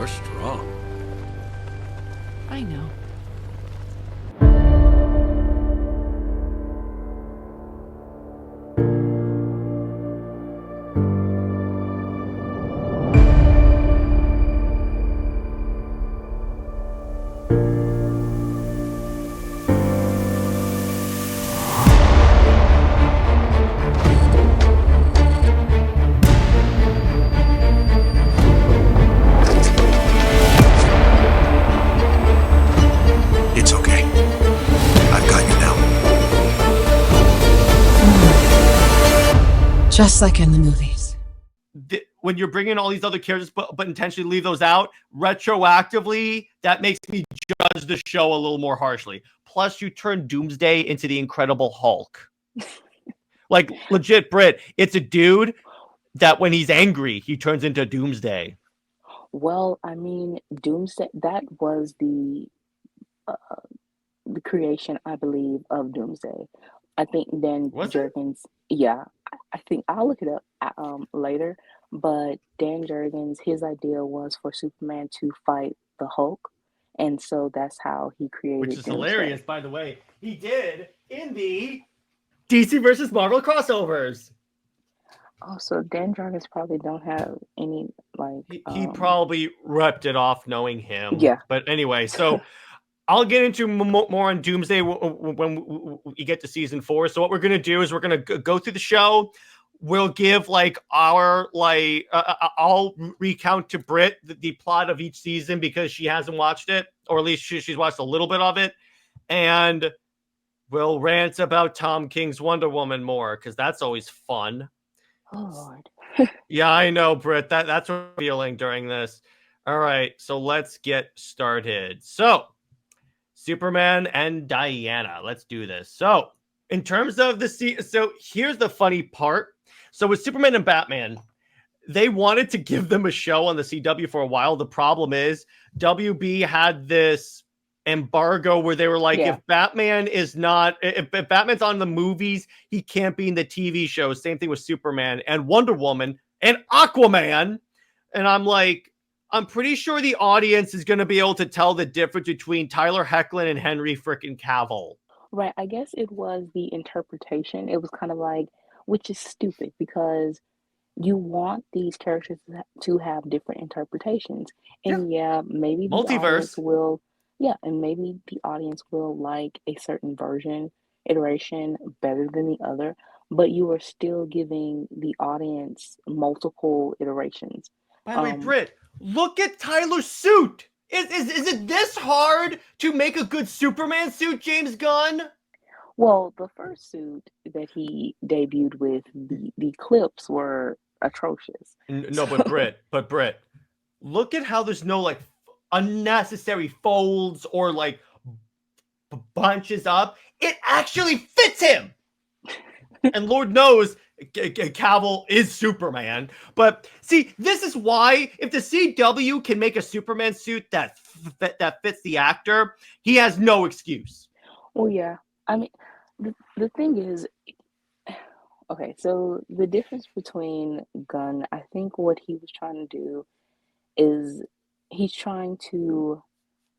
You're strong. I know. It's okay. I've got you now. Just like in the movies. When you're bringing all these other characters, but intentionally leave those out, retroactively, that makes me judge the show a little more harshly. Plus, you turn Doomsday into the Incredible Hulk. Like, legit, Brit, it's a dude that when he's angry, he turns into Doomsday. Well, I mean, Doomsday, that was uh, the creation, I believe, of Doomsday. I think Dan Was it? Jurgens, yeah, I think I'll look it up later, but Dan Jurgens, his idea was for Superman to fight the Hulk, and so that's how he created Which is Doomsday. hilarious, by the way. He did in the DC versus Marvel crossovers. Also, Dan Jurgens probably don't have any like He probably ripped it off knowing him. Yeah. But anyway, so I'll get into more on Doomsday when we get to season 4. So what we're going to do is we're going to go through the show. We'll give like our I'll recount to Brit the plot of each season because she hasn't watched it, or at least she's watched a little bit of it. And we'll rant about Tom King's Wonder Woman more because that's always fun. Oh Lord. Yeah, I know, Britt. That's what I'm feeling during this. All right, so let's get started. So, Superman and Diana. Let's do this. So, in terms of so here's the funny part. So, with Superman and Batman, they wanted to give them a show on the CW for a while. The problem is, WB had this embargo where they were like, Yeah. if Batman is not, if Batman's on the movies, he can't be in the TV shows. Same thing with Superman and Wonder Woman and Aquaman. And I'm like, I'm pretty sure the audience is going to be able to tell the difference between Tyler Hoechlin and Henry frickin' Cavill. Right, I guess it was the interpretation. It was kind of like, which is stupid because you want these characters to have different interpretations. And yeah, maybe the audience Multiverse. will, yeah, and maybe the audience will like a certain iteration better than the other, but you are still giving the audience multiple iterations. By the way, Britt, look at Tyler's suit. Is it this hard to make a good Superman suit, James Gunn? Well, the first suit that he debuted with, the clips were atrocious. No, but Britt, look at how there's no like unnecessary folds or like bunches up. It actually fits him. And Lord knows Cavill is Superman. But see, this is why if the CW can make a Superman suit that fits the actor, he has no excuse. Well, yeah. I mean, the thing is, okay, so the difference between Gunn, I think what he was trying to do is he's trying to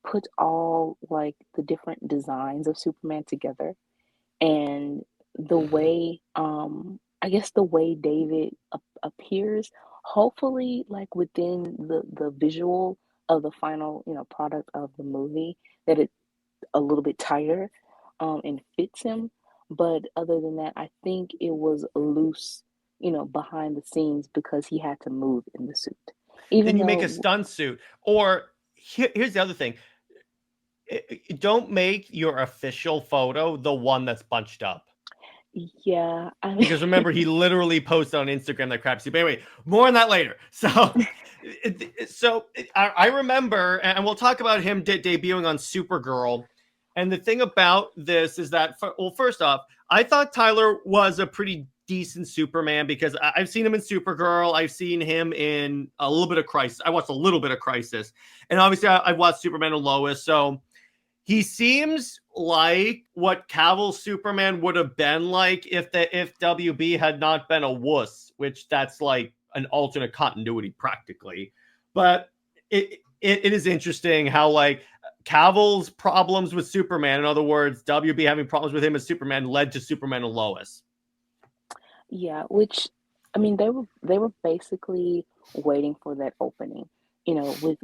put all like the different designs of Superman together, and the way I guess the way David appears, hopefully like within the visual of the final, product of the movie, that it's a little bit tighter and fits him. But other than that, I think it was loose, behind the scenes because he had to move in the suit. Then you make a stunt suit. Or here's the other thing. Don't make your official photo the one that's bunched up. Yeah. Because remember, he literally posted on Instagram that crap suit. But anyway, more on that later. So I remember, and we'll talk about him debuting on Supergirl. And the thing about this is that, first off, I thought Tyler was a pretty decent Superman because I've seen him in Supergirl. I've seen him in a little bit of Crisis. I watched a little bit of Crisis. And obviously, I've watched Superman and Lois. So he seems like what Cavill's Superman would have been like if WB had not been a wuss, which that's like an alternate continuity practically. But it is interesting how like Cavill's problems with Superman, in other words, WB having problems with him as Superman, led to Superman and Lois. Yeah, which I mean they were basically waiting for that opening, with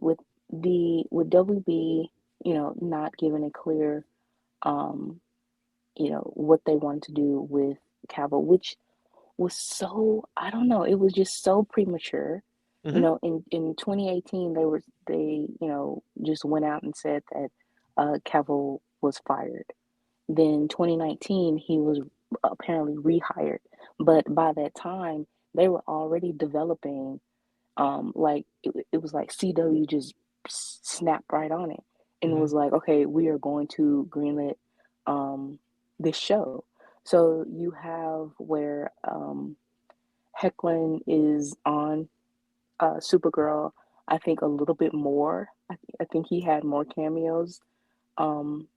WB, not giving a clear um, what they wanted to do with Cavill, which was so, I don't know, it was just so premature. Mm-hmm. In 2018 they just went out and said that Cavill was fired. Then 2019, he was apparently rehired. But by that time, they were already developing, like it was like CW just snapped right on it and Mm-hmm. was like, okay, we are going to greenlit um, this show. So you have where Hecklin is on Supergirl, I think a little bit more. I think he had more cameos. Um,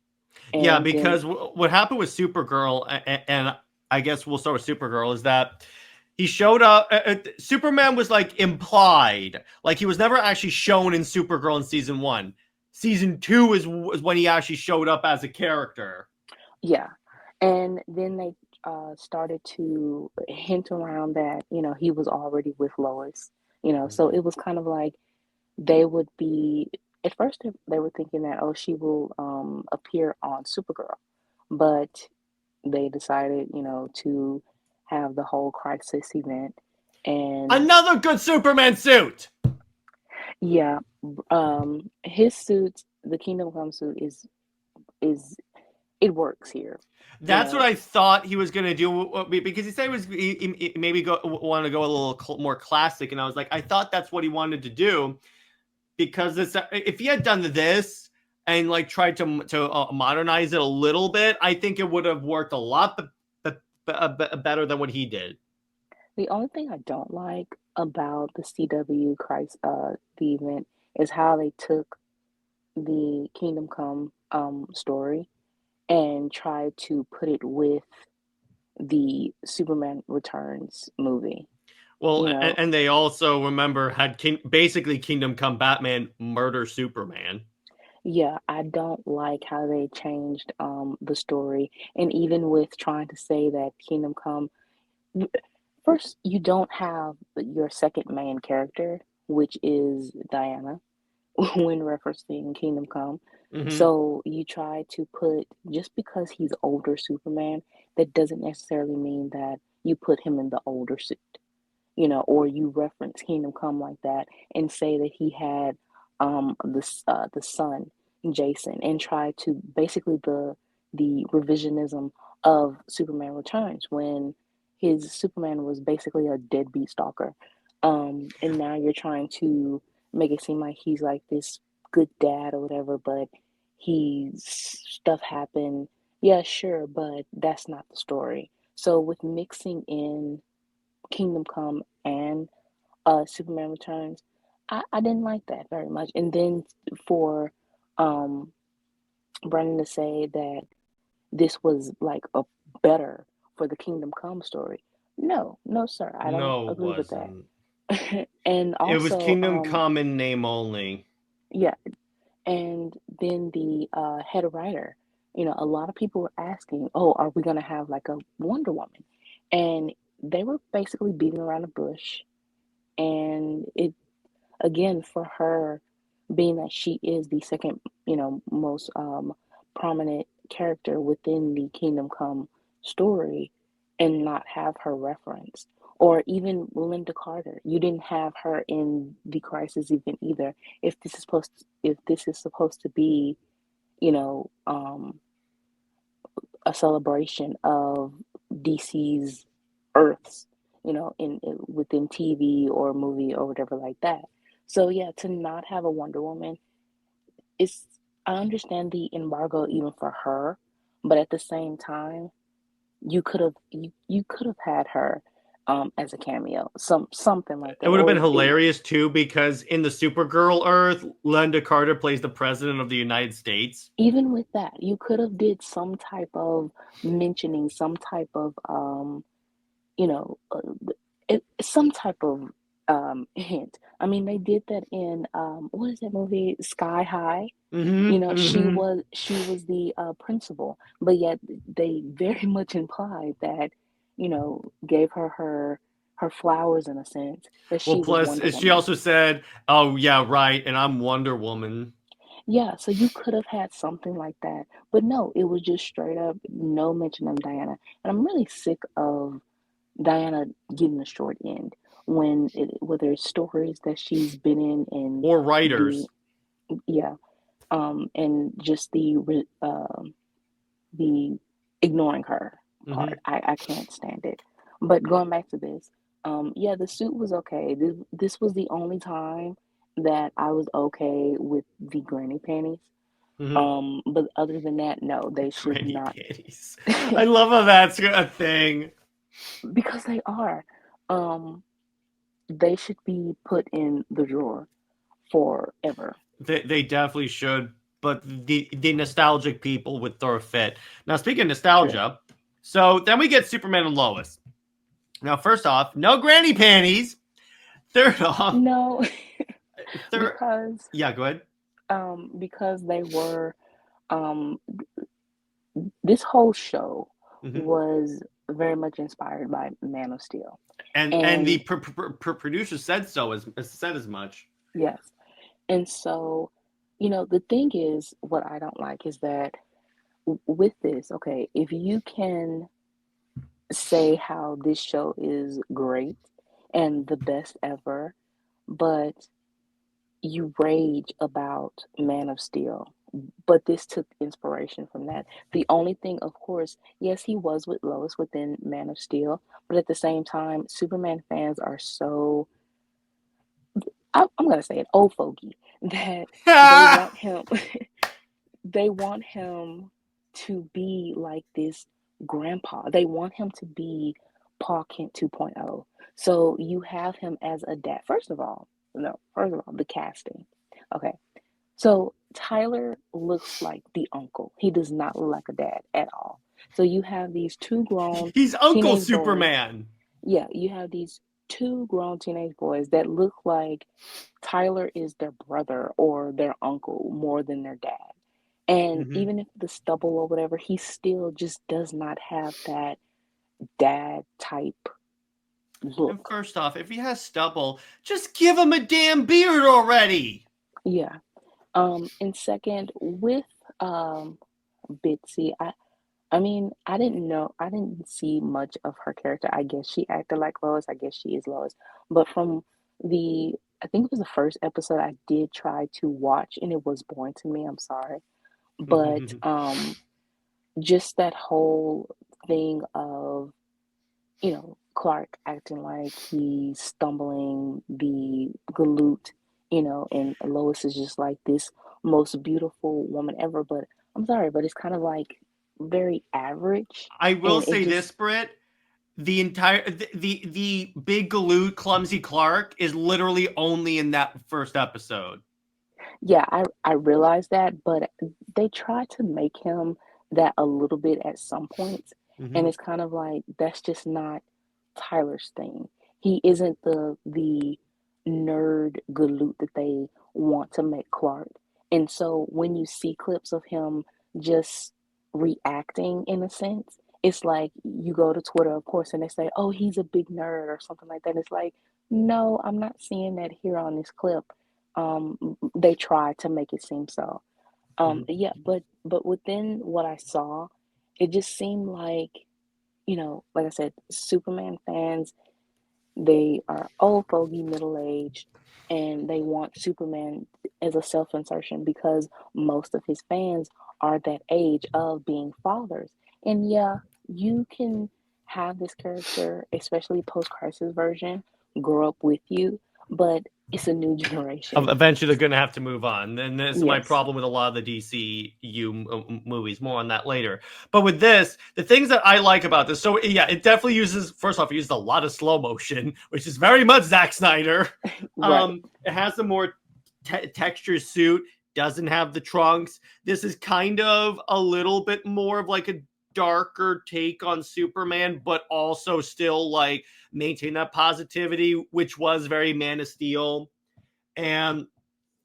Yeah, and then, because what happened with Supergirl, and I guess we'll start with Supergirl, is that he showed up. Superman was like implied, like he was never actually shown in Supergirl in season 1. Season 2 is when he actually showed up as a character. yeah. And then they started to hint around that, he was already with Lois, so it was kind of like they would be, at first they were thinking that, oh, she will appear on Supergirl, but they decided, to have the whole crisis event. And Another good Superman suit. yeah, his suit, the Kingdom Come suit, is it works here, you That's what know. I thought he was gonna do because he said he maybe want to go a little more classic, and I was like, I thought that's what he wanted to do because if he had done this and like tried to modernize it a little bit, I think it would have worked a lot better than what he did. The only thing I don't like about the CW crisis, the event, is how they took the Kingdom Come story and tried to put it with the Superman Returns movie. Well, You know, and they also remember had basically Kingdom Come Batman murder Superman. yeah, I don't like how they changed the story, and even with trying to say that Kingdom Come, first you don't have your second main character, which is Diana, when referencing Kingdom Come. Mm-hmm. So you try to put, just because he's older Superman, that doesn't necessarily mean that you put him in the older suit, or you reference Kingdom Come like that and say that he had the son Jason, and try to basically the revisionism of Superman Returns, when his Superman was basically a deadbeat stalker, and now you're trying to make it seem like he's like this good dad or whatever, but stuff happened. Yeah, sure, but that's not the story. So with mixing in Kingdom Come and Superman Returns, I didn't like that very much. And then for um, Brandon to say that this was like a better for the Kingdom Come story, no, no, sir, I don't No, it agree with wasn't. that. And It was also, Kingdom Come in name only. yeah, and then the head writer, a lot of people were asking, oh, are we going to have like a Wonder Woman? And they were basically beating around the bush. And it, again, for her, being that she is the second, most prominent character within the Kingdom Come story, and not have her reference. Or even Linda Carter, you didn't have her in the Crisis event either. If this is supposed to be, you know, um, a celebration of DC's Earths, within TV or movie or whatever like that. So yeah, to not have a Wonder Woman, it's I understand the embargo even for her, but at the same time, you could have had her as a cameo, something like It that, would have been or hilarious too because in the Supergirl Earth, Linda Carter plays the president of the United States. even with that, you could have did some type of mentioning, some type of you know, some type of hint. I mean, they did that in what is that movie? Sky High. You Mm-hmm. know, Mm-hmm. she was the principal, but yet they very much implied that, you know, gave her flowers in a sense that Well, she was plus Wonder she Woman. also said, "Oh yeah, right," and I'm Wonder Woman. Yeah, so you could have had something like that, but no, it was just straight up no mention of Diana, and I'm really sick of Diana getting a short end when whether it's stories that she's been in and Or the writers. yeah and just the ignoring her Mm-hmm. part. I can't stand it. But going back to this, yeah, the suit was okay. This was the only time that I was okay with the granny panties. Mm-hmm. But other than that, no, they should Granny not. panties. I love how that's a thing. Because they are. Um, they should be put in the drawer forever. They definitely should, but the nostalgic people would throw a fit. Now, speaking of True. nostalgia, so then we get Superman and Lois. Now, first off, no granny panties. Third off, No, third, because yeah, go ahead. they were um this whole show Hmm. was very much inspired by Man of Steel. And the And producer said so, as said as much. yes, and so, you know, the thing is, what I don't like is that with this, okay, if you can say how this show is great and the best ever, but you rage about Man of Steel, but this took inspiration from that. The only thing, of course, yes, he was with Lois within Man of Steel, but at the same time, Superman fans are so, I'm gonna say it, old fogey, that they want him, they want him to be like this grandpa. They want him to be Paul Kent 2.0. So you have him as a dad. First of all, no, first of all, the casting. Okay, so Tyler looks like the uncle. He does not look like a dad at all. So you have these two grown He's Uncle teenage boys. Superman. Yeah, you have these two grown teenage boys that look like Tyler is their brother or their uncle more than their dad. And Hmm. even if the stubble or whatever, he still just does not have that dad type And look. first off, if he has stubble, just give him a damn beard already. Yeah. And second, with Bitsy, I mean, I didn't see much of her character. I guess she acted like Lois. I guess she is Lois. But from the, I think it was the first episode I did try to watch, and it was boring to me. I'm sorry. But just that whole thing of, you know, Clark acting like he's stumbling the galoot, you know, and Lois is just like this most beautiful woman ever. But I'm sorry, but it's kind of like very average, I will and it say just this, Brit. The entire the big galoot clumsy Clark is literally only in that first episode. yeah, I realize that, but they try to make him that a little bit at some points, and Hmm. it's kind of like that's just not Tyler's thing. He isn't the nerd galoot that they want to make Clark. And so when you see clips of him just reacting in a sense, it's like you go to Twitter, of course, and they say, "Oh, he's a big nerd" or something like that. And it's like, no, I'm not seeing that here on this clip. They try to make it seem so. Hmm. Yeah, but within what I saw, it just seemed like, you know, like I said, Superman fans, they are old fogey, middle aged, and they want Superman as a self insertion because most of his fans are that age of being fathers. And yeah, you can have this character, especially post crisis version, grow up with you, but it's a new generation. Eventually, they're going to have to move on. And this is my Yes. problem with a lot of the DCU movies. More on that later. But with this, the things that I like about this, so yeah, it definitely uses, first off, it uses a lot of slow motion, which is very much Zack Snyder. Right. It has a more textured suit, doesn't have the trunks. This is kind of a little bit more of like a darker take on Superman, but also still like maintain that positivity, which was very Man of Steel and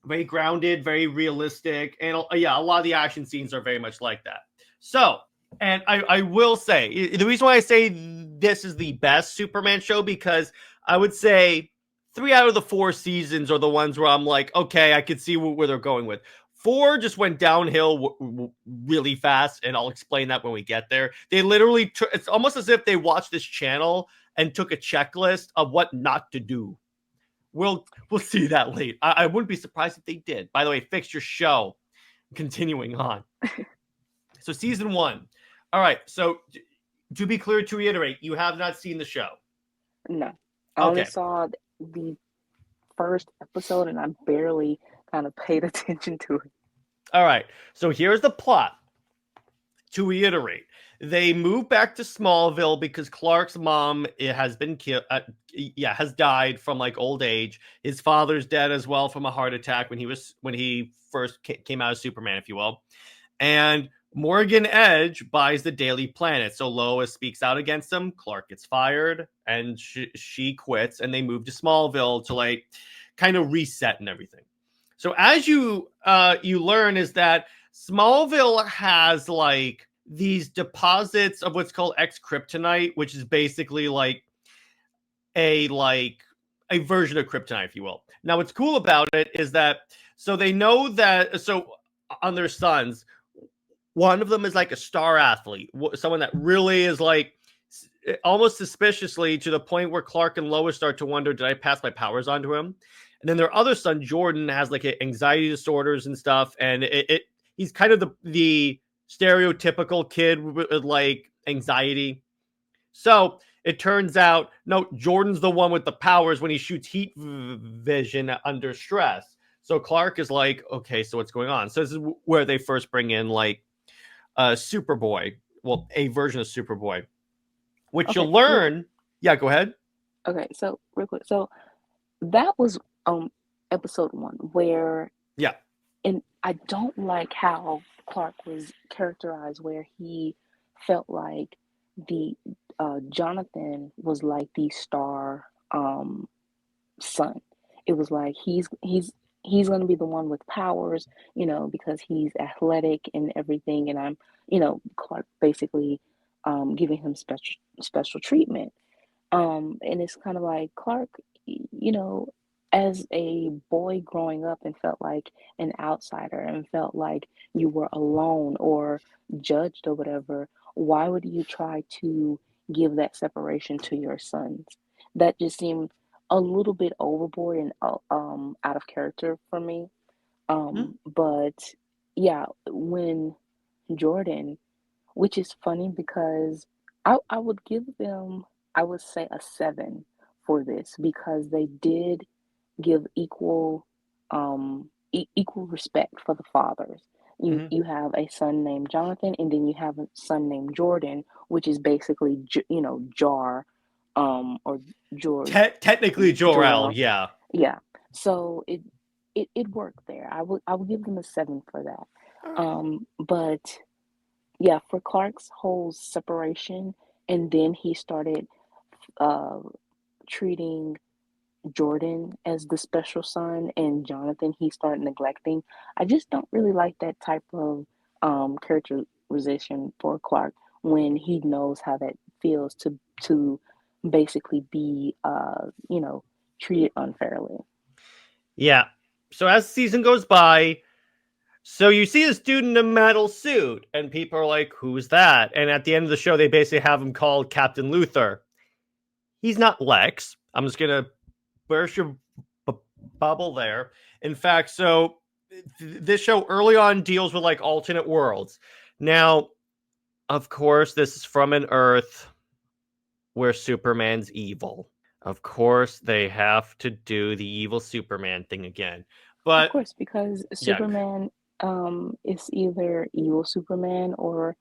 very grounded, very realistic. And yeah, a lot of the action scenes are very much like that. So, and I will say, the reason why I say this is the best Superman show, because I would say 3 out of the 4 seasons are the ones where I'm like, okay, I could see where they're going with. 4 just went downhill really fast, and I'll explain that when we get there. They literally took, it's almost as if they watched this channel and took a checklist of what not to do. We'll see that late. I wouldn't be surprised if they did. By the way, fix your show. Continuing on. So season 1. All right. So to be clear, to reiterate, you have not seen the show. No, I only saw the first episode, and I barely kind of paid attention to it. All right. So here's the plot. To reiterate, they move back to Smallville because Clark's mom has been killed. Has died from like old age. His father's dead as well from a heart attack when he first came out of Superman, if you will. And Morgan Edge buys the Daily Planet. So Lois speaks out against him. Clark gets fired, and she quits, and they move to Smallville to like kind of reset and everything. So as you learn is that Smallville has like these deposits of what's called Kryptonite, which is basically like a version of Kryptonite, if you will. Now, what's cool about it is that so they know that on their sons, one of them is like a star athlete, someone that really is like almost suspiciously to the point where Clark and Lois start to wonder, did I pass my powers on to him? And then their other son, Jordan, has like anxiety disorders and stuff. And he's kind of the stereotypical kid with like anxiety. So it turns out, no, Jordan's the one with the powers when he shoots heat vision under stress. So Clark is like, okay, so what's going on? So this is where they first bring in like Superboy. Well, a version of Superboy, which you'll learn. Yeah, go ahead. Okay, so real quick. So that was episode 1 where and I don't like how Clark was characterized, where he felt like the Jonathan was like the star son. It was like he's going to be the one with powers, because he's athletic and everything, and I'm, Clark basically giving him special treatment. And it's kind of like Clark, as a boy growing up and felt like an outsider and felt like you were alone or judged or whatever, why would you try to give that separation to your sons? That just seemed a little bit overboard and out of character for me. But yeah, when Jordan, which is funny because I would give them, I would say a 7 for this, because they did give equal respect for the fathers. You have a son named Jonathan, and then you have a son named Jordan, which is basically Jar, or George. Technically Jor-El, yeah. So it worked there. I would give them a 7 for that. But yeah, for Clark's whole separation, and then he started treating Jordan as the special son, and Jonathan he started neglecting. I just don't really like that type of characterization for Clark when he knows how that feels to basically be treated unfairly. Yeah. So as the season goes by, so you see this dude in a metal suit, and people are like, who's that? And at the end of the show, they basically have him called Captain Luthor. He's not Lex. I'm just going to burst your bubble there. In fact, so this show early on deals with like alternate worlds. Now, of course, this is from an Earth where Superman's evil. Of course, they have to do the evil Superman thing again. But of course, because Superman is either evil Superman or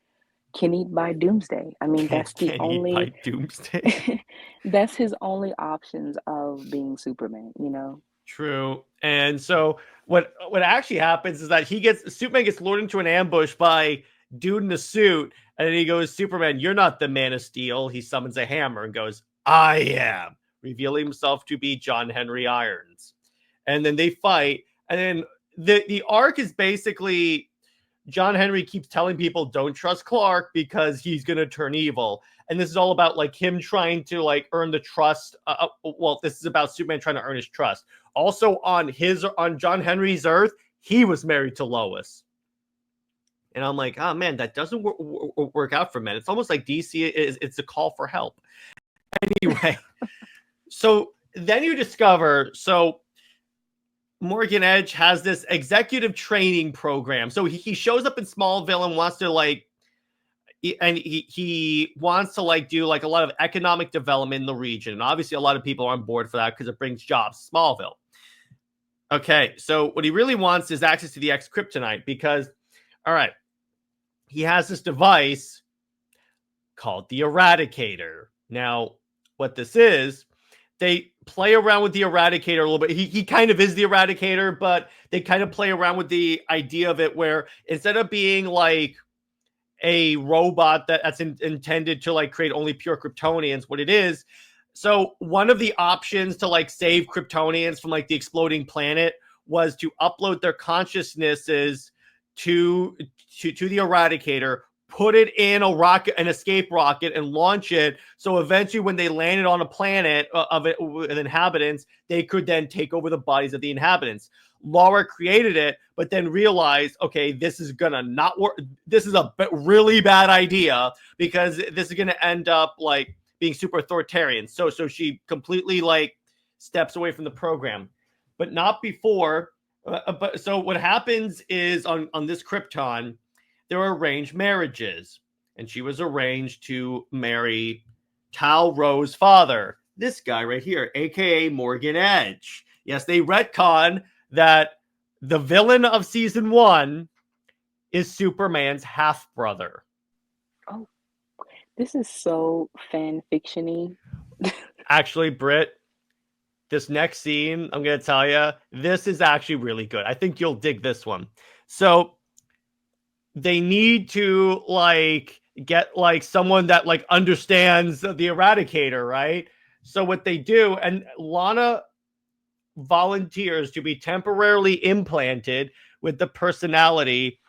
can eat by Doomsday. I mean, that's the only by Doomsday. That's his only options of being Superman, True. And so what actually happens is that Superman gets lured into an ambush by dude in a suit, And then he goes, Superman, you're not the Man of Steel. He summons a hammer and goes, I am, revealing himself to be John Henry Irons. And then they fight. And then the arc is basically John Henry keeps telling people don't trust Clark because he's going to turn evil. And this is all about like him trying to like earn the trust. Well, this is about Superman trying to earn his trust. Also on John Henry's Earth, he was married to Lois. And I'm like, oh man, that doesn't work out for men. It's almost like DC it's a call for help. Anyway, so then you discover, Morgan Edge has this executive training program. So he shows up in Smallville and wants to like, and he wants to like do like a lot of economic development in the region. And obviously a lot of people are on board for that because it brings jobs to Smallville. Okay, so what he really wants is access to the Kryptonite because, all right, he has this device called the Eradicator. Now, what this is, they play around with the Eradicator a little bit. He kind of is the Eradicator, but they kind of play around with the idea of it where instead of being like a robot that's intended to like create only pure Kryptonians, what it is. So one of the options to like save Kryptonians from like the exploding planet was to upload their consciousnesses to the Eradicator, put it in an escape rocket, and launch it. So eventually, when they landed on a planet of inhabitants, they could then take over the bodies of the inhabitants. Laura created it, but then realized, okay, this is gonna not work. This is a really bad idea because this is gonna end up like being super authoritarian. So she completely like steps away from the program, but not before. But so what happens is on this Krypton, there are arranged marriages, and she was arranged to marry Tal-Rho's father, this guy right here, aka Morgan Edge. Yes, they retcon that the villain of season 1 is Superman's half brother. Oh, this is so fan fiction-y. Actually, Brit, this next scene, I'm going to tell you, this is actually really good. I think you'll dig this one. So they need to like get like someone that like understands the Eradicator, right? So what they do, and Lana volunteers to be temporarily implanted with the personality,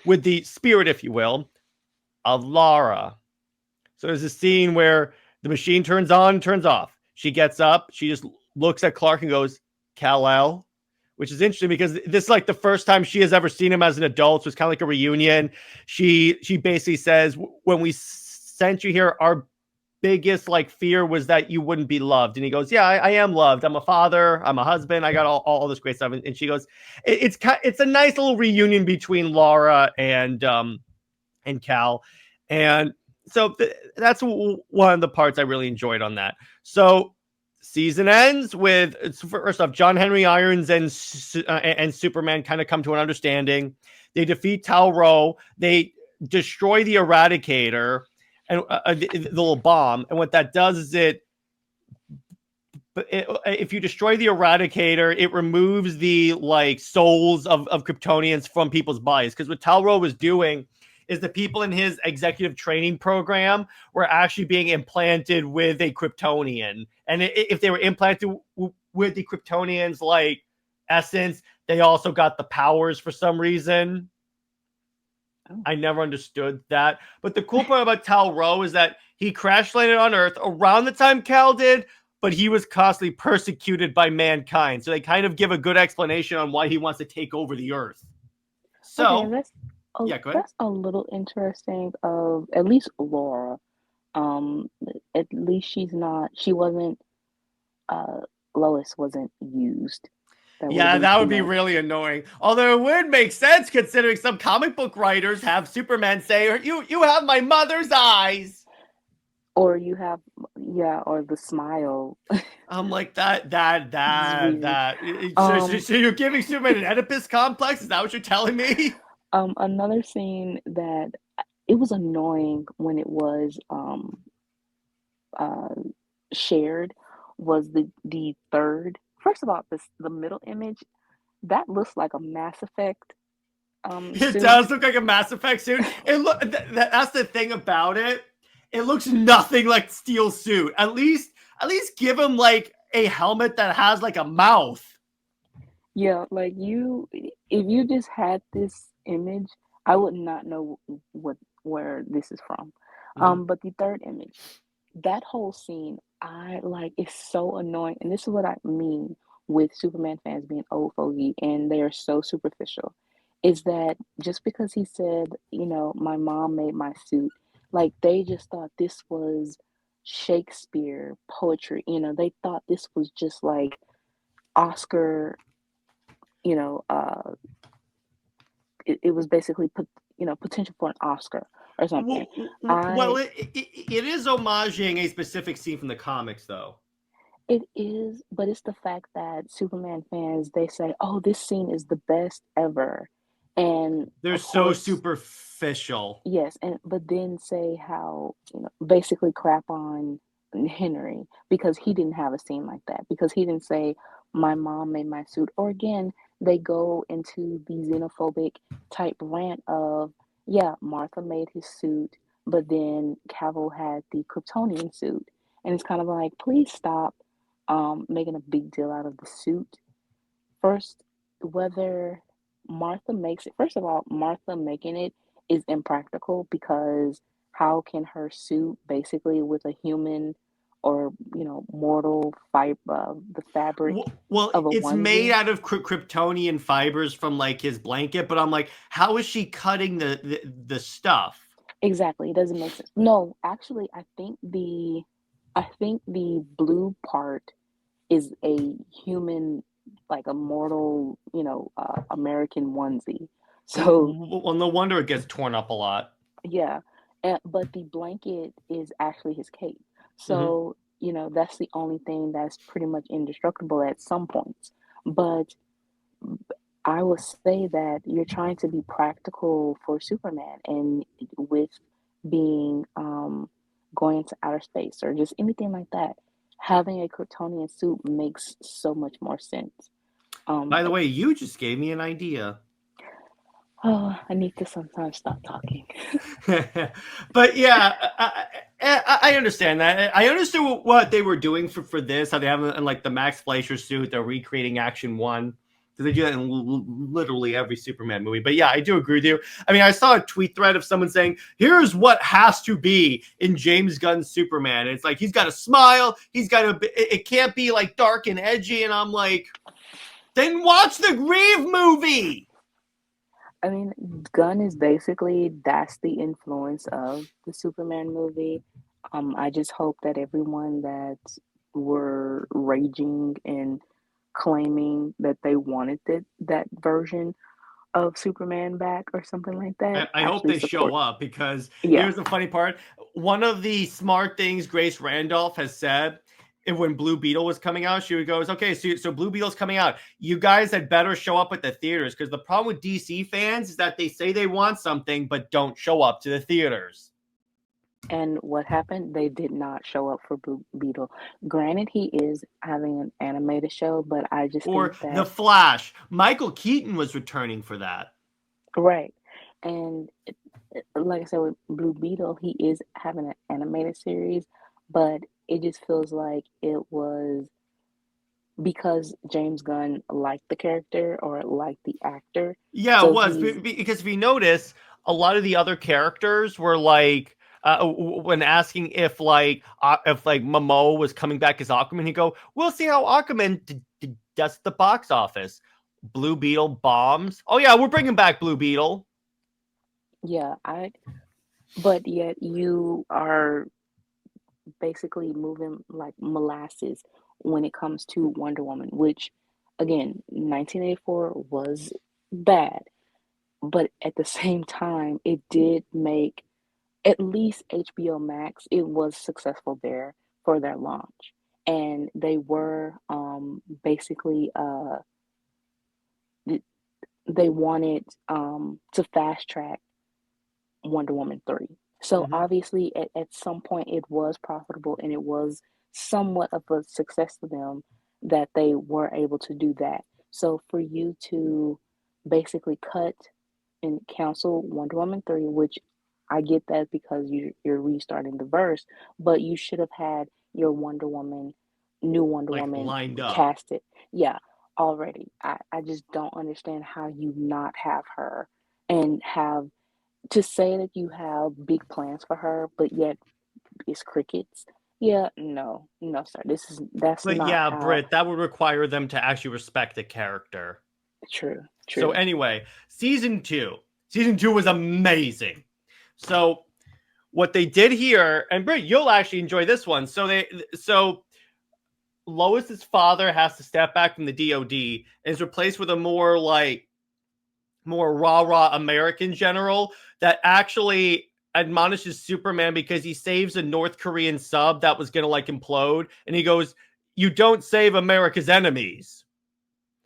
with the spirit, if you will, of Lara. So there's a scene where the machine turns on, turns off. She gets up, she just looks at Clark and goes, Kal-El, which is interesting because this is like the first time she has ever seen him as an adult. So it's kind of like a reunion. She basically says, when we sent you here, our biggest like fear was that you wouldn't be loved. And he goes, yeah, I am loved. I'm a father. I'm a husband. I got all this great stuff. And she goes, it's a nice little reunion between Laura and Cal. And so that's one of the parts I really enjoyed on that. So season ends with, first off, John Henry Irons and Superman kind of come to an understanding. They defeat Tal-Rho. They destroy the Eradicator and the little bomb. And what that does is if you destroy the Eradicator, it removes the like souls of Kryptonians from people's bodies. Because what Tal-Rho was doing is the people in his executive training program were actually being implanted with a Kryptonian. And if they were implanted with the Kryptonians' like essence, they also got the powers for some reason. Oh. I never understood that. But the cool part about Tal-Rho is that he crash landed on Earth around the time Cal did, but he was constantly persecuted by mankind. So they kind of give a good explanation on why he wants to take over the Earth. So okay, that's a little interesting of at least Laura. At least Lois wasn't used. That would be really annoying. Although it would make sense considering some comic book writers have Superman say, you have my mother's eyes. Or you have, or the smile. I'm like, that. So you're giving Superman an Oedipus complex? Is that what you're telling me? Another scene that it was annoying when it was shared was the third. First of all, the middle image that looks like a Mass Effect It suit. does look like a Mass Effect suit. That's the thing about it. It looks nothing like Steel suit. At least give him like a helmet that has like a mouth. Yeah, like if you just had this image, I would not know where this is from. Mhm. But the third image, that whole scene, I like, it's so annoying. And this is what I mean with Superman fans being old fogey and they are so superficial. Is that just because he said, my mom made my suit, like they just thought this was Shakespeare poetry. They thought this was just like Oscar, you know, uh, it was basically potential for an Oscar or something. Well, I it is homaging a specific scene from the comics, though. It is, but it's the fact that Superman fans, they say, "Oh, this scene is the best ever," and They're of so course, superficial. yes, and but then say how basically crap on Henry because he didn't have a scene like that because he didn't say my mom made my suit, or again they go into the xenophobic type rant of yeah, Martha made his suit, but then Cavill had the Kryptonian suit, and it's kind of like please stop making a big deal out of the suit. First, whether Martha makes it, first of all, Martha making it is impractical because how can her suit basically with a human or, mortal fiber, the fabric Well, of a it's made onesie? out of Kryptonian fibers from like his blanket, but I'm like, how is she cutting the stuff? Exactly, it doesn't make sense. No, actually, I think the blue part is a human, like a mortal, American onesie. So Well, no wonder it gets torn up a lot. yeah, but the blanket is actually his cape. Hmm. So, that's the only thing that's pretty much indestructible at some points. But I would say that you're trying to be practical for Superman and with being going into outer space or just anything like that, having a Kryptonian suit makes so much more sense. Um, By the way, you just gave me an idea. oh, I need to sometimes stop talking. But yeah, I understand that. I understood what they were doing for this. How they have in like the Max Fleischer suit. They're recreating Action One. Because they do that in literally every Superman movie. But yeah, I do agree with you. I mean, I saw a tweet thread of someone saying, "Here's what has to be in James Gunn's Superman." And it's like he's got a smile. He's got a. It can't be like dark and edgy. And I'm like, then watch the Grieve movie. I mean, Gunn is basically that's the influence of the Superman movie. I just hope that everyone that were raging and claiming that they wanted that version of Superman back or something like that I hope actually they show support. up because Yeah, here's the funny part. One of the smart things Grace Randolph has said when Blue Beetle was coming out, she goes, okay, so Blue Beetle's coming out. You guys had better show up at the theaters because the problem with DC fans is that they say they want something but don't show up to the theaters. and what happened? They did not show up for Blue Beetle. Granted, he is having an animated show, but I just think Or The that Flash. Michael Keaton was returning for that. right. And like I said, with Blue Beetle, he is having an animated series, but it just feels like it was because James Gunn liked the character or liked the actor. Yeah, it So was he's, because if you notice, a lot of the other characters were like, when asking if like Momo was coming back as Aquaman, he go, "We'll see how Aquaman does at the box office." Blue Beetle bombs. Oh yeah, we're bringing back Blue Beetle. yeah, but yet you are basically moving like molasses when it comes to Wonder Woman, which again, 1984 was bad, but at the same time, it did make at least HBO Max, it was successful there for their launch. And they were basically they wanted to fast track Wonder Woman 3. So Mm-hmm. obviously at some point it was profitable and it was somewhat of a success for them that they were able to do that. So for you to basically cut and cancel Wonder Woman 3, which I get that because you're restarting the verse, but you should have had your Wonder Woman, new Wonder Like Woman lined up. casted. Yeah, already. I just don't understand how you not have her and have to say that you have big plans for her, but yet it's crickets. Yeah, no, no, sir. That's But not yeah, how. Brit, that would require them to actually respect the character. True, So true. anyway, season two was amazing. So what they did here, and Brit, you'll actually enjoy this one. So Lois's father has to step back from the DOD and is replaced with a more rah-rah American general that actually admonishes Superman because he saves a North Korean sub that was gonna like implode, and he goes, "You don't save America's enemies."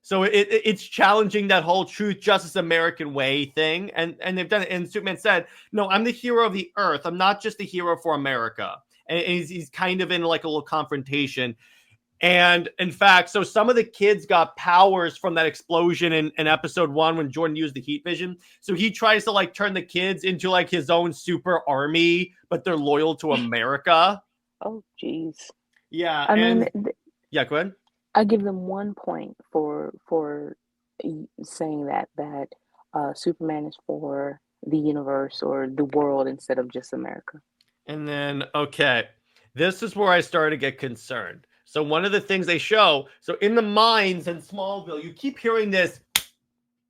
So it's challenging that whole truth, justice, American way thing, and they've done it. And Superman said, "No, I'm the hero of the Earth. I'm not just the hero for America." And he's kind of in like a little confrontation. And in fact, so some of the kids got powers from that explosion in episode 1 when Jordan used the heat vision. So he tries to like turn the kids into like his own super army, but they're loyal to America. Oh, jeez. Yeah, I mean, and yeah, go ahead. I give them 1 point for saying that Superman is for the universe or the world instead of just America. And then, okay, this is where I started to get concerned. So one of the things they show, so in the mines in Smallville, you keep hearing this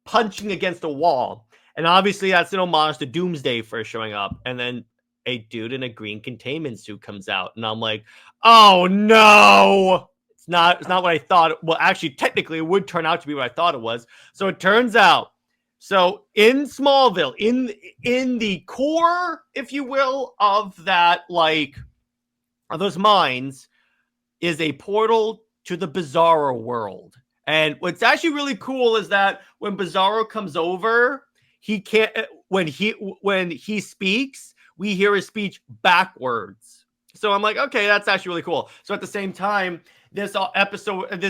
punching against a wall. And obviously that's an homage to Doomsday first showing up. And then a dude in a green containment suit comes out. And I'm like, oh no! It's not what I thought. Well, actually, technically, it would turn out to be what I thought it was. So it turns out, so in Smallville, in the core, if you will, of that, like, of those mines, is a portal to the Bizzaro world. And what's actually really cool is that when Bizzaro comes over, he can't when he speaks, we hear his speech backwards. So I'm like, okay, that's actually really cool. So at the same time, this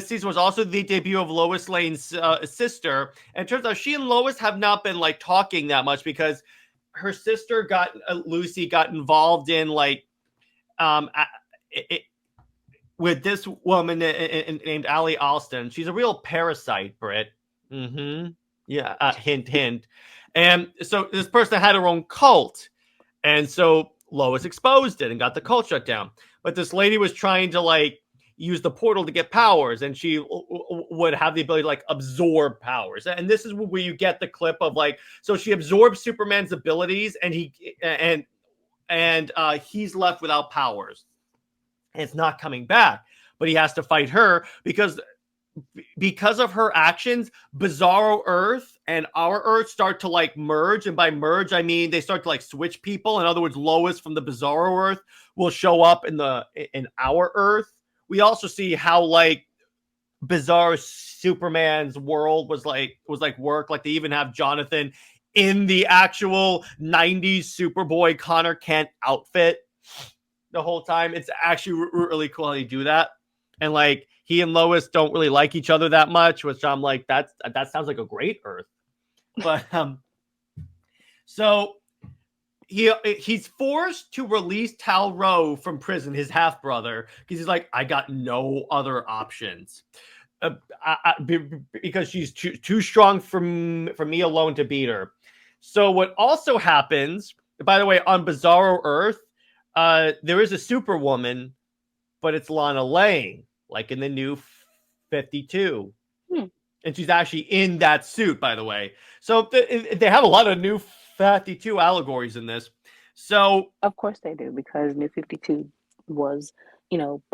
season was also the debut of Lois Lane's sister, and it turns out she and Lois have not been like talking that much because her sister Lucy got involved in like with this woman named Allie Alston. She's a real parasite, Brit. Mm-hmm. Yeah, hint, hint. And so this person had her own cult, and so Lois exposed it and got the cult shut down. But this lady was trying to like use the portal to get powers, and she would have the ability to like absorb powers. And this is where you get the clip of like, so she absorbs Superman's abilities, and he's left without powers. And it's not coming back, but he has to fight her because of her actions, Bizzaro Earth and our Earth start to like merge. And by merge, I mean they start to like switch people. In other words, Lois from the Bizzaro Earth will show up in our Earth. We also see how like bizarre Superman's world was like work. Like they even have Jonathan in the actual 90s Superboy Connor Kent outfit the whole time. It's actually really cool how you do that. And like he and Lois don't really like each other that much, which I'm like, that sounds like a great Earth. But so he's forced to release Tal-Rho from prison, his half brother, because he's like, I got no other options. Because she's too strong for me alone to beat her. So what also happens, by the way, on Bizzaro Earth, there is a Superwoman, but it's Lana Lang, like in the new 52. And she's actually in that suit, by the way. So they have a lot of new 52 allegories in this. So Of course they do, because New 52 was,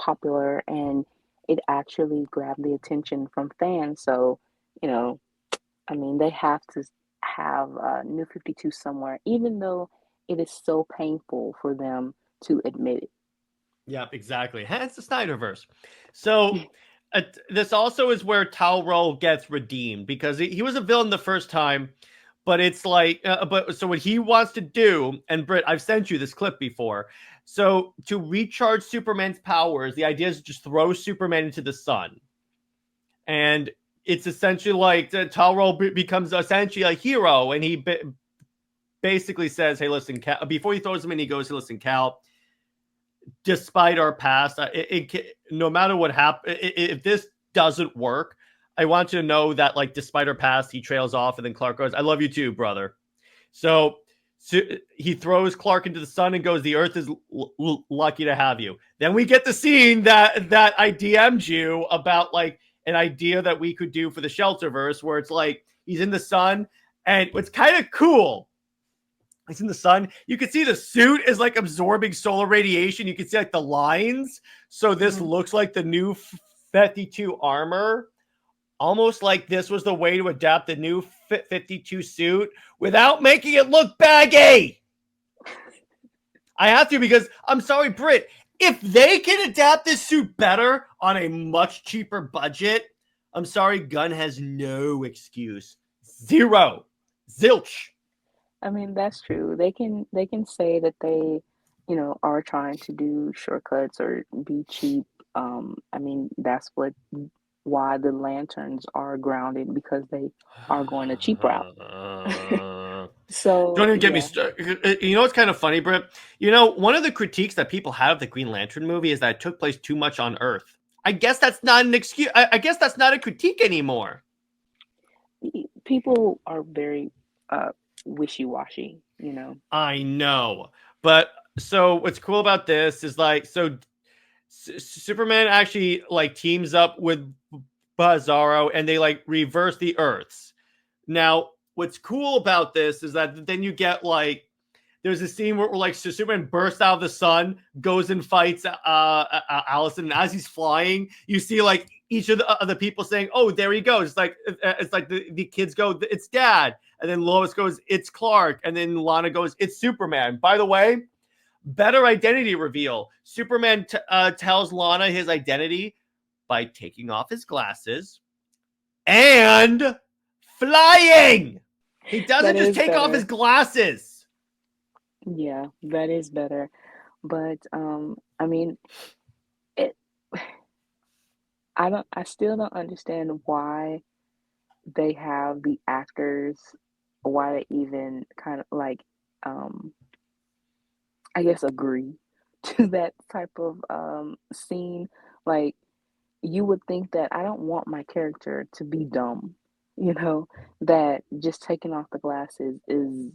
popular, and it actually grabbed the attention from fans. So, I mean, they have to have New 52 somewhere, even though it is so painful for them to admit it. yeah, exactly. Hence the Snyderverse. So this also is where Tal-Rho gets redeemed because he was a villain the first time, but it's like, so what he wants to do, and Britt, I've sent you this clip before. So to recharge Superman's powers, the idea is to just throw Superman into the sun. And it's essentially like Taro becomes essentially a hero, and he basically says, "Hey, listen, Cal," before he throws him in, he goes, "Hey, listen, Cal, despite our past, no matter what happens, if this doesn't work, I want you to know that, like, despite our past," he trails off, and then Clark goes, "I love you too, brother." So he throws Clark into the sun and goes, "The Earth is lucky to have you." Then we get the scene that I DM'd you about, like, an idea that we could do for the Shelterverse, where it's like he's in the sun, and it's kind of cool. He's in the sun. You can see the suit is like absorbing solar radiation. You can see like the lines. So this looks like the new 52 armor. Almost like this was the way to adapt the new 52 suit without making it look baggy. I have to, because I'm sorry, Brit, if they can adapt this suit better on a much cheaper budget, I'm sorry, Gunn has no excuse. Zero. Zilch. I mean, that's true. They can say that they, are trying to do shortcuts or be cheap. I mean, that's why the lanterns are grounded, because they are going a cheap route. So Don't even get me yeah. started. You know what's kind of funny, Britt? One of the critiques that people have of the Green Lantern movie is that it took place too much on Earth. I guess that's not an excuse. I guess that's not a critique anymore. People are very wishy-washy, I know. But so what's cool about this is, like, so Superman actually, like, teams up with Bizzaro, and they, like, reverse the Earths. Now, what's cool about this is that then you get, like, there's a scene where, like, Superman bursts out of the sun, goes and fights Allison, and as he's flying, you see, like, each of the people saying, "Oh, there he goes." It's like the kids go, "It's Dad," and then Lois goes, "It's Clark," and then Lana goes, "It's Superman." By the way, better identity reveal. Superman tells Lana his identity by taking off his glasses and flying. He doesn't just take off his glasses. Yeah, that is better. But I mean, it I still don't understand why they have the actors, why they even kind of like I guess agree to that type of scene. Like, you would think that I don't want my character to be dumb, that just taking off the glasses is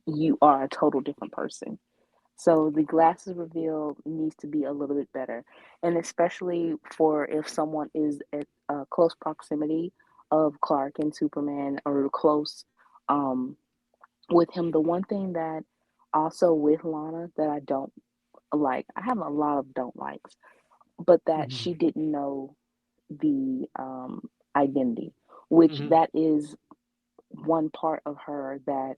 you are a total different person. So the glasses reveal needs to be a little bit better. And especially for if someone is at close proximity of Clark and Superman, or close um, with him. The one thing that also with Lana that I don't like, I have a lot of don't likes, but that she didn't know the identity, which that is one part of her that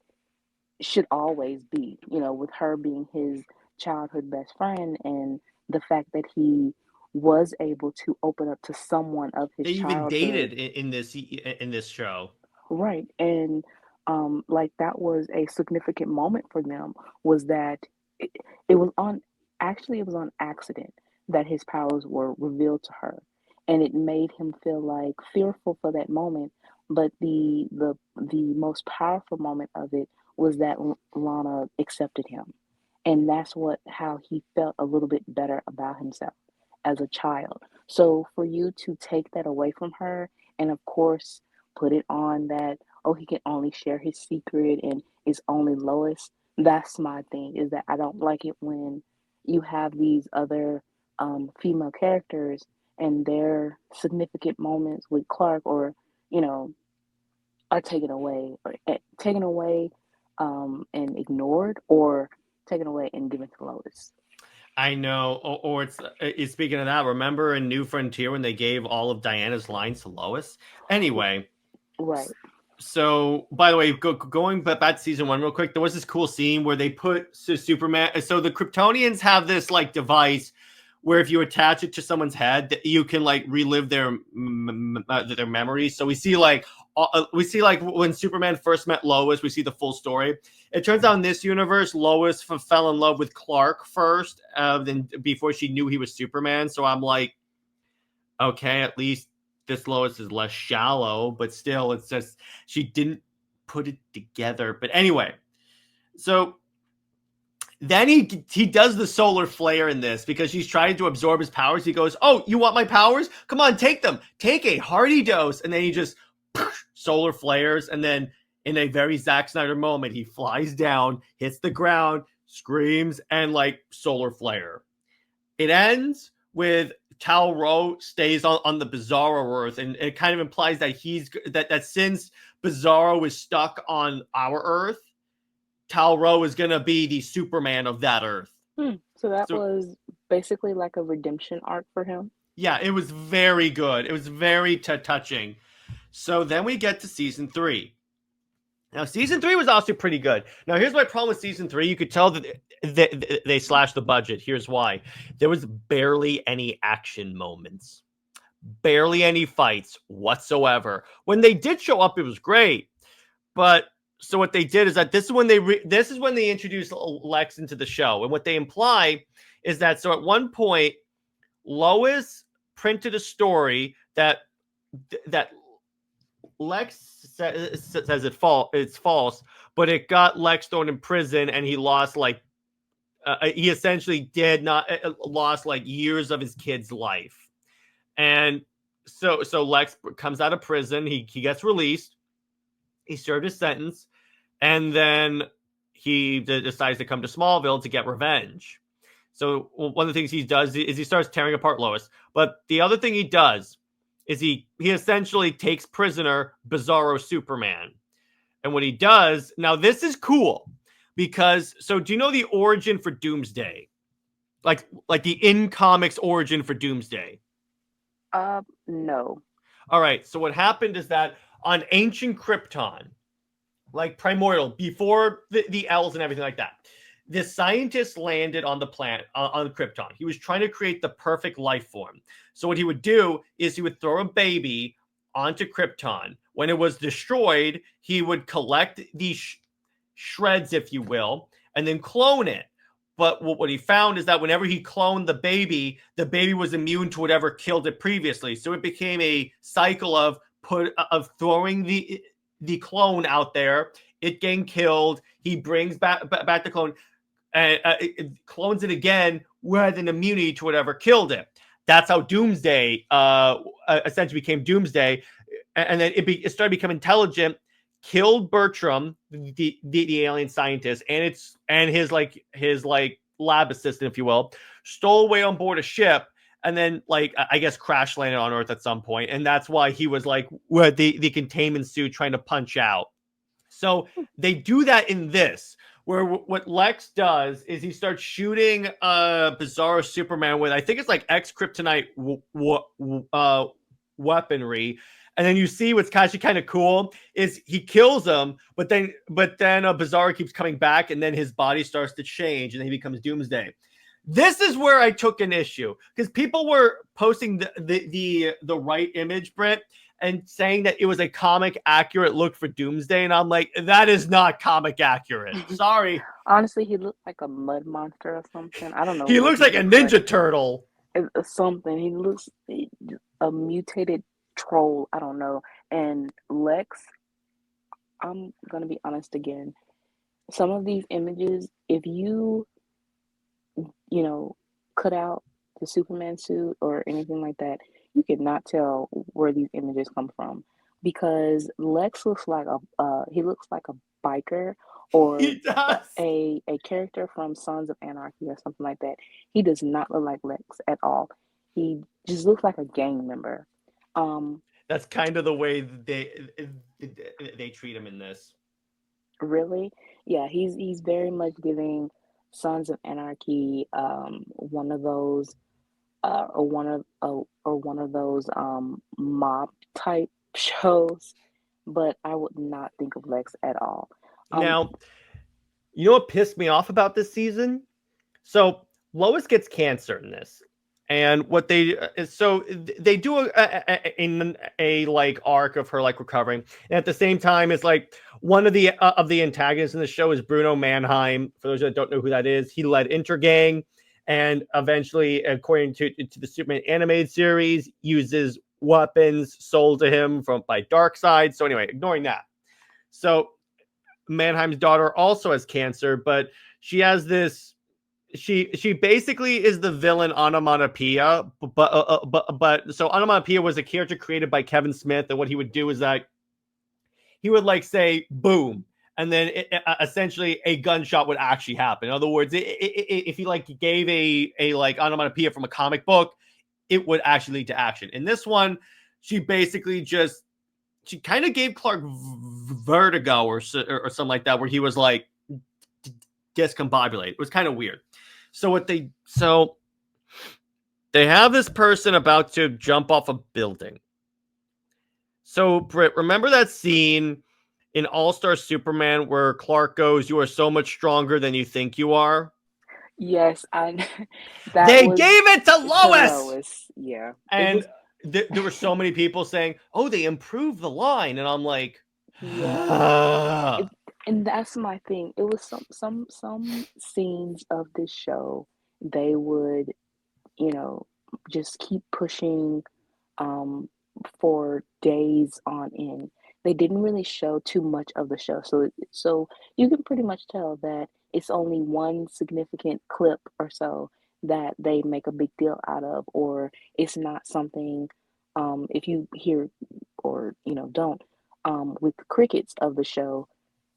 should always be, with her being his childhood best friend, and the fact that he was able to open up to someone of his They even childhood. dated in this show. Right. And like, that was a significant moment for them, was that it, it was on it was on accident that his powers were revealed to her. And it made him feel like fearful for that moment. But the most powerful moment of it was that Lana accepted him. And that's how he felt a little bit better about himself as a child. So for you to take that away from her, and of course put it on that, oh, he can only share his secret and it's only Lois. That's my thing, is that I don't like it when you have these other female characters and their significant moments with Clark, or you know are taken away and ignored, or taken away and given to Lois. I know, or it's speaking of that. Remember in New Frontier when they gave all of Diana's lines to Lois? Anyway, Right. so by the way, going back to season 1 real quick, there was this cool scene where they put Superman. So the Kryptonians have this, like, device where if you attach it to someone's head, you can, like, relive their memories. So we see like when Superman first met Lois, we see the full story. It turns out in this universe, Lois fell in love with Clark first, then before she knew he was Superman. So I'm like, okay, at least this Lois is less shallow, but still, it's just she didn't put it together. But anyway, so then he does the solar flare in this because she's trying to absorb his powers. He goes, "Oh, you want my powers? Come on, take them. Take a hearty dose." And then he just solar flares, and then in a very Zack Snyder moment, he flies down, hits the ground, screams, and like solar flare. It ends with Tal-Rho stays on the Bizzaro Earth, and it kind of implies that that since Bizzaro is stuck on our Earth, Tal-Rho is going to be the Superman of that Earth. So that was basically like a redemption arc for him. Yeah, it was very good. It was very touching. So then we get to season 3. Now, season 3 was also pretty good. Now, here's my problem with season 3. You could tell that they slashed the budget. Here's why. There was barely any action moments. Barely any fights whatsoever. When they did show up, it was great. But so what they did is that this is when they introduced Lex into the show. And what they imply is that so at one point, Lois printed a story that Lex says it's false, but it got Lex thrown in prison, and he lost he essentially lost like years of his kid's life. And so Lex comes out of prison, he gets released, he served his sentence, and then he decides to come to Smallville to get revenge. So one of the things he does is he starts tearing apart Lois. But the other thing he does is he essentially takes prisoner Bizzaro Superman. And what he does, now this is cool, because, so do you know the origin for Doomsday? Like the in-comics origin for Doomsday? No. All right, so what happened is that on ancient Krypton, like primordial, before the elves and everything like that, the scientist landed on the planet, on Krypton. He was trying to create the perfect life form. So what he would do is he would throw a baby onto Krypton. When it was destroyed, he would collect these shreds, if you will, and then clone it. But what he found is that whenever he cloned the baby was immune to whatever killed it previously. So it became a cycle of throwing the clone out there. It getting killed. He brings back the clone, and it clones it again with an immunity to whatever killed it. That's how Doomsday essentially became Doomsday, and then it started becoming intelligent. Killed Bertram, the alien scientist, and his lab assistant, if you will, stole away on board a ship, and then I guess crash landed on Earth at some point, and that's why he was with the containment suit trying to punch out. So they do that in this, where what Lex does is he starts shooting Bizzaro Superman with, I think it's ex-kryptonite weaponry. And then you see what's actually kind of cool is he kills him, but then Bizzaro keeps coming back, and then his body starts to change, and then he becomes Doomsday. This is where I took an issue, because people were posting the right image, Brit, and saying that it was a comic accurate look for Doomsday, and I'm like, that is not comic accurate. Sorry. Honestly, he looked like a mud monster or something. I don't know. He looks like a Ninja Turtle. Something. He looks a mutated troll. I don't know. And Lex, I'm gonna be honest again. Some of these images, if you cut out the Superman suit or anything like that, you could not tell where these images come from, because Lex looks like a biker, or He does. a character from Sons of Anarchy or something like that. He does not look like Lex at all. He just looks like a gang member. That's kind of the way they treat him in this. Really? Yeah, he's very much giving Sons of Anarchy one of those mob type shows, but I would not think of Lex at all. Now, you know what pissed me off about this season? So Lois gets cancer in this, and what they do a arc of her recovering, and at the same time, it's one of the antagonists in the show is Bruno Mannheim. For those that don't know who that is, he led Intergang, and eventually, according to the Superman animated series, uses weapons sold to him by Darkseid. So anyway, ignoring that. So Mannheim's daughter also has cancer, but she has this. She basically is the villain Onomatopoeia, but so Onomatopoeia was a character created by Kevin Smith, and what he would do is that he would like say boom, and then essentially a gunshot would actually happen. In other words, if he like gave a like onomatopoeia from a comic book, it would actually lead to action. In this one, she basically just she kind of gave Clark vertigo or something like that, where he was like discombobulated. It was kind of weird. So they have this person about to jump off a building. So Brit, remember that scene in All-Star Superman where Clark goes, "You are so much stronger than you think you are"? Yes, They gave it to Lois. Yeah, and there were so many people saying, "Oh, they improved the line," and I'm like, yeah. And that's my thing. It was some scenes of this show they would, just keep pushing for days on end. They didn't really show too much of the show. So you can pretty much tell that it's only one significant clip or so that they make a big deal out of, or it's not something if you hear or don't with the crickets of the show,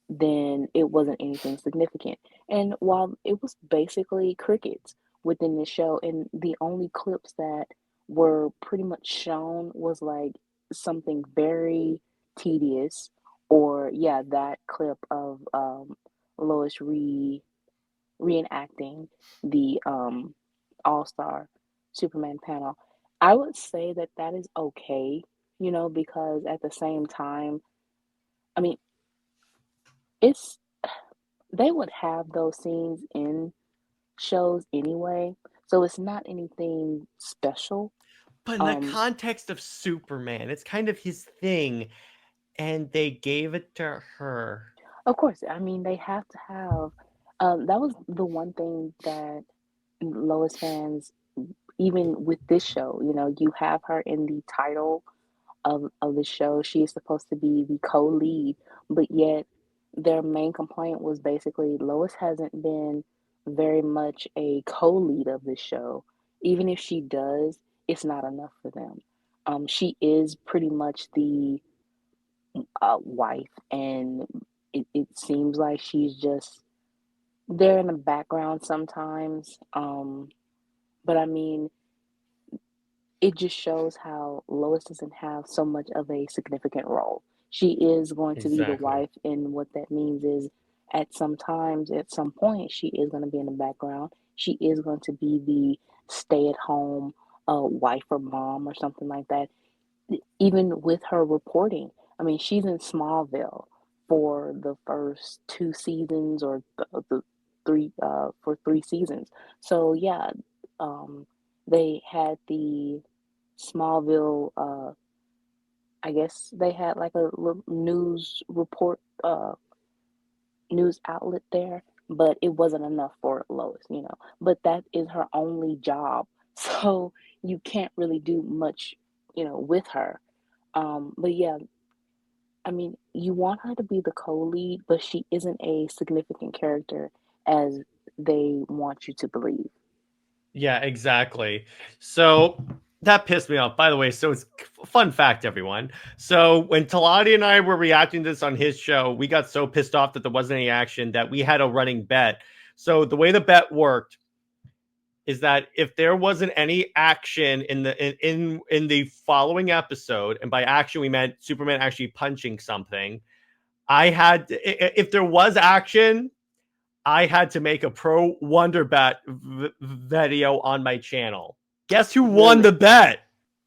then it wasn't anything significant. And while it was basically crickets within the show, and the only clips that were pretty much shown was like something very tedious, or yeah, that clip of Lois reenacting the All-Star Superman panel. I would say that that is okay, because at the same time, I mean, it's they would have those scenes in shows anyway, so it's not anything special. but in the context of Superman, it's kind of his thing, and they gave it to her. Of course, I mean they have to have. That was the one thing that Lois fans, even with this show, you have her in the title of the show. She is supposed to be the co-lead, but yet their main complaint was basically Lois hasn't been very much a co-lead of this show. Even if she does, it's not enough for them. She is pretty much the wife, and it seems like she's just there in the background sometimes. But I mean, it just shows how Lois doesn't have so much of a significant role. She is going to be the Exactly. wife, and what that means is at some point, she is going to be in the background. She is going to be the stay-at-home wife or mom or something like that. Even with her reporting, I mean, she's in Smallville for the first 2 seasons, or the three for 3 seasons. So yeah, they had the Smallville. I guess they had like a little news report, news outlet there, but it wasn't enough for Lois. But that is her only job, so you can't really do much, with her. But yeah, I mean, you want her to be the co-lead, but she isn't a significant character as they want you to believe. Yeah, exactly. So that pissed me off. By the way, so it's fun fact, everyone. So when Talati and I were reacting to this on his show, we got so pissed off that there wasn't any action that we had a running bet. So the way the bet worked is that if there wasn't any action in the following episode, and by action we meant Superman actually punching something, if there was action, I had to make a pro Wonder Bet video on my channel. Guess who won the bet?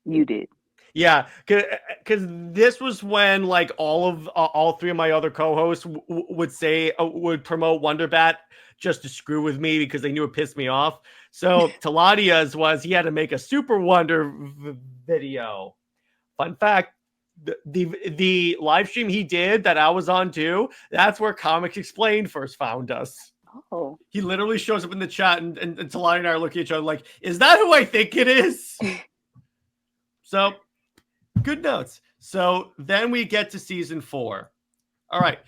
You did. Yeah, because this was when like all three of my other co-hosts would promote Wonder Bet just to screw with me because they knew it pissed me off. So Taladia's was he had to make a Super Wonder video. Fun fact. The live stream he did that I was on too, that's where Comics Explained first found us. Oh. He literally shows up in the chat, and Talani and I are looking at each other like, is that who I think it is? So Good notes. So then we get to season 4. All right.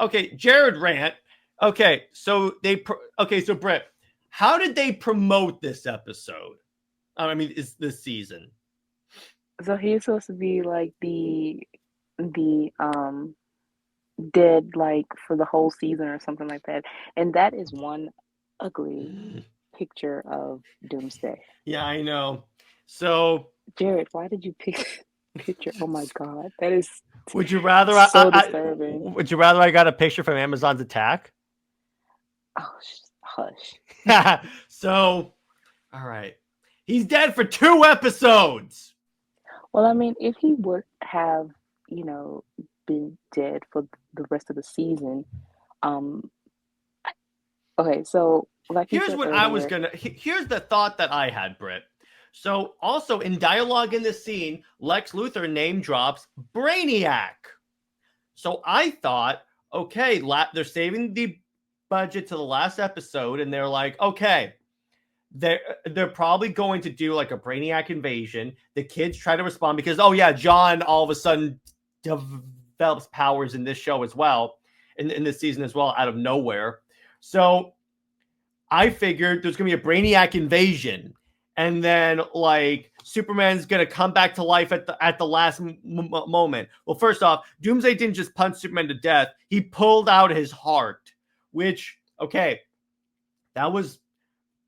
Okay, Jared rant. Okay, so so Brit, how did they promote this episode? I mean, is this season? So he's supposed to be like the dead like for the whole season or something like that. And that is one ugly picture of Doomsday. Yeah, I know. So Jared, why did you pick picture? Oh my God, that is would you rather so disturbing. would you rather I got a picture from Amazon's Attack? Oh, hush. So, all right. He's dead for 2 episodes. Well, I mean, if he would have, been dead for the rest of the season, um, okay, so like you Here's said what earlier, here's the thought that I had, Britt. So, also in dialogue in this scene, Lex Luthor name drops Brainiac. So I thought, okay, they're saving the budget to the last episode, and they're like, okay, they're probably going to do like a Brainiac invasion. The kids try to respond because, oh yeah, John all of a sudden develops powers in this show as well, in this season as well, out of nowhere. So I figured there's gonna be a Brainiac invasion, and then like Superman's gonna come back to life at the last moment. Well, first off, Doomsday didn't just punch Superman to death; he pulled out his heart, which okay, that was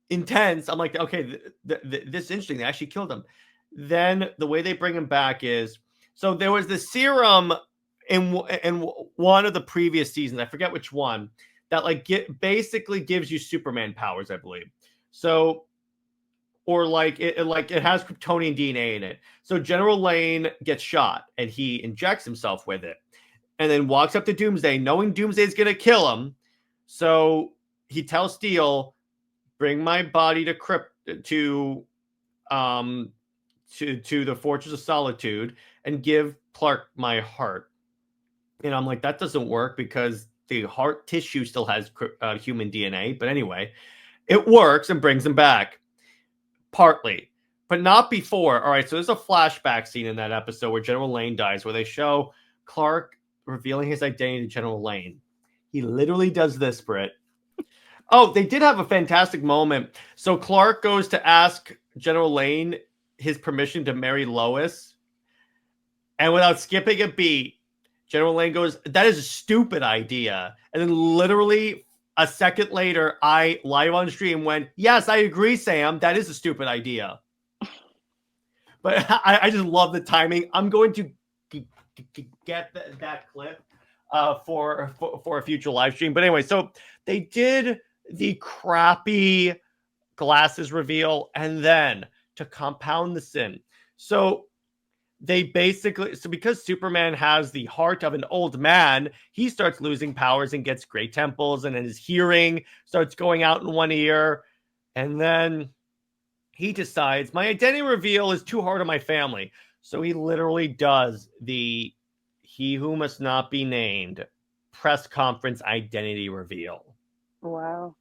intense. I'm like, okay, this is interesting. They actually killed him. Then the way they bring him back is so there was the serum in one of the previous seasons. I forget which one that like basically gives you Superman powers, I believe. So or like it has Kryptonian DNA in it. So General Lane gets shot and he injects himself with it, and then walks up to Doomsday, knowing Doomsday's gonna kill him. So he tells Steel, "Bring my body to the Fortress of Solitude and give Clark my heart." And I'm like, that doesn't work because the heart tissue still has human DNA. But anyway, it works and brings him back. Partly, but not before. All right, so there's a flashback scene in that episode where General Lane dies, where they show Clark revealing his identity to General Lane. He literally does this, Britt. Oh, they did have a fantastic moment. So Clark goes to ask General Lane his permission to marry Lois. And without skipping a beat, General Lane goes, "That is a stupid idea." And then literally a second later, I live on stream went, "Yes, I agree, Sam. That is a stupid idea." But I just love the timing. I'm going to get that clip for a future live stream. But anyway, so they did the crappy glasses reveal, and then to compound the sin, so they basically because Superman has the heart of an old man, he starts losing powers and gets great temples, and then his hearing starts going out in one ear, and then he decides my identity reveal is too hard on my family, so he literally does the "he who must not be named" press conference identity reveal. wow.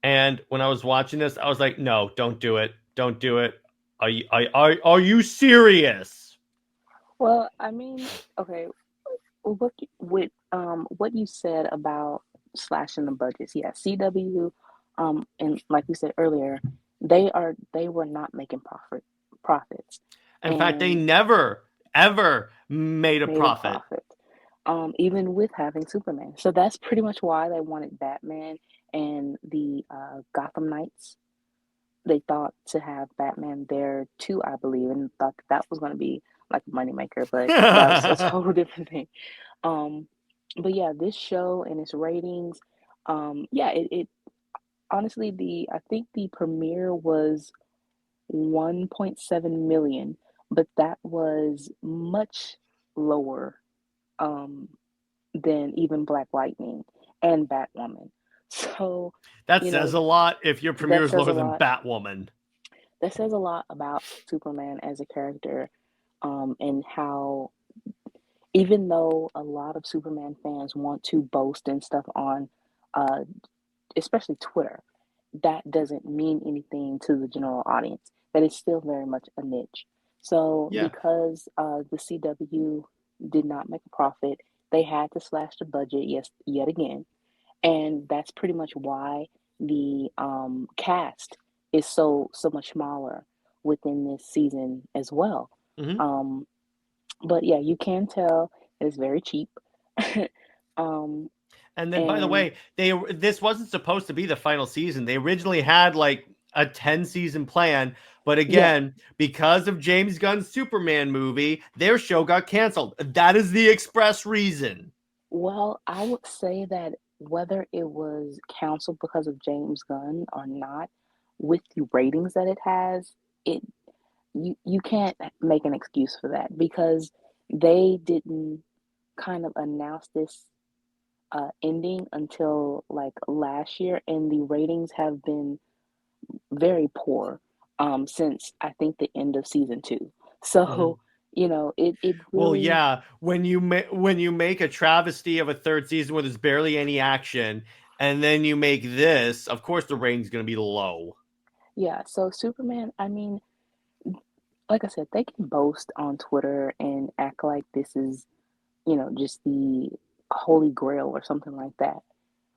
And when I was watching this, I was like, no, don't do it. Don't do it. Are you serious? Well, I mean, okay, what you said about slashing the budgets, yeah, CW, and like we said earlier, they were not making profits, In fact, they and never, ever made a made a profit. profit, even with having Superman. So that's pretty much why they wanted Batman and the Gotham Knights. They thought to have Batman there too, I believe, and thought that was going to be like a moneymaker, but that was a total different thing. Um, but yeah, this show and its ratings, yeah, it honestly I think the premiere was 1.7 million, but that was much lower um than even Black Lightning and Batwoman. So, That you says know, a lot if your premiere that is says a lower than lot. Batwoman. That says a lot about Superman as a character, and how even though a lot of Superman fans want to boast and stuff on, uh, especially Twitter, that doesn't mean anything to the general audience. That is still very much a niche. So Yeah. because the CW did not make a profit, they had to slash the budget yet again, and that's pretty much why the cast is so much smaller within this season as well. Hmm. Um, but yeah, you can tell it's very cheap. um, And then, by the and way, this wasn't supposed to be the final season. They originally had like a 10-season plan, but yeah, again, because of James Gunn's Superman movie, their show got canceled. That is the express reason. well, I would say that whether it was canceled because of James Gunn or not, with the ratings that it has, it you can't make an excuse for that because they didn't kind of announce this ending until like last year, and the ratings have been very poor since I think the end of season two. Mhm. So, it Well, really, yeah, when you make a travesty of a third season where there's barely any action, and then you make this, of course the rating's going to be low. yeah. So, Superman, I mean, like I said, they can boast on Twitter and act like this is, just the holy grail or something like that.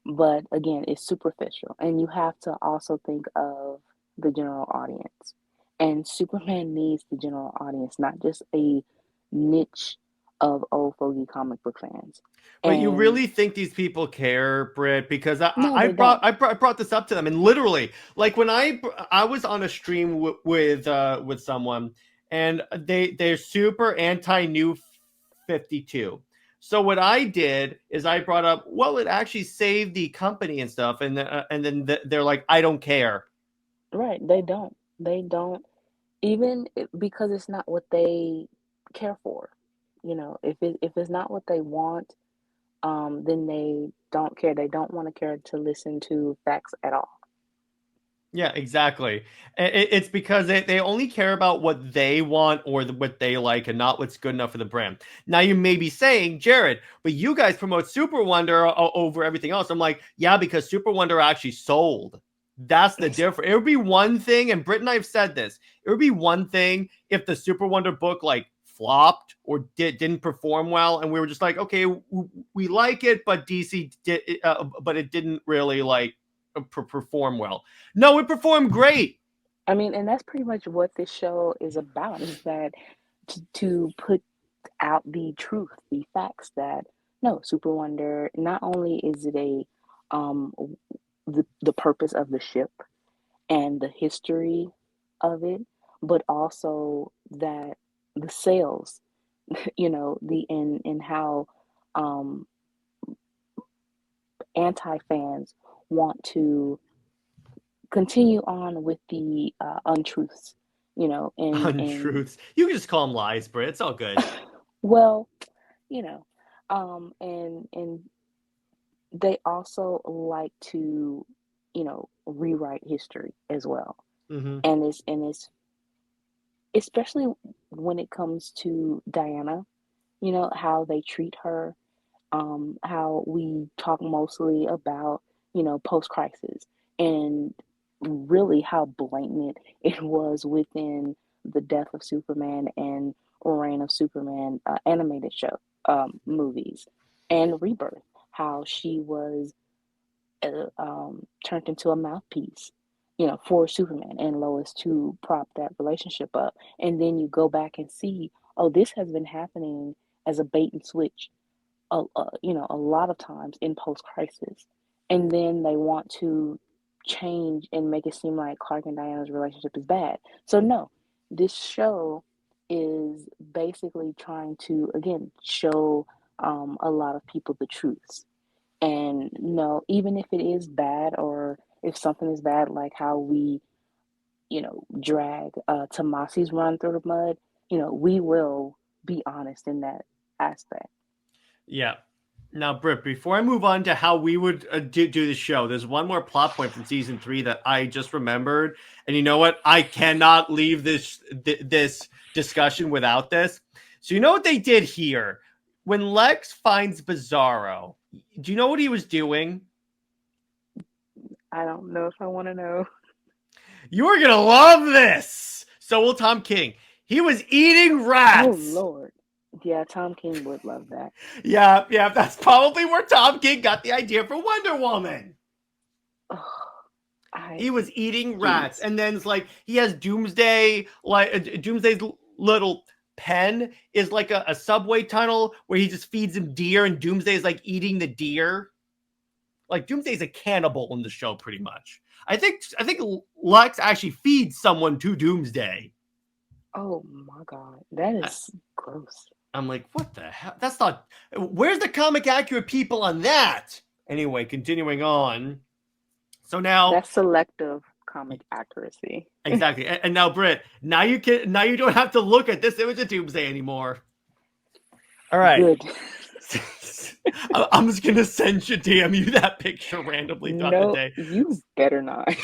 But again, it's superficial. And you have to also think of the general audience. And Superman needs the general audience, not just a niche of old fogey comic book fans. But you And really think these people care, Britt? Because no, they don't. I brought this up to them, and literally, like when I was on a stream with someone, and they're super anti New 52. So what I did is I brought up, well, it actually saved the company and stuff, and then they're like, I don't care. Right. They don't. They don't. Because it's not what they care for. If it's not what they want, then they don't care. They don't want to care to listen to facts at all. Yeah, exactly. It's because they only care about what they want or what they like and not what's good enough for the brand. Now, you may be saying, Jared, but you guys promote Super Wonder over everything else. I'm like, yeah, because Super Wonder actually sold. That's the difference. It would be one thing, and Britt and I have said this. It would be one thing if the Super Wonder book like flopped or didn't perform well, and we were just like, okay, we like it, but DC did, but it didn't really like perform well. No, it performed great. I mean, and that's pretty much what this show is about, is that to put out the truth, the facts that no, Super Wonder, not only is it a um the purpose of the ship and the history of it, but also that the sales, the in how um anti fans want to continue on with the untruths, and Untruths. You can just call them lies, Britt. It's all good. well, you know, and they also like to, rewrite history as well, Hmm. and it's especially when it comes to Diana, how they treat her, how we talk mostly about, post crisis, and really how blatant it was within the Death of Superman and Reign of Superman animated show movies, and Rebirth, how she was turned into a mouthpiece, for Superman and Lois to prop that relationship up. And then you go back and see, oh, this has been happening as a bait and switch, a lot of times in post crisis. And then they want to change and make it seem like Clark and Diana's relationship is bad. So, no, this show is basically trying to, again, show a lot of people the truths. And no, even if it is bad, or if something is bad, like how we, drag Tomasi's run through the mud, we will be honest in that aspect. Yeah. Now, Britt, before I move on to how we would do the show, there's one more plot point from season 3 that I just remembered. And you know what? I cannot leave this discussion without this. So you know what they did here? When Lex finds Bizzaro, do you know what he was doing? I don't know if I want to know. You are going to love this. So will Tom King. He was eating Oh rats. Lord. Yeah, Tom King would love that. Yeah, that's probably where Tom King got the idea for Wonder Woman. He was eating rats, and then it's like he has Doomsday, like Doomsday's little pen is like a subway tunnel where he just feeds him deer, and Doomsday is like eating the deer. Like Doomsday's a cannibal in the show, pretty much. I think Lex actually feeds someone to Doomsday. Oh my God, that is gross. I'm like, what the hell? That's not. Where's the comic accurate people on that? Anyway, continuing on. So now that's selective comic accuracy. Exactly. And now, Brit, now you don't have to look at this image of Doomsday anymore. All right. Good. I'm just gonna send Shadam you that picture randomly throughout the day. You better not.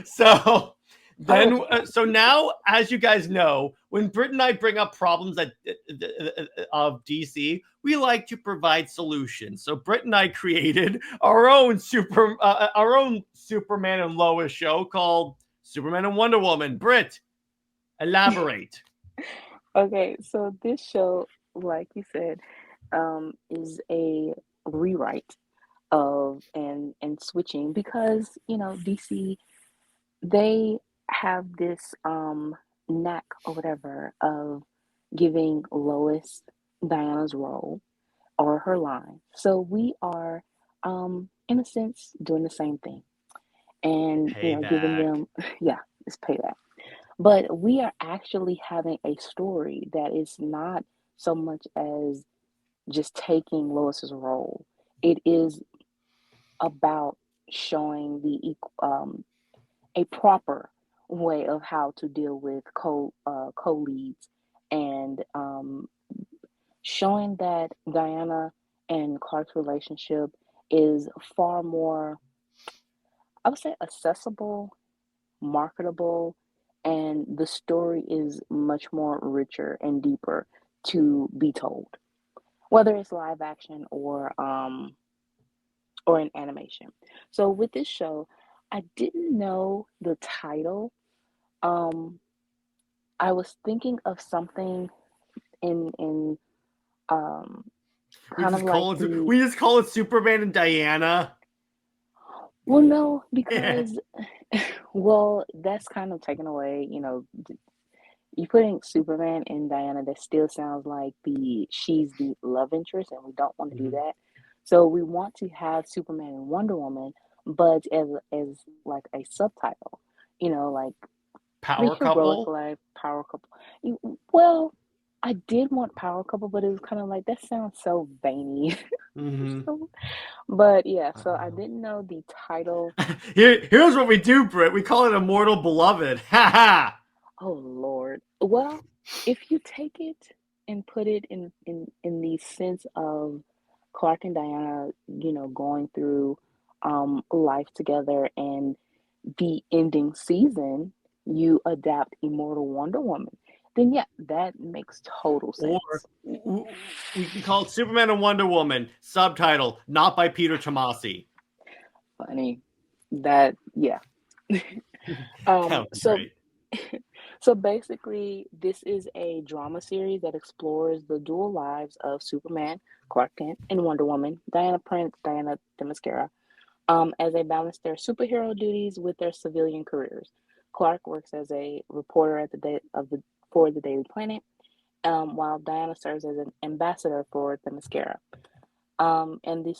So then, so now, as you guys know, when Brit and I bring up problems of DC, we like to provide solutions. So Brit and I created our own Superman and Lois show called Superman and Wonder Woman. Brit, elaborate. Okay, so this show, like you said, is a rewrite of and switching because DC, they have this knack or whatever of giving Lois Diana's role or her line. So we are in a sense doing the same thing and giving them it's payback. But we are actually having a story that is not so much as just taking Lois's role. It is about showing a proper way of how to deal with co-leads and showing that Diana and Clark's relationship is far more, I would say, accessible, marketable, and the story is much more richer and deeper to be told, whether it's live action or in animation. So with this show, I didn't know the title. I was thinking of something in kind of like we just call it Superman and Diana. Well, no, because well, that's kind of taken away. You putting Superman and Diana, that still sounds like she's the love interest, and we don't want to do that. So we want to have Superman and Wonder Woman, but as like a subtitle, like Power couple. Life, power couple. Well, I did want power couple, but it was kind of like that sounds so veiny. But yeah, so I didn't know the title. Here's what we do, Britt. We call it Immortal Beloved. Ha ha. Oh Lord. Well, if you take it and put it in the sense of Clark and Diana, going through life together, and the ending season, you adapt Immortal Wonder Woman, then yeah, that makes total sense. Or we can call it Superman and Wonder Woman, subtitle, not by Peter Tomasi. Funny. That, yeah. So basically, this is a drama series that explores the dual lives of Superman, Clark Kent, and Wonder Woman, Diana Prince, Diana Themyscira, as they balance their superhero duties with their civilian careers. Clark works as a reporter for the Daily Planet, while Diana serves as an ambassador for Themyscira. And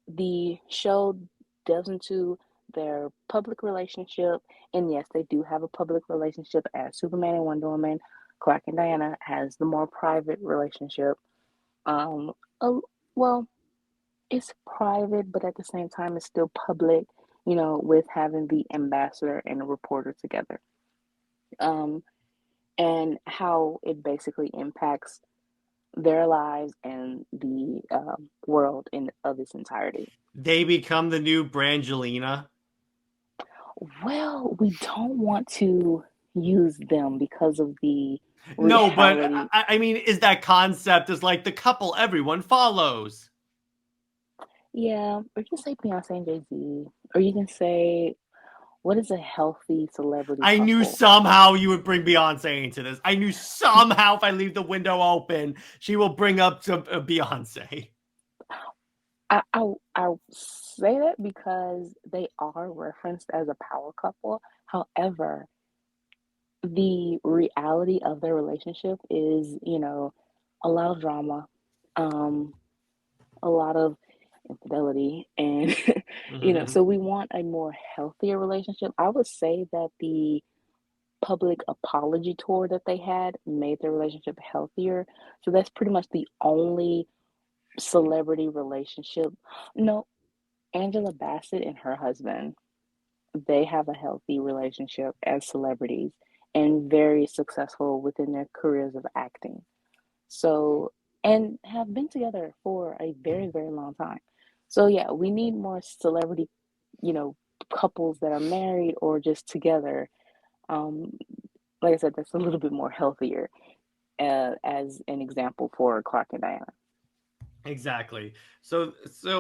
the show delves into their public relationship, and yes, they do have a public relationship as Superman and Wonder Woman. Clark and Diana has the more private relationship. Well, it's private, but at the same time, it's still public. With having the ambassador and the reporter together, and how it basically impacts their lives and the world of its entirety. They become the new Brangelina. Well, we don't want to use them because of the reality. No, but I mean, is that concept is like the couple everyone follows? Yeah, or you can say Beyonce and Jay-Z, or you can say, what is a healthy celebrity I knew couple? somehow you would bring Beyonce into this. I knew somehow if I leave the window open, she will bring up to Beyonce. I say that because they are referenced as a power couple. However, the reality of their relationship is, a lot of drama, um, a lot of infidelity, and so we want a more healthier relationship. I would say that the public apology tour that they had made their relationship healthier. So that's pretty much the only celebrity relationship. No, Angela Bassett and her husband, they have a healthy relationship as celebrities and very successful within their careers of acting. So, and have been together for a very, very long time. So, yeah, we need more celebrity, you know, couples that are married or just together. Um, like I said, that's a little bit more healthier as an example for Clark and Diana. Exactly. So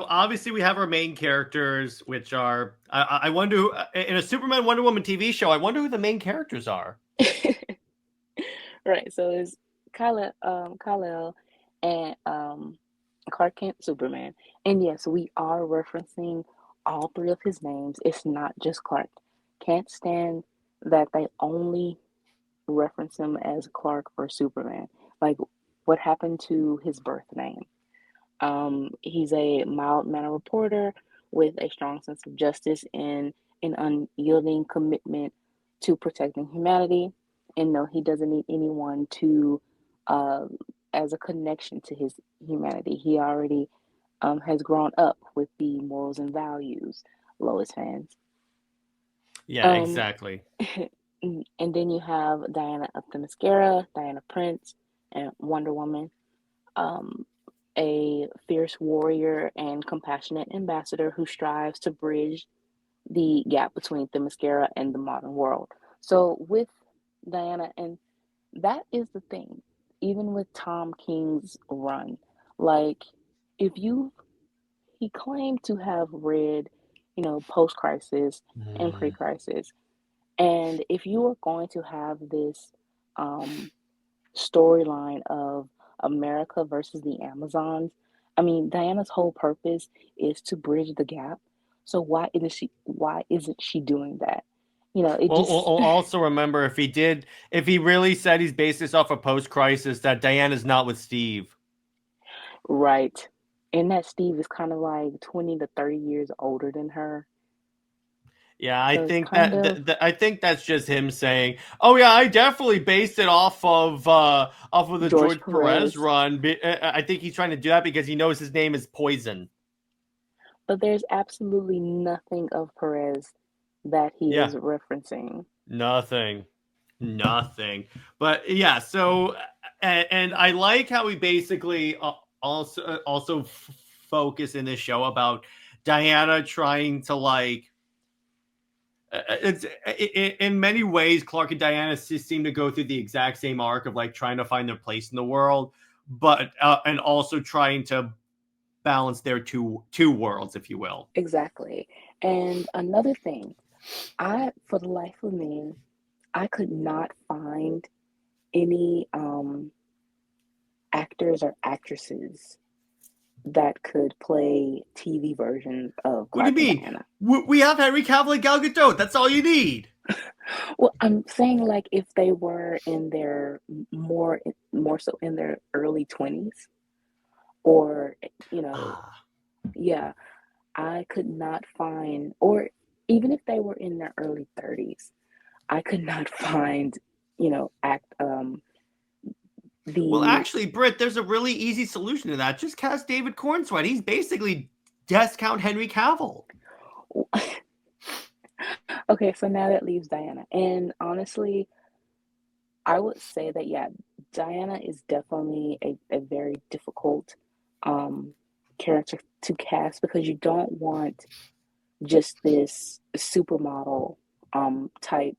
obviously we have our main characters, which are I wonder who, in a Superman Wonder Woman TV show. I wonder who the main characters are. Right. So it's Kal-El and Clark Kent Superman. And yes, we are referencing all three of his names. It's not just Clark. Can't stand that they only reference him as Clark or Superman. Like, what happened to his birth name? He's a mild-mannered reporter with a strong sense of justice and an unyielding commitment to protecting humanity. And no, he doesn't need anyone to, uh, as a connection to his humanity. He already has grown up with the morals and values. Lois fans. Yeah, Um, exactly. and then you have Diana of the Mascara, Diana Prince, and Wonder Woman. Um, a fierce warrior and compassionate ambassador who strives to bridge the gap between the mascara and the modern world. So with Diana, and that is the thing, even with Tom King's run, like if you he claimed to have read, post crisis and pre Mm. crisis. And if you are going to have this um storyline of America versus the Amazons. I mean, Diana's whole purpose is to bridge the gap. So why isn't she doing that? It just Also remember if he really said he's based this off a post-crisis, that Diana's not with Steve. right. And that Steve is kind of like 20 to 30 years older than her. Yeah, I So it's think kind that of I think that's just him saying, "Oh yeah, I definitely based it off of the George George Perez Perez. run." I think he's trying to do that because he knows his name is Poison. But there's absolutely nothing of Perez that he Yeah, is referencing. nothing, nothing. But yeah, so and I like how we basically also focus in this show about Diana trying to it's in many ways Clark and Diana seem to go through the exact same arc of like trying to find their place in the world, but and also trying to balance their two worlds, if you will. Exactly. And another thing, for the life of me, I could not find any actors or actresses that could play TV versions of What do you Clark and mean? Diana. We have Henry Cavill and Gal Gadot. That's all you need. Well, I'm saying like if they were in their more so in their early 20s or you know, yeah, I could not find or even if they were in their early 30s, I could not find, act Well, the actually, Britt, there's a really easy solution to that. Just cast David Cornsweet. He's basically discount Henry Cavill. Okay, so now that leaves Diana. And honestly, I would say that yeah, Diana is definitely a very difficult um character to cast because you don't want just this supermodel type.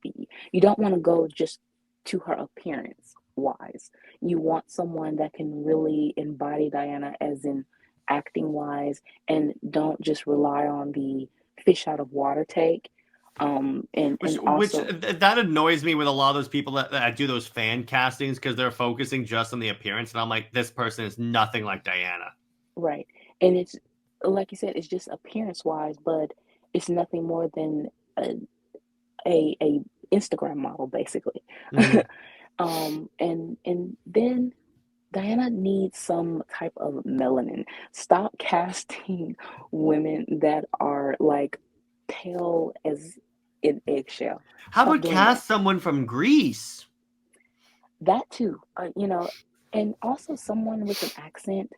You don't want to go just to her appearance wise. You want someone that can really embody Diana as in acting wise and don't just rely on the fish out of water take. And Which also, that annoys me with a lot of those people that do those fan castings because they're focusing just on the appearance, and I'm like, this person is nothing like Diana. right. And it's like you said, it's just appearance wise, but it's nothing more than a a Instagram model basically. Mhm. And then Diana needs some type of melanin. Stop casting women that are like pale as an eggshell. How Stop about doing that. cast someone from Greece? That too, and also someone with an accent.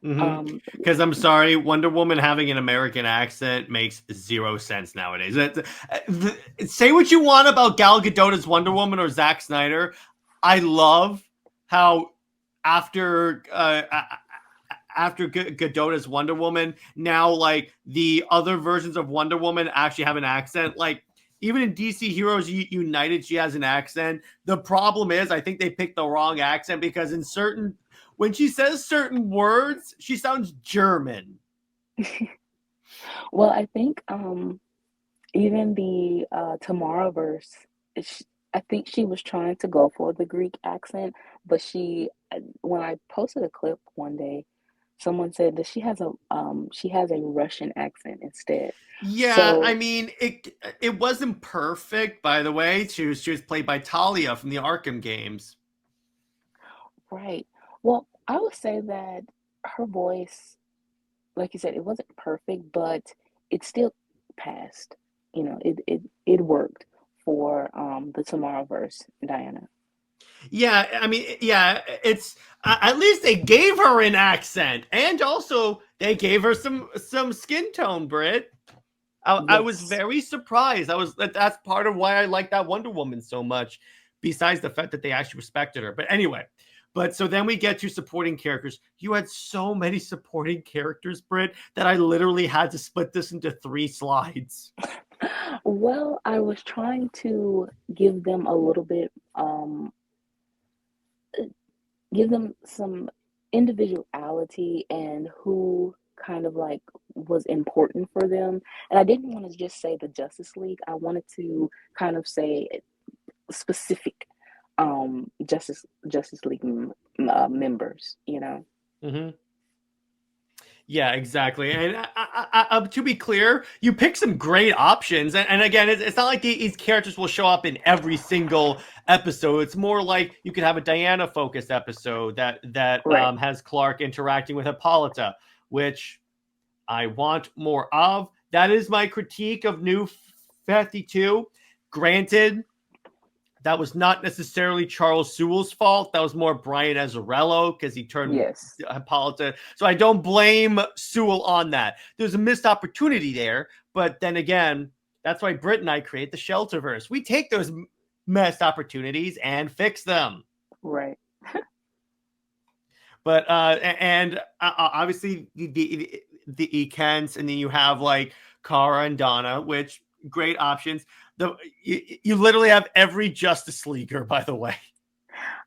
Um, Because I'm sorry, Wonder Woman having an American accent makes zero sense nowadays. Say what you want about Gal Gadot as Wonder Woman or Zack Snyder. I love how after Gadot as Wonder Woman, now like the other versions of Wonder Woman actually have an accent. Like even in DC Heroes United, she has an accent. The problem is, I think they picked the wrong accent because when she says certain words, she sounds German. well, I think even the Tomorrowverse, sh I think she was trying to go for the Greek accent, but when I posted a clip one day, someone said that she has a Russian accent instead. Yeah, I So, mean it wasn't perfect, by the way. She was played by Talia from the Arkham games. right. Well, I would say that her voice, like you said, it wasn't perfect, but it still passed. It worked for the Tomorrowverse, Diana. Yeah, I mean, yeah, it's at least they gave her an accent, and also they gave her some skin tone, Brit. I was Yes. very surprised. That's part of why I like that Wonder Woman so much, besides the fact that they actually respected her. But anyway, so then we get to supporting characters. You had so many supporting characters, Brit, that I literally had to split this into 3 slides. Well, I was trying to give them a little bit, give them some individuality and who kind of like was important for them. And I didn't want to just say the Justice League. I wanted to kind of say specific Justice League members, you know. Mm-hmm. Yeah, exactly. And to be clear, you pick some great options. And again, it's not like these characters will show up in every single episode. It's more like you could have a Diana focused episode that Right. has Clark interacting with Hippolyta, which I want more of. That is my critique of New 52. Granted, that was not necessarily Charles Sewell's fault. That was more Brian Azzarello because he turned Yes. Hippolyta. So I don't blame Sewell on that. There's a missed opportunity there. But then again, that's why Britt and I create the Shelterverse. We take those missed opportunities and fix them. Right. But obviously the Kents, and then you have like Kara and Donna, which great options. You literally have every Justice Leaguer, by the way.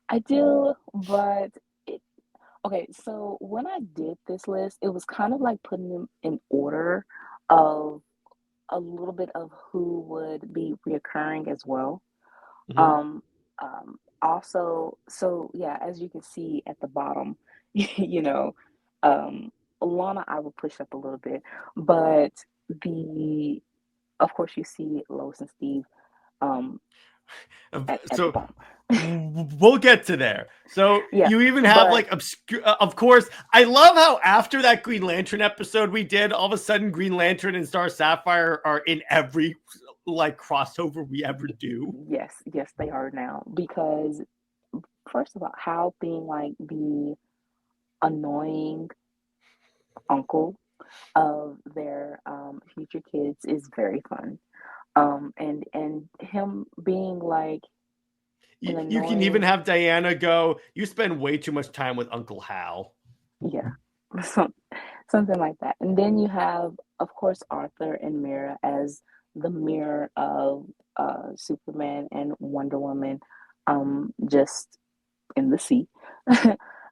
I do, but okay, so when I did this list, it was kind of like putting them in order of a little bit of who would be reoccurring as well. Mm-hmm. Also, so yeah, as you can see at the bottom, you know, um, Lana, I will push up a little bit, but the, of course, you see Lois and Steve um, at the So bottom. we'll get to there. So Yeah, you even have but like obscure. Of course, I love how after that Green Lantern episode we did, all of a sudden Green Lantern and Star Sapphire are in every like crossover we ever do. yes, yes, they are now because first of all, Hal being like the annoying uncle of their future kids is very fun. And him being like an You can even annoying, have Diana go, you spend way too much time with Uncle Hal. yeah, some, something like that. And then you have, of course, Arthur and Mira as the mirror of Superman and Wonder Woman, just in the sea,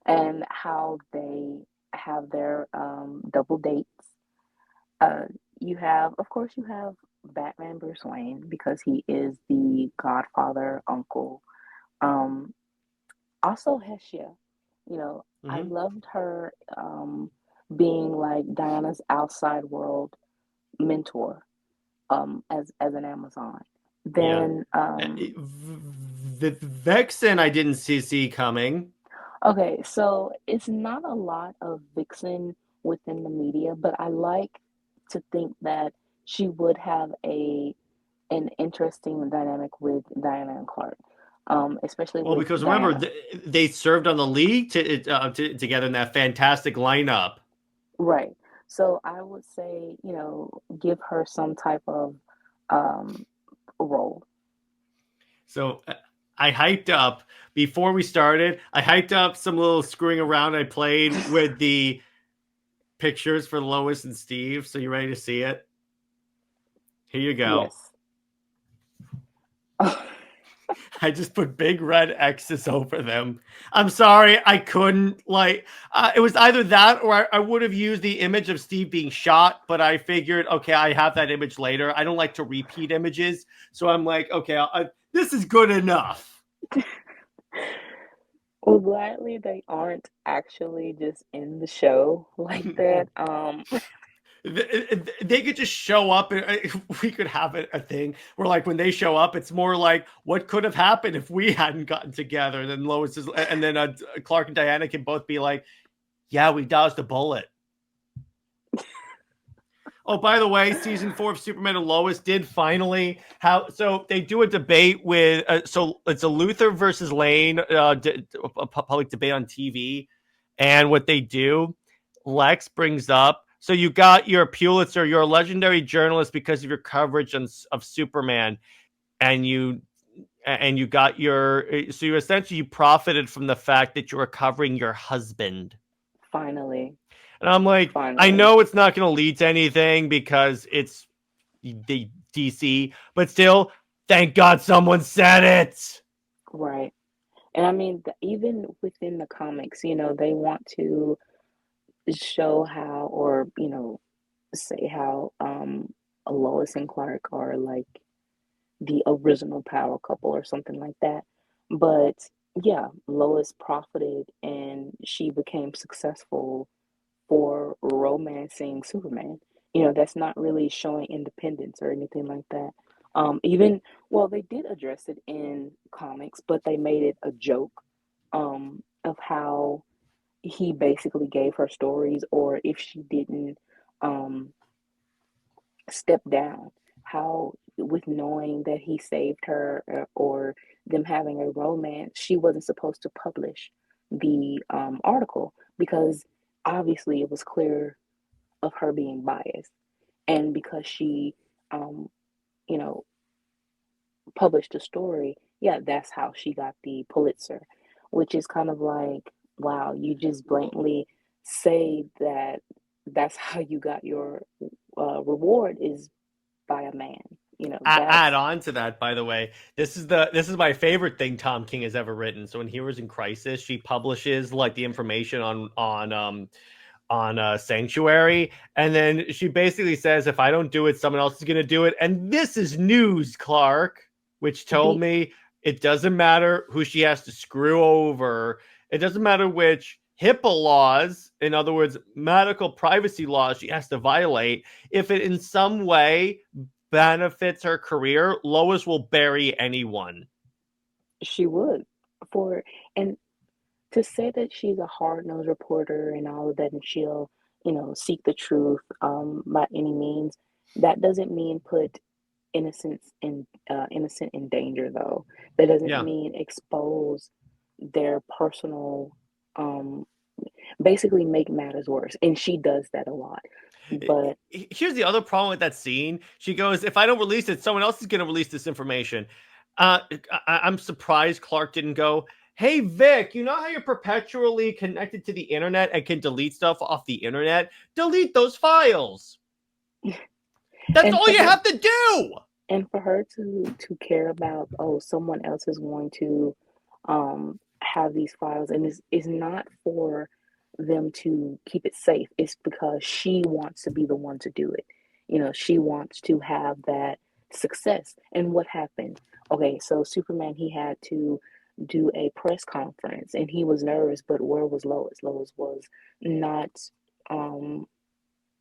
and how they have their double dates. of course, you have Batman Bruce Wayne because he is the godfather, uncle. Um, Also Hestia, I Hmm. loved her being like Diana's outside world mentor as an Amazon. Yeah. Then Vexen, I didn't see coming. okay, so it's not a lot of Vixen within the media, but I like to think that she would have a an interesting dynamic with Diana and Clark, especially Well, with because remember, Diana. they served on the league together in that fantastic lineup. Right. So I would say, give her some type of um, role. So I hyped up before we started. I hyped up some little screwing around I played with the pictures for Lois and Steve. So you ready to see it? Here you go. Yes. I just put big red X's over them. I'm sorry, I couldn't it was either that or I would have used the image of Steve being shot, but I figured, okay, I have that image later. I don't like to repeat images, so I'm like, okay, this is good enough. Well, gladly they aren't actually just in the show like that. They could just show up and we could have a thing where like when they show up it's more like what could have happened if we hadn't gotten together, and then Lois is, and then Clark and Diana can both be like, yeah, we dodged a bullet. Oh, by the way, season 4 of Superman and Lois did finally how. So they do a debate with. So it's a Luther versus Lane, a public debate on TV, and what they do, Lex brings up. So you got your Pulitzer, you're a legendary journalist because of your coverage of Superman, and you got your. So you essentially you profited from the fact that you were covering your husband. Finally, And I'm like, I finally. know it's not going to lead to anything because it's the DC, but still, thank God someone said it. Right. And I mean, even within the comics, they want to show how, or, say how Lois and Clark are like the original power couple or something like that. But yeah, Lois profited and she became successful for romancing Superman. That's not really showing independence or anything like that. Even, well, they did address it in comics, but they made it a joke of how he basically gave her stories, or if she didn't um, step down, how with knowing that he saved her, or them having a romance, she wasn't supposed to publish the article because obviously it was clear of her being biased, and because she um, you know published a story, yeah, that's how she got the Pulitzer, which is kind of like, wow, you just blatantly say that that's how you got your reward is by a man. Add That's on to that, by the way, this is my favorite thing Tom King has ever written. So in Heroes in Crisis, she publishes like the information on Sanctuary, and then she basically says, if I don't do it, someone else is going to do it. And this is news, Clark, which told the me it doesn't matter who she has to screw over. It doesn't matter which HIPAA laws, in other words, medical privacy laws, she has to violate. If it in some way benefits her career, Lois will bury anyone. she would for and to say that she's a hard-nosed reporter and all of that, and she'll seek the truth by any means, that doesn't mean put innocent in danger, though. That doesn't Yeah. mean expose their personal, um basically make matters worse, and she does that a lot. But Here's the other problem with that scene. She goes, if I don't release it, someone else is going to release this information. I'm surprised Clark didn't go, hey, Vic, you know how you're perpetually connected to the internet and can delete stuff off the internet? Delete those files. That's and all for you her have to do. to care about, oh, someone else is going to have these files, and it's not for them to keep it safe. It's because she wants to be the one to do it. she wants to have that success. And what happened? Okay, so Superman, he had to do a press conference and he was nervous, but where was Lois? Lois was not um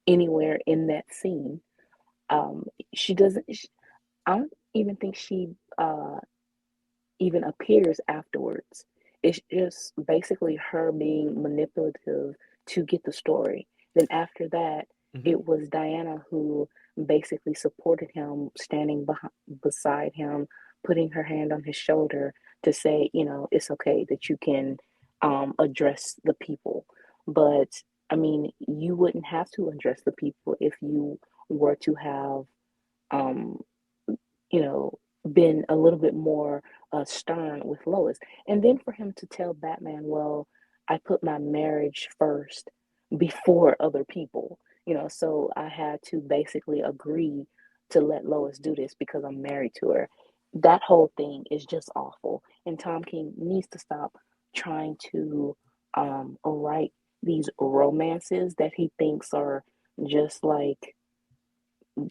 anywhere in that scene. Um she doesn't I don't even think she even appears afterwards. It's just basically her being manipulative to get the story. Then after that, Mhm. it was Diana who basically supported him, standing beside him, putting her hand on his shoulder to say, it's okay that you can address the people. But I mean, you wouldn't have to address the people if you were to have um, you know, been a little bit more stern with Lois. And then for him to tell Batman, well, I put my marriage first before other people, so I had to basically agree to let Lois do this because I'm married to her. That whole thing is just awful. And Tom King needs to stop trying to write these romances that he thinks are just like Hang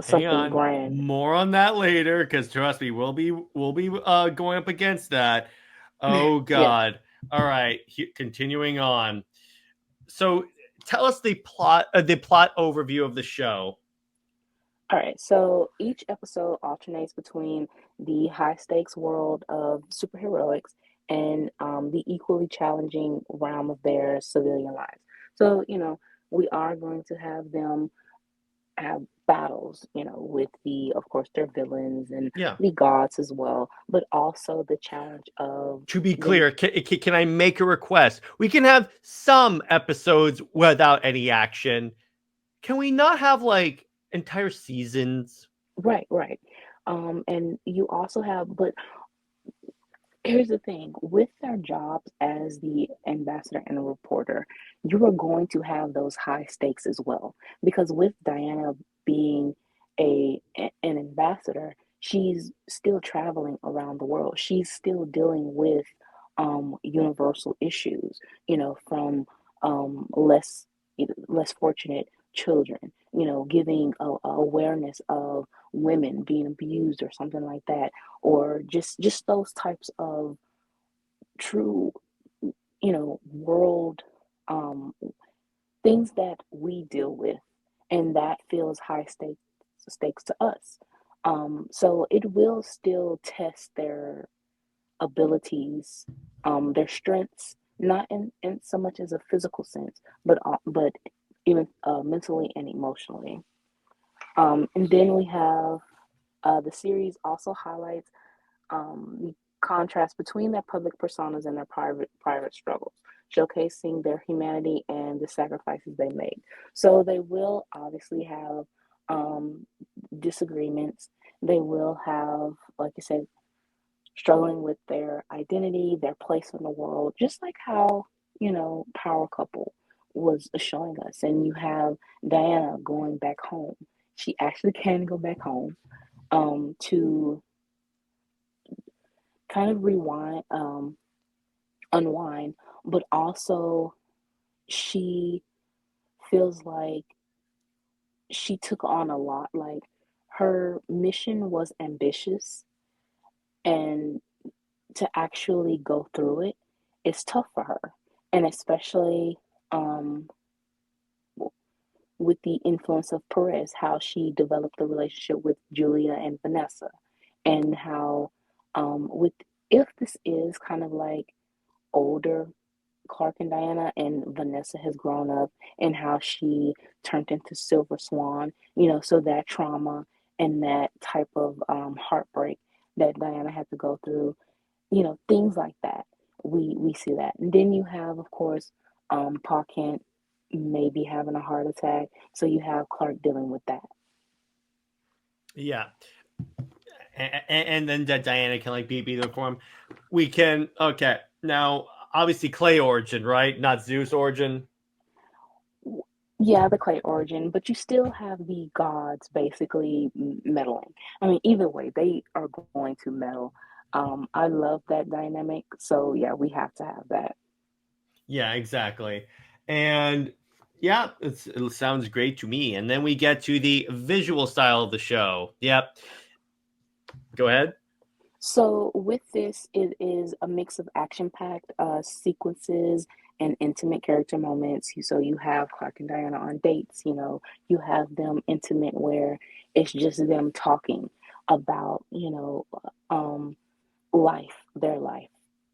something on, grand. more on that later, because trust me, we'll be going up against that. Oh Yeah. God! All right, continuing on. So, tell us the plot overview of the show. All right, so each episode alternates between the high stakes world of superheroics and the equally challenging realm of their civilian lives. So, we are going to have them have battles, with of course, their villains and Yeah. the gods as well, but also the challenge of To be them. clear, can I make a request? We can have some episodes without any action. Can we not have like entire seasons? Right, right. And you also have, but here's the thing with their jobs as the ambassador and a reporter, you are going to have those high stakes as well. Because with Diana being an ambassador, she's still traveling around the world. She's still dealing with universal issues, from less fortunate children, giving a awareness of women being abused or something like that, or just those types of true, world um, things that we deal with, and that feels high stakes to us. So it will still test their abilities, their strengths, not in so much as a physical sense, but even mentally and emotionally. And then we have the series also highlights the contrast between their public personas and their private struggles, showcasing their humanity and the sacrifices they made. So they will obviously have um, disagreements. They will have, like you said, struggling with their identity, their place in the world, just like how Power Couple was showing us. And you have Diana going back home. She actually can go back home to kind of unwind, but also she feels like she took on a lot. Like her mission was ambitious, and to actually go through it is tough for her. And especially um, with the influence of Perez, how she developed the relationship with Julia and Vanessa, and how with if this is kind of like older Clark and Diana, and Vanessa has grown up, and how she turned into Silver Swan, so that trauma and that type of heartbreak that Diana had to go through, things like that. We see that. And then you have, of course, Pa Kent maybe having a heart attack. So you have Clark dealing with that. Yeah. And then that Diana can like be the form. We can okay now. Obviously, Clay origin, right? Not Zeus origin. Yeah, the clay origin, but you still have the gods basically meddling. I mean, either way, they are going to meddle. I love that dynamic. So yeah, we have to have that. Yeah, exactly. And Yeah, it sounds great to me. And then we get to the visual style of the show. Yep. Go ahead. So with this, it is a mix of action-packed sequences and intimate character moments. So you have Clark and Diana on dates, you have them intimate where it's just them talking about, life,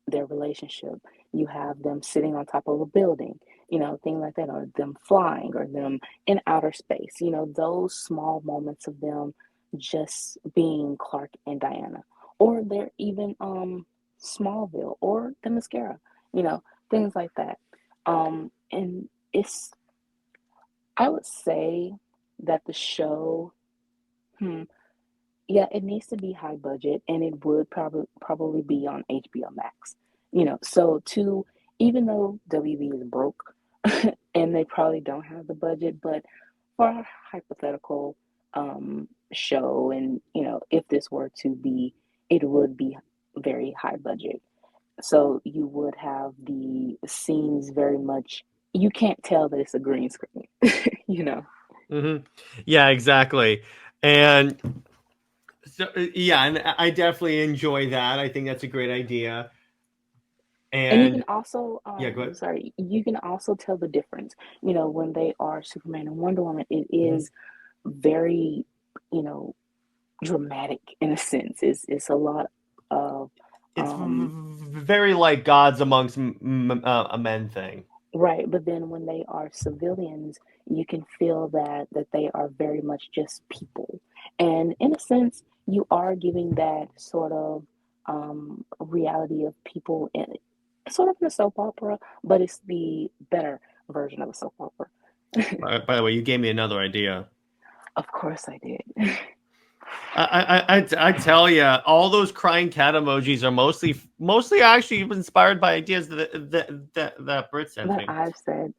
their relationship. You have them sitting on top of a building, things like that, or them flying, or them in outer space, those small moments of them just being Clark and Diana. Or they're even Smallville or the mascara, you know, things like that. And it's I would say that the show, hmm, yeah, it needs to be high budget, and it would probably be on HBO Max. So to even though WB is broke and they probably don't have the budget, but for a hypothetical show, and if this were to be, it would be very high budget. So you would have the scenes very much. You can't tell that it's a green screen, you know. Hmm. Yeah, exactly. And so, yeah, and I definitely enjoy that. I think that's a great idea. And you can And also, yeah, go ahead. sorry, you can also tell the difference. When they are Superman and Wonder Woman, it Mhm. is very, you know, dramatic in a sense. It's a lot of, It's um, very like gods amongst a men thing. right. But then when they are civilians, you can feel that they are very much just people. And in a sense, you are giving that sort of reality of people in sort of in a soap opera, but it's the better version of a soap opera. By the way, you gave me another idea. Of course I did. I tell you, all those crying cat emojis are mostly actually inspired by ideas that Brit sent That me. I've said.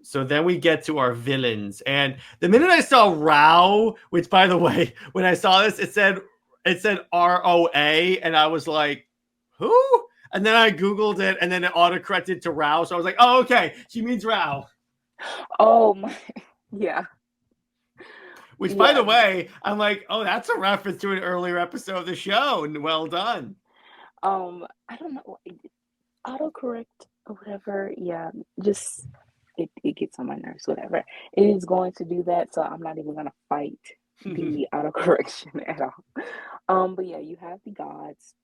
So then we get to our villains, and the minute I saw Rao, which by the way, when I saw this, it said ROA, and I was like, who? And then I googled it, and then it autocorrected to Rao. So I was like, oh, okay, she means Rao. Oh my, yeah, Which, by the yeah. way, I'm like, oh, that's a reference to an earlier episode of the show, and well done. I don't know, autocorrect or whatever. Yeah, just it gets on my nerves. Whatever. It is going to do that, so I'm not even gonna fight the autocorrection at all. But yeah, you have the gods,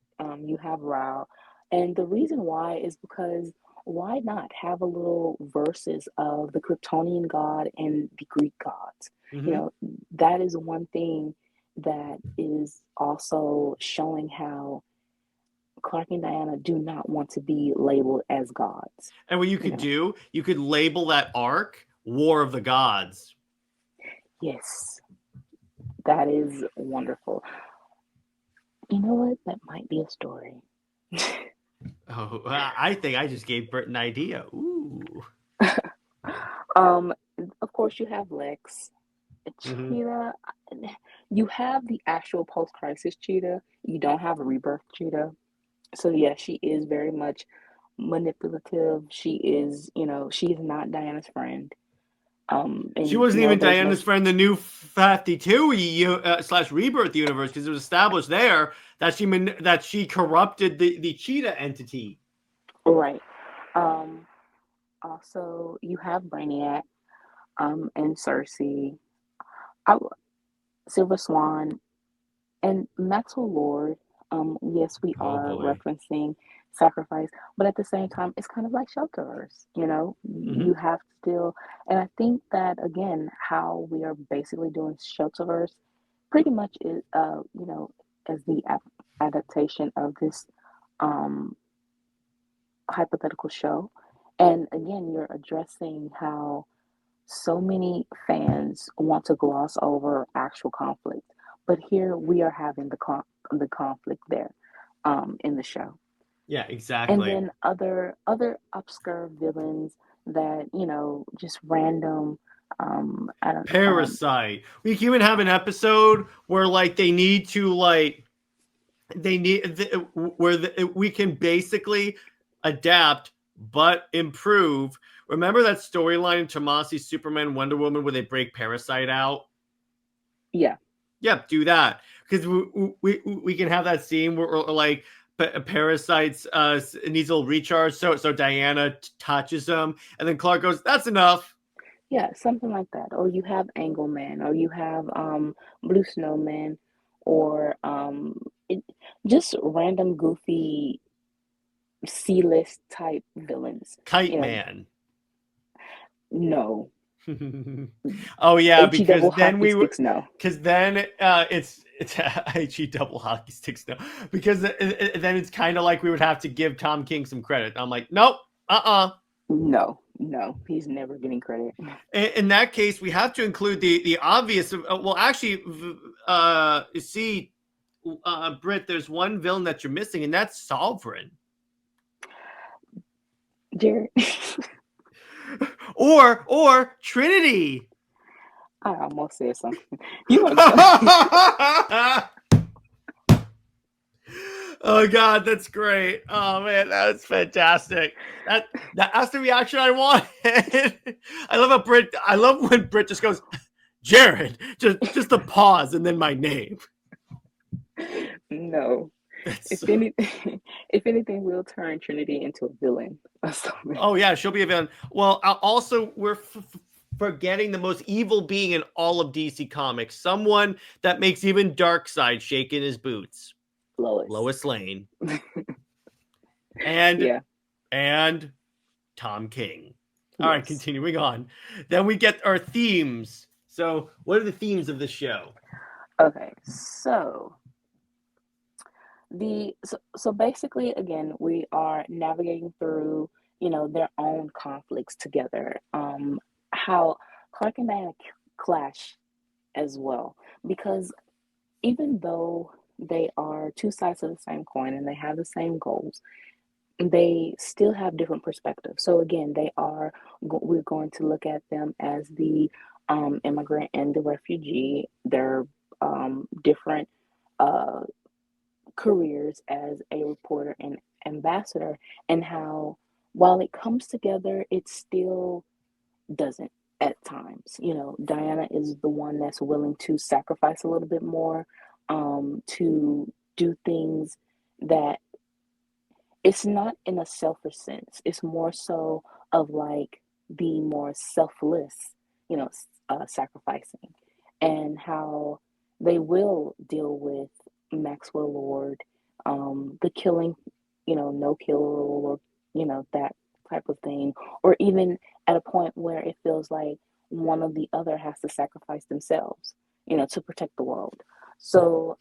you have Ra, and the reason why is because why not have a little verses of the Kryptonian god and the Greek gods? You Hmm. know, that is one thing that is also showing how Clark and Diana do not want to be labeled as gods. And what you You could know, do, you could label that arc War of the Gods. yes, that is wonderful. You know what? That might be a story. Oh, I think I just gave Bert an idea. Ooh. um, of course, you have Lex, Hmm. Cheetah. You have the actual post-crisis Cheetah. You don't have a rebirth Cheetah. So yeah, she is very much manipulative. She is, she is not Diana's friend. She And wasn't even there's no Diana's friend in the new 52 slash Rebirth universe because it was established there that she corrupted the Cheetah entity. right. Um, Also, you have Brainiac, and Cersei, I, Silver Swan, and Maxwell Lord. Yes, we Oh are boy. referencing sacrifice, but at the same time, it's kind of like shelterers. You Hmm. have still, and I think that again, how we are basically doing shelterers, pretty much is, as the adaptation of this um, hypothetical show. And again, you're addressing how so many fans want to gloss over actual conflict, but here we are having the conflict there, in the show. Yeah, And exactly. then other obscure villains that just random. I don't. Parasite. We can even have an episode where like they need to like they need where we can basically adapt but improve remember that storyline in Tomasi's Superman Wonder Woman where they break Parasite out? Yeah. Yep, do that. Because we can have that scene where like Parasite's needs a little recharge, so Diana touches him, and then Clark goes, "That's enough." Yeah, something like that. Or you have Angleman, or you have Blue Snowman, or just random goofy C-list type villains. Kite You know, Man. no. Oh yeah, HE double hockey sticks, no. because then it's HE double hockey sticks no, because then it's kind of like we would have to give Tom King some credit. I'm like, nope, No, he's never getting credit. In that case, we have to include the obvious. Well, actually, see, Brit, there's one villain that you're missing, and that's Sovereign. Jared. or Trinity. I almost said something. You want to Oh God, that's great. Oh man, that's fantastic. That's the reaction I wanted. I love when Brit just goes, Jared, just a pause and then my name. No. If anything, we'll turn Trinity into a villain or something. Oh yeah, she'll be a villain. Well, also we're forgetting the most evil being in all of DC Comics, someone that makes even Darkseid shake in his boots. Lois Lane. and Tom King. All right, continuing on. Then we get our themes. So, what are the themes of this show? Okay, so basically, again, we are navigating through, their own conflicts together. How Clark and Diana clash as well, because even though they are two sides of the same coin and they have the same goals, they still have different perspectives. So again, we're going to look at them as the immigrant and the refugee, their different careers as a reporter and ambassador, and how while it comes together, it still doesn't at times. Diana is the one that's willing to sacrifice a little bit more, to do things that it's not in a selfish sense. It's more so of like being more selfless, sacrificing, and how they will deal with Maxwell Lord, the killing, no kill rule, or, that type of thing, or even at a point where it feels like one or the other has to sacrifice themselves, to protect the world. So,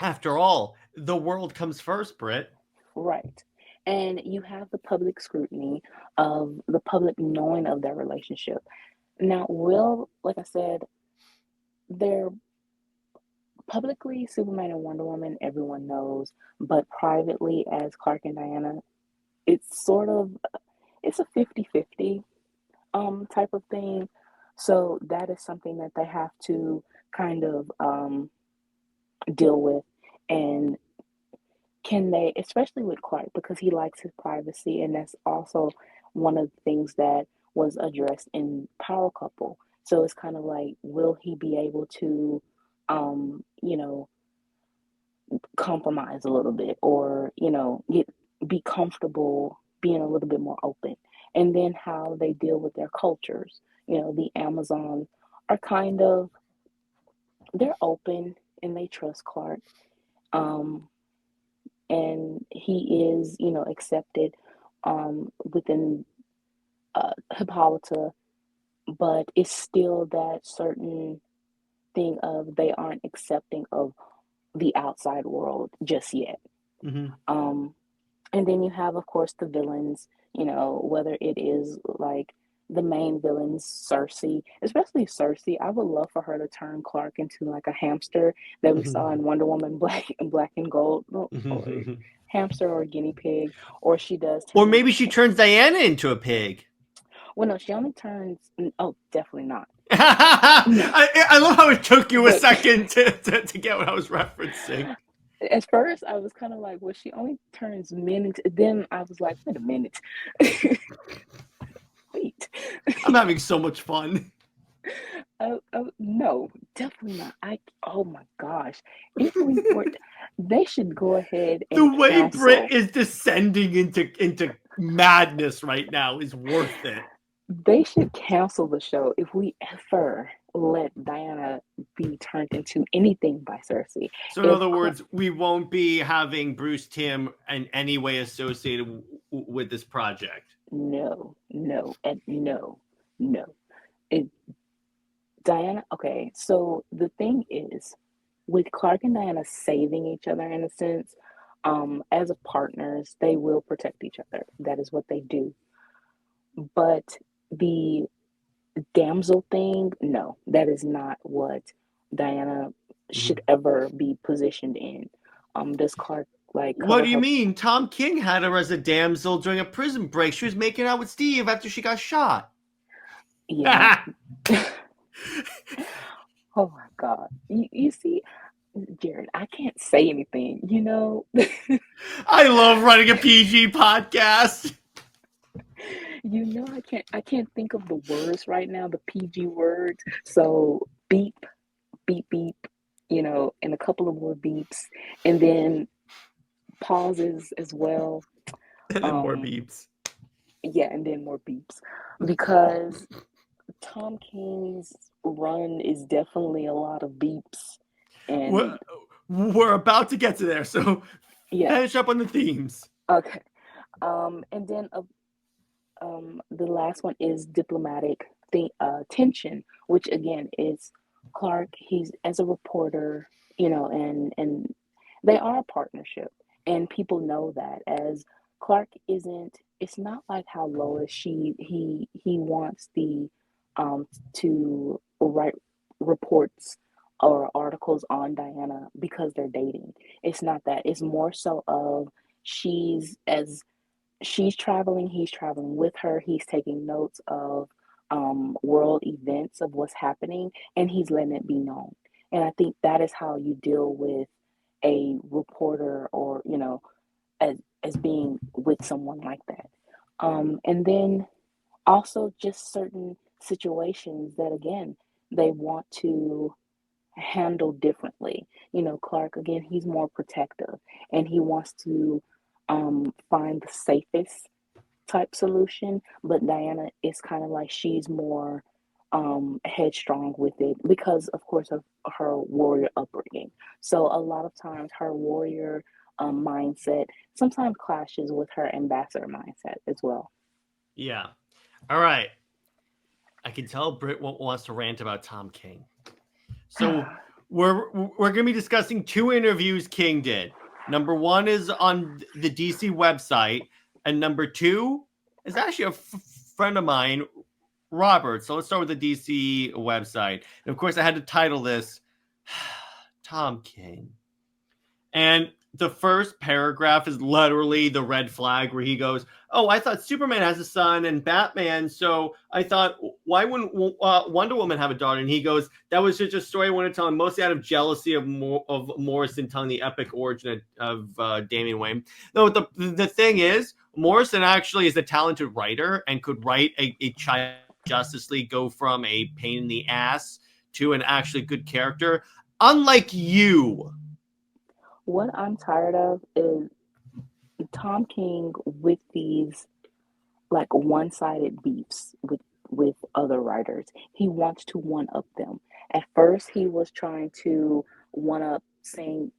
after all, the world comes first, Brit. Right. And you have the public scrutiny of the public knowing of their relationship. Now, like I said, they're publicly Superman and Wonder Woman, everyone knows, but privately as Clark and Diana, it's a 50-50 type of thing. So that is something that they have to kind of deal with. And can they, especially with Clark, because he likes his privacy, and that's also one of the things that was addressed in Power Couple. So it's kind of like, will he be able to, compromise a little bit, or, be comfortable being a little bit more open? And then how they deal with their cultures. The Amazon are they're open and they trust Clark. And he is, accepted within Hippolyta, but it's still that certain thing of they aren't accepting of the outside world just yet. Mm-hmm. And then you have, of course, the villains, whether it is like the main villains, Cersei, especially Cersei. I would love for her to turn Clark into like a hamster that we saw in Wonder Woman Black and Gold, or hamster or guinea pig, or she does. Or maybe she turns Diana into a pig. Well, no, she only turns. Oh, definitely not. I love how it took you a second to get what I was referencing. At first, I was kind of like, well, she only turns men into. Then I was like, wait a minute. Wait. I'm having so much fun. No, definitely not. Oh my gosh. If we were, they should go ahead The and way Brit cancel. is descending into madness right now is worth it. They should cancel the show if we ever let Diana be turned into anything by Cersei. So in If other words, we won't be having Bruce Timm in any way associated with this project. no, no, and no, no. It, Diana, okay, so the thing is, with Clark and Diana saving each other in a sense, as of partners, they will protect each other. That is what they do. But the damsel thing, no, that is not what Diana should ever be positioned in. Does Clark like What cover do you her? mean? Tom King had her as a damsel during a prison break. She was making out with Steve after she got shot. Yeah. Oh my God. You see, Jared, I can't say anything, you know? I love running a PG podcast. You know, I can't think of the words right now, the PG words. So beep, beep, beep, and a couple of more beeps, and then pauses as well. And then more Um, beeps. yeah, and then more beeps. Because Tom King's run is definitely a lot of beeps. We're, And we're about to get to there, so yeah, finish up on the themes. okay. And then the last one is diplomatic tension, which again is Clark. He's as a reporter, and they are a partnership, and people know that. As Clark isn't, it's not like how Lois he wants the to write reports or articles on Diana because they're dating. It's not that. It's more so of she's as she's traveling, he's traveling with her, he's taking notes of world events of what's happening, and he's letting it be known. And I think that is how you deal with a reporter, or as being with someone like that. And then also just certain situations that again they want to handle differently. Clark again, he's more protective, and he wants to find the safest type solution, but Diana is kind of like she's more headstrong with it because of course of her warrior upbringing. So a lot of times her warrior mindset sometimes clashes with her ambassador mindset as well. Yeah. All right. I can tell Britt wants to rant about Tom King. So we're going to be discussing two interviews King did. Number one is on the DC website, and number two is actually a friend of mine, Robert. So let's start with the DC website. And of course, I had to title this Tom King. And the first paragraph is literally the red flag where he goes, "Oh, I thought Superman has a son and Batman, so I thought, why wouldn't Wonder Woman have a daughter?" And he goes, "That was just a story I wanted to tell him, mostly out of jealousy of Morrison telling the epic origin of Damian Wayne." No, the thing is, Morrison actually is a talented writer and could write a child Justice League go from a pain in the ass to an actually good character, unlike you. What I'm tired of is Tom King with these like one-sided beefs with other writers. He wants to one up them. At first, he was trying to one up, saying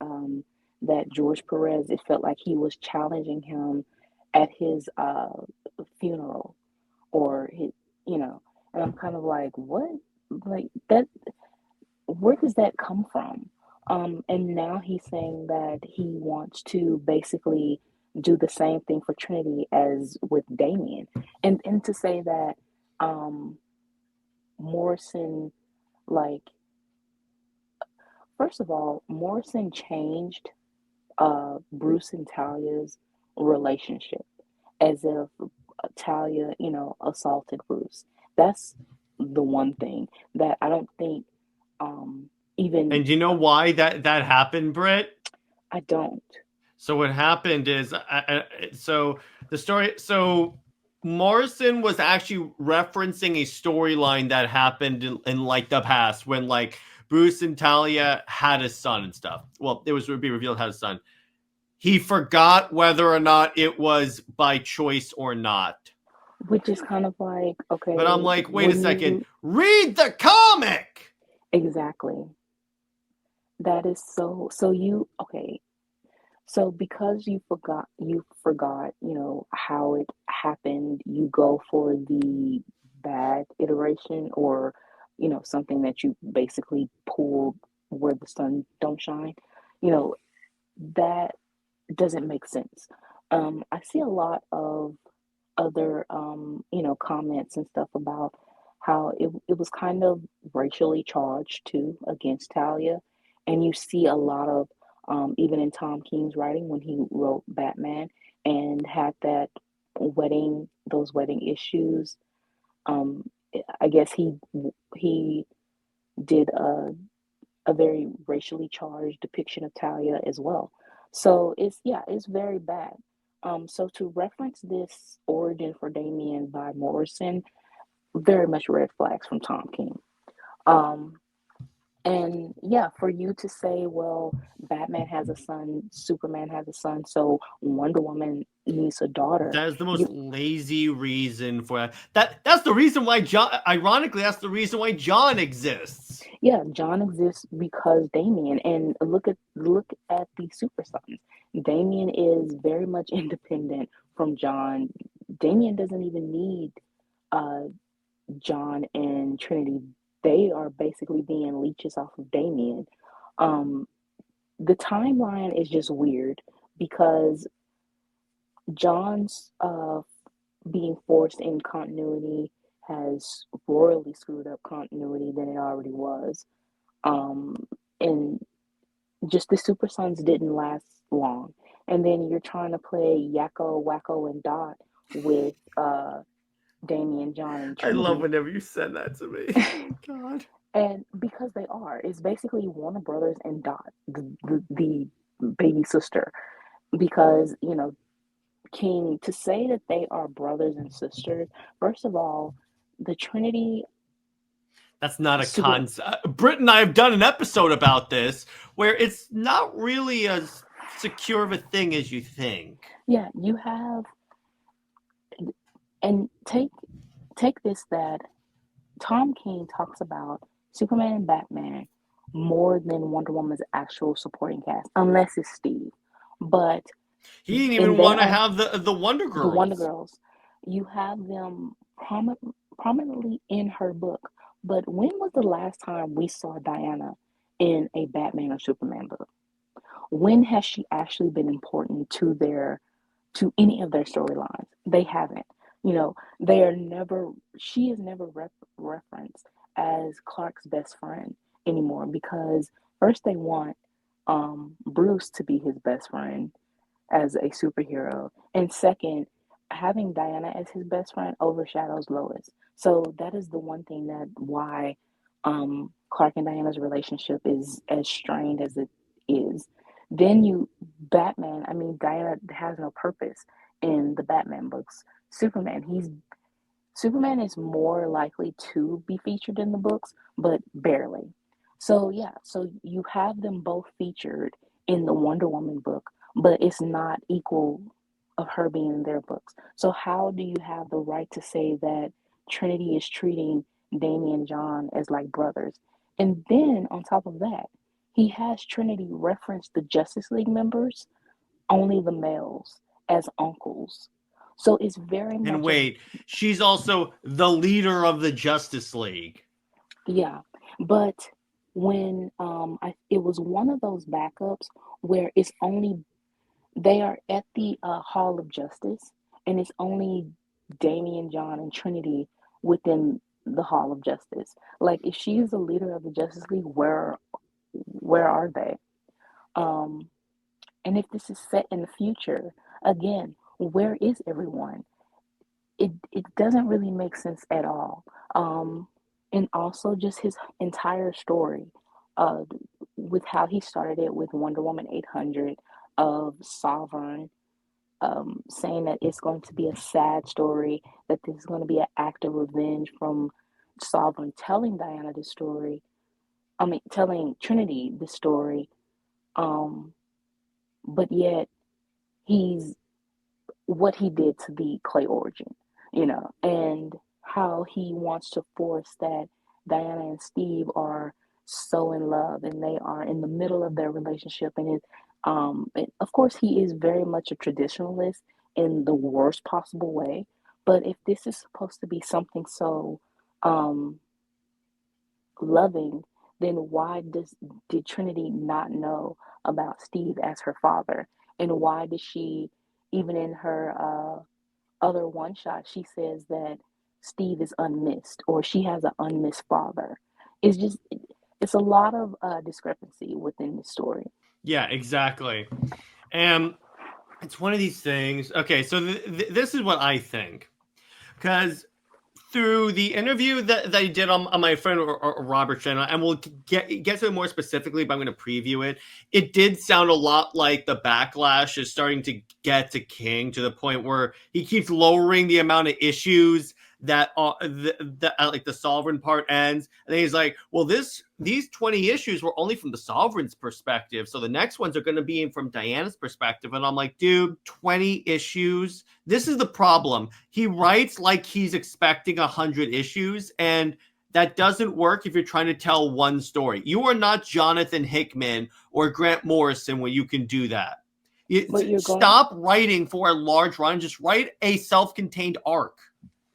that George Perez. It felt like he was challenging him at his funeral, or his, and I'm kind of like, what, like that? Where does that come from? And now he's saying that he wants to basically do the same thing for Trinity as with Damien, and to say that um, Morrison, like, first of all, Morrison changed Bruce and Talia's relationship as if Talia, assaulted Bruce. That's the one thing that I don't think even And you know why that happened, Britt? I don't. So what happened is, so the story. So Morrison was actually referencing a storyline that happened in like the past when like Bruce and Talia had a son and stuff. Well, it was be revealed had a son. He forgot whether or not it was by choice or not. Which is kind of like, okay. But I'm like, wait a second. You... Read the comic! Exactly. That is so you okay. So because you forgot, how it happened, you go for the bad iteration, or, something that you basically pulled where the sun don't shine. You know, that doesn't make sense. I see a lot of other comments and stuff about how it was kind of racially charged too against Talia, and you see a lot of even in Tom King's writing when he wrote Batman and had that those wedding issues. um I guess he did a very racially charged depiction of Talia as well. So it's very bad. So to reference this origin for Damien by Morrison, very much red flags from Tom King. Um, and yeah, for you to say, well, Batman has a son, Superman has a son, so Wonder Woman needs a daughter. That is the most You, lazy reason for that. That's the reason why John. Ironically, that's the reason why John exists. yeah, John exists because Damien. And look at the Super Sons. Damien is very much independent from John. Damien doesn't even need uh, John and Trinity. They are basically being leeches off of Damien. Um, the timeline is just weird because John's being forced in continuity has royally screwed up continuity than it already was. And just the Super Sons didn't last long. And then you're trying to play Yakko, Wacko, and Dot with Damien, John, and I love Trinity. whenever you send that to me. Oh, God. And because they are, it's basically Warner Brothers and Dot, the baby sister. Because, King, to say that they are brothers and sisters, first of all, the Trinity That's not a super, concept. Brit and I have done an episode about this where it's not really as secure of a thing as you think. yeah, you have, and take this that Tom King talks about Superman and Batman more than Wonder Woman's actual supporting cast, unless it's Steve. But He didn't in even their want to own, have the Wonder the Wonder Girls. Girls, you have them prominently in her book. But when was the last time we saw Diana in a Batman or Superman book? When has she actually been important to any of their storylines? They haven't. They are never. She is never referenced as Clark's best friend anymore because first they want Bruce to be his best friend as a superhero, and second, having Diana as his best friend overshadows Lois. So that is the one thing that why Clark and Diana's relationship is as strained as it is. Then Batman. I mean, Diana has no purpose in the Batman books. Superman is more likely to be featured in the books, but barely. So yeah, so you have them both featured in the Wonder Woman book, but it's not equal of her being in their books. So how do you have the right to say that Trinity is treating Damien and John as like brothers? And then on top of that, he has Trinity reference the Justice League members, only the males, as uncles. So it's very And much a wait, she's also the leader of the Justice League. yeah. But when it was one of those backups where it's only they are at the Hall of Justice, and it's only Damien, John, and Trinity within the Hall of Justice. Like, if she is the leader of the Justice League, where are they? Um, and if this is set in the future, again, where is everyone? It doesn't really make sense at all. Um, and also just his entire story, uh, with how he started it with Wonder Woman 800 of Sovereign, saying that it's going to be a sad story, that this is going to be an act of revenge from Sovereign telling Diana this story. I mean, telling Trinity this story. Um, but yet he's what he did to the Clay origin, and how he wants to force that Diana and Steve are so in love and they are in the middle of their relationship. And of course, he is very much a traditionalist in the worst possible way. But if this is supposed to be something so um, loving, then did Trinity not know about Steve as her father? And why did she, even in her other one shot, she says that Steve is unmissed or she has an unmissed father? It's just, it's a lot of discrepancy within the story. Yeah, exactly. And it's one of these things. Okay, so this is what I think. Because through the interview that I did on my friend Robert channel, and we'll get to it more specifically, but I'm going to preview it. It did sound a lot like the backlash is starting to get to King, to the point where he keeps lowering the amount of issues that like the Sovereign part ends, and then he's like, well, these 20 issues were only from the Sovereign's perspective, so the next ones are going to be from Diana's perspective. And I'm like, dude, 20 issues? This is the problem. He writes like he's expecting 100 issues, and that doesn't work if you're trying to tell one story. You are not Jonathan Hickman or Grant Morrison when you can do that. Stop writing for a large run. Just write a self-contained arc.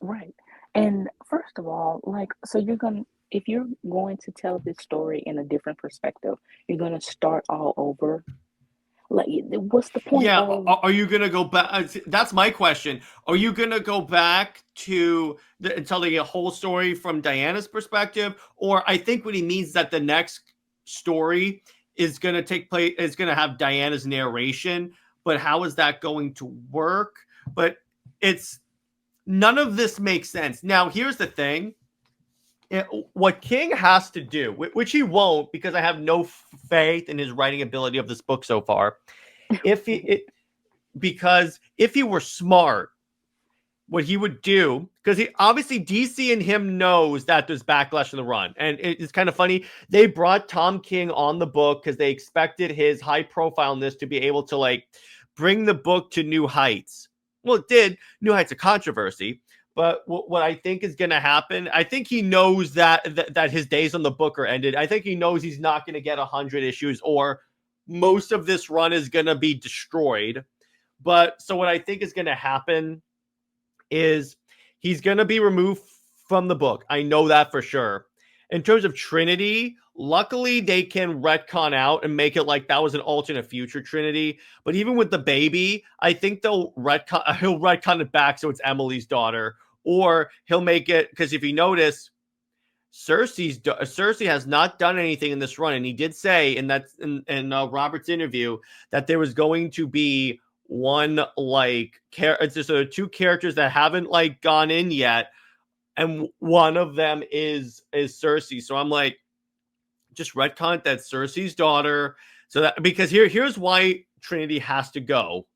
Right. And first of all, so if you're going to tell this story in a different perspective, you're going to start all over. Like, what's the point? Yeah, are you going to go back? That's my question. Are you going to go back to telling a whole story from Diana's perspective? Or I think what he means is that the next story is going to take place, is going to have Diana's narration. But how is that going to work? But none of this makes sense. Now, here's the thing. What King has to do, which he won't, because I have no faith in his writing ability of this book so far. Because if he were smart, what he would do, because obviously DC and him knows that there's backlash in the run. And it's kind of funny. They brought Tom King on the book because they expected his high profileness to be able to bring the book to new heights. Well, it did. New heights of controversy. But what I think is going to happen, I think he knows that his days on the book are ended. I think he knows he's not going to get 100 issues, or most of this run is going to be destroyed. But so what I think is going to happen is he's going to be removed from the book. I know that for sure. In terms of Trinity, luckily they can retcon out and make it like that was an alternate future Trinity. But even with the baby, I think he'll retcon it back so it's Emily's daughter. Or he'll make it, because if you notice, Cersei has not done anything in this run, and he did say in Robert's interview that there was going to be one it's just two characters that haven't gone in yet, and one of them is Cersei. So I'm like, just retcon that Cersei's daughter, so that, because here's why Trinity has to go,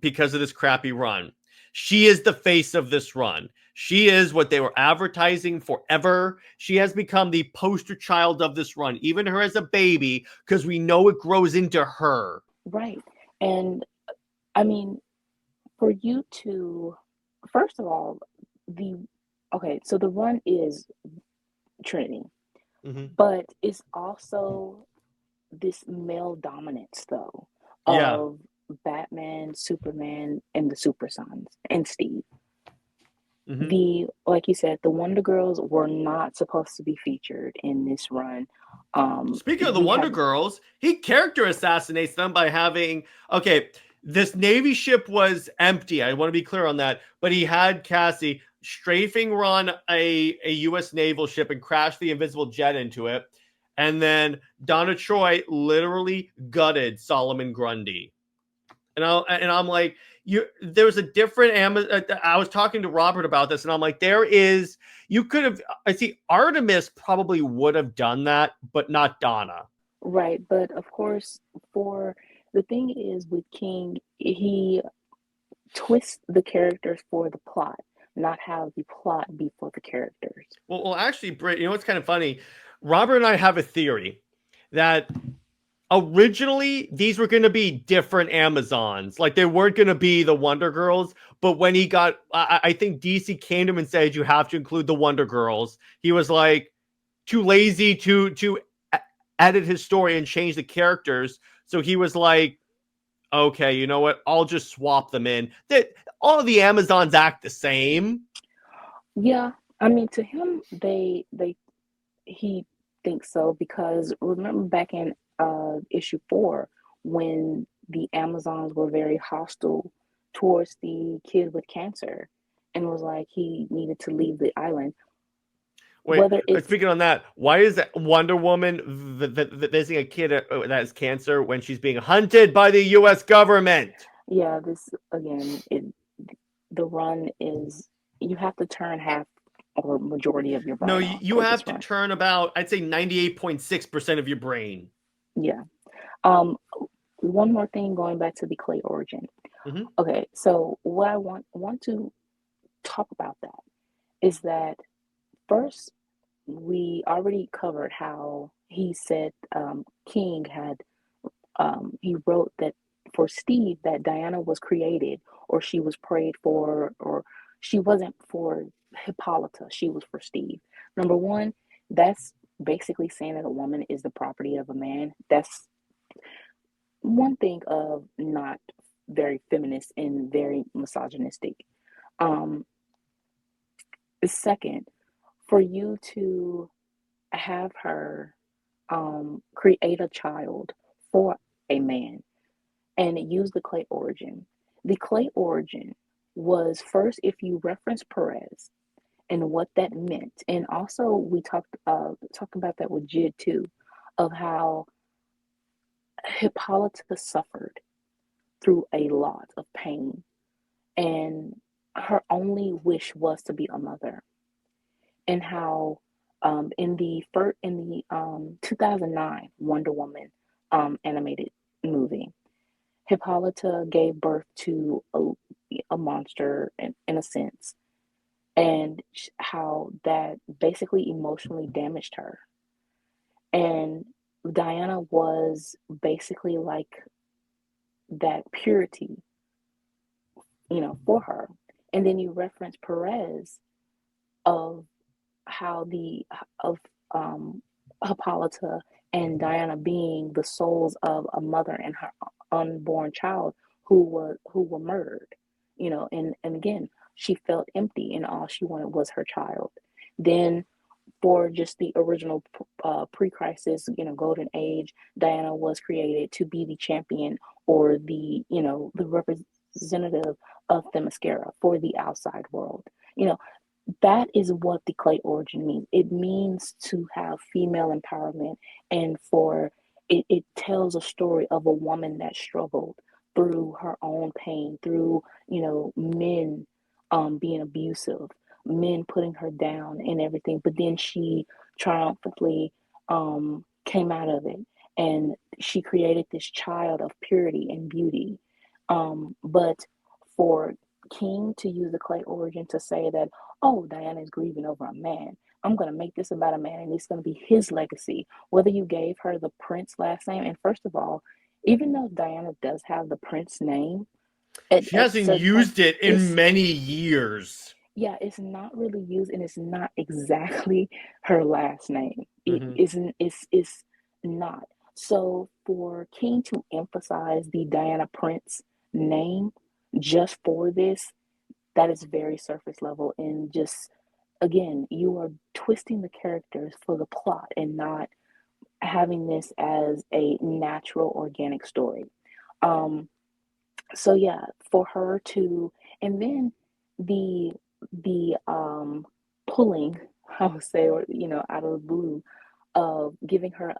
because of this crappy run. She is the face of this run. She is what they were advertising forever. She has become the poster child of this run, even her as a baby, because we know it grows into her. Right. And I mean, for you to, first of all, so the run is Trinity, but it's also this male dominance, though, of Batman, Superman, and the Super Sons, and Steve. Like you said, the Wonder Girls were not supposed to be featured in this run. Speaking of the Wonder Girls, he character assassinates them by having, this Navy ship was empty. I want to be clear on that. But he had Cassie strafing run a U.S. naval ship and crash the invisible jet into it. And then Donna Troy literally gutted Solomon Grundy. And I'm like, there was a different I was talking to Robert about this, and I'm like, Artemis probably would have done that, but not Donna. Right, but of course, for the thing is with King, he twists the characters for the plot, not have the plot be for the characters. Well, actually, Brit, you know what's kind of funny? Robert and I have a theory that originally these were going to be different Amazons. Like they weren't going to be the Wonder Girls. But when he got, I think DC came to him and said, you have to include the Wonder Girls. He was like too lazy to edit his story and change the characters. So he was like, okay, you know what? I'll just swap them in. All of the Amazons act the same. Yeah, I mean, to him, he thinks so because remember back in issue 4 when the Amazons were very hostile towards the kid with cancer and was like he needed to leave the island. Wait, Whether it's speaking on that, why is Wonder Woman visiting a kid that has cancer when she's being hunted by the U.S. government? yeah, this again, the run is you have to turn half or majority of your No, brain off you for have this to run. turn about, I'd say 98.6% of your brain. Yeah. Um, one more thing going back to the clay origin. Mm-hmm. Okay, so what I want to talk about that is that first we already covered how he said King had he wrote that for Steve that Diana was created or she was prayed for or she wasn't for Hippolyta, she was for Steve. Number one, that's basically saying that a woman is the property of a man. That's one thing of not very feminist and very misogynistic. Um, Second, for you to have her create a child for a man and use the clay origin. The clay origin was first if you reference Perez and what that meant, and also we talked about that with Jid too, of how Hippolyta suffered through a lot of pain, and her only wish was to be a mother, and how in the 2009 Wonder Woman animated movie, Hippolyta gave birth to a monster in a sense, and how that basically emotionally damaged her. And Diana was basically like that purity, for her. And then you reference Perez of how of um, Hippolyta and Diana being the souls of a mother and her unborn child who were murdered, and again she felt empty and all she wanted was her child. Then for just the original pre-crisis, golden age, Diana was created to be the champion or the representative of Themyscira for the outside world. That is what the clay origin means. It means to have female empowerment, and for it tells a story of a woman that struggled through her own pain, through men being abusive, men putting her down and everything. But then she triumphantly came out of it, and she created this child of purity and beauty. But for King to use the clay origin to say that, oh, Diana is grieving over a man. I'm going to make this about a man and it's going to be his legacy. Whether you gave her the Prince last name, and first of all, even though Diana does have the Prince name, She at hasn't certain points, used it in many years. yeah, it's not really used and it's not exactly her last name. It Mm-hmm. isn't, it's not. So for King to emphasize the Diana Prince name just for this, that is very surface level and just again you are twisting the characters for the plot and not having this as a natural organic story. um so yeah, for her to, and then the pulling, I would say, or out of the blue of giving her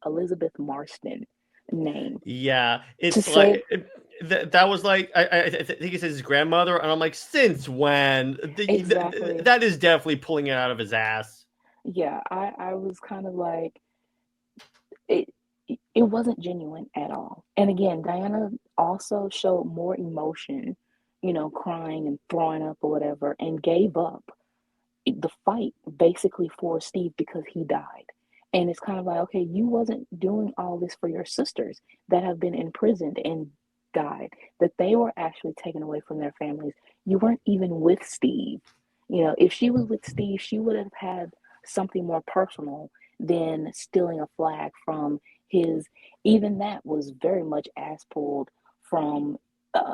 Elizabeth Marston name Yeah, to it's say like that was like I think he says his grandmother, and I'm like, since when? exactly. That is definitely pulling it out of his ass. Yeah, I was kind of like it. it wasn't genuine at all. And again, Diana also showed more emotion, crying and throwing up or whatever, and gave up the fight basically for Steve because he died. And it's kind of like, okay, you wasn't doing all this for your sisters that have been imprisoned and died, that they were actually taken away from their families. You weren't even with Steve. If she was with Steve, she would have had something more personal than stealing a flag from his. Even that was very much ass pulled from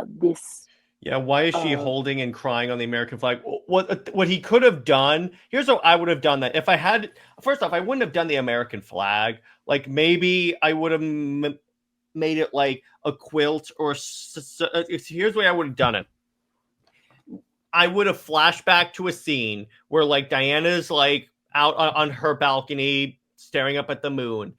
this. Yeah, why is she Uh, holding and crying on the American flag? What he could have done? Here's what I would have done that if I had. First off, I wouldn't have done the American flag. Like maybe I would have made it like a quilt or. Here's the way I would have done it. I would have flashed back to a scene where like Diana's like out on her balcony staring up at the moon.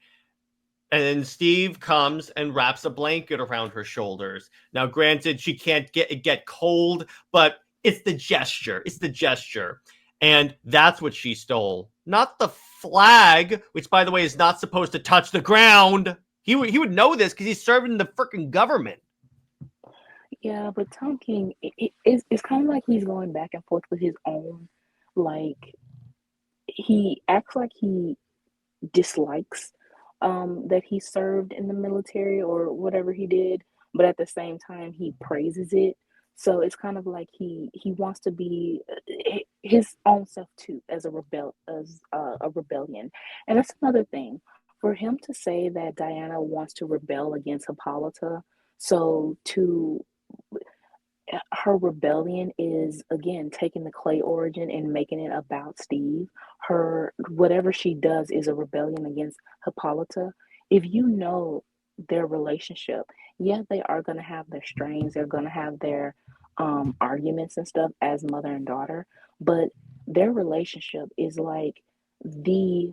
And then Steve comes and wraps a blanket around her shoulders. Now, granted, she can't get cold, but it's the gesture. It's the gesture. And that's what she stole. Not the flag, which, by the way, is not supposed to touch the ground. He would know this because he's serving the freaking government. Yeah, but Tom King, it's kind of like he's going back and forth with his own, like, he acts like he dislikes that he served in the military or whatever he did, but at the same time he praises it. So it's kind of like he wants to be his own self too as a rebellion, and that's another thing for him to say that Diana wants to rebel against Hippolyta. So to her rebellion is again taking the clay origin and making it about Steve. Her whatever she does is a rebellion against Hippolyta. If you know their relationship, yeah, they are going to have their strains, they're going to have their arguments and stuff as mother and daughter, but their relationship is like the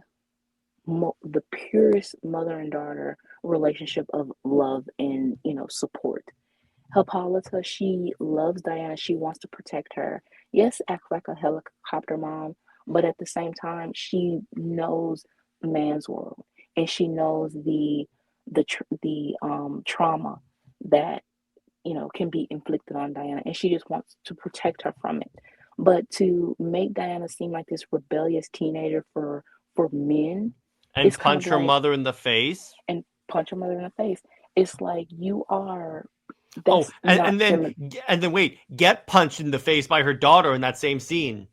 the purest mother and daughter relationship of love and support. Hippolyta, she loves Diana. She wants to protect her. Yes, act like a helicopter mom, but at the same time, she knows man's world and she knows the trauma that can be inflicted on Diana, and she just wants to protect her from it. But to make Diana seem like this rebellious teenager for men, And it's kind of punch her like mother in the face. and punch her mother in the face. It's like you are. Oh, That's not feminine. and then wait, get punched in the face by her daughter in that same scene.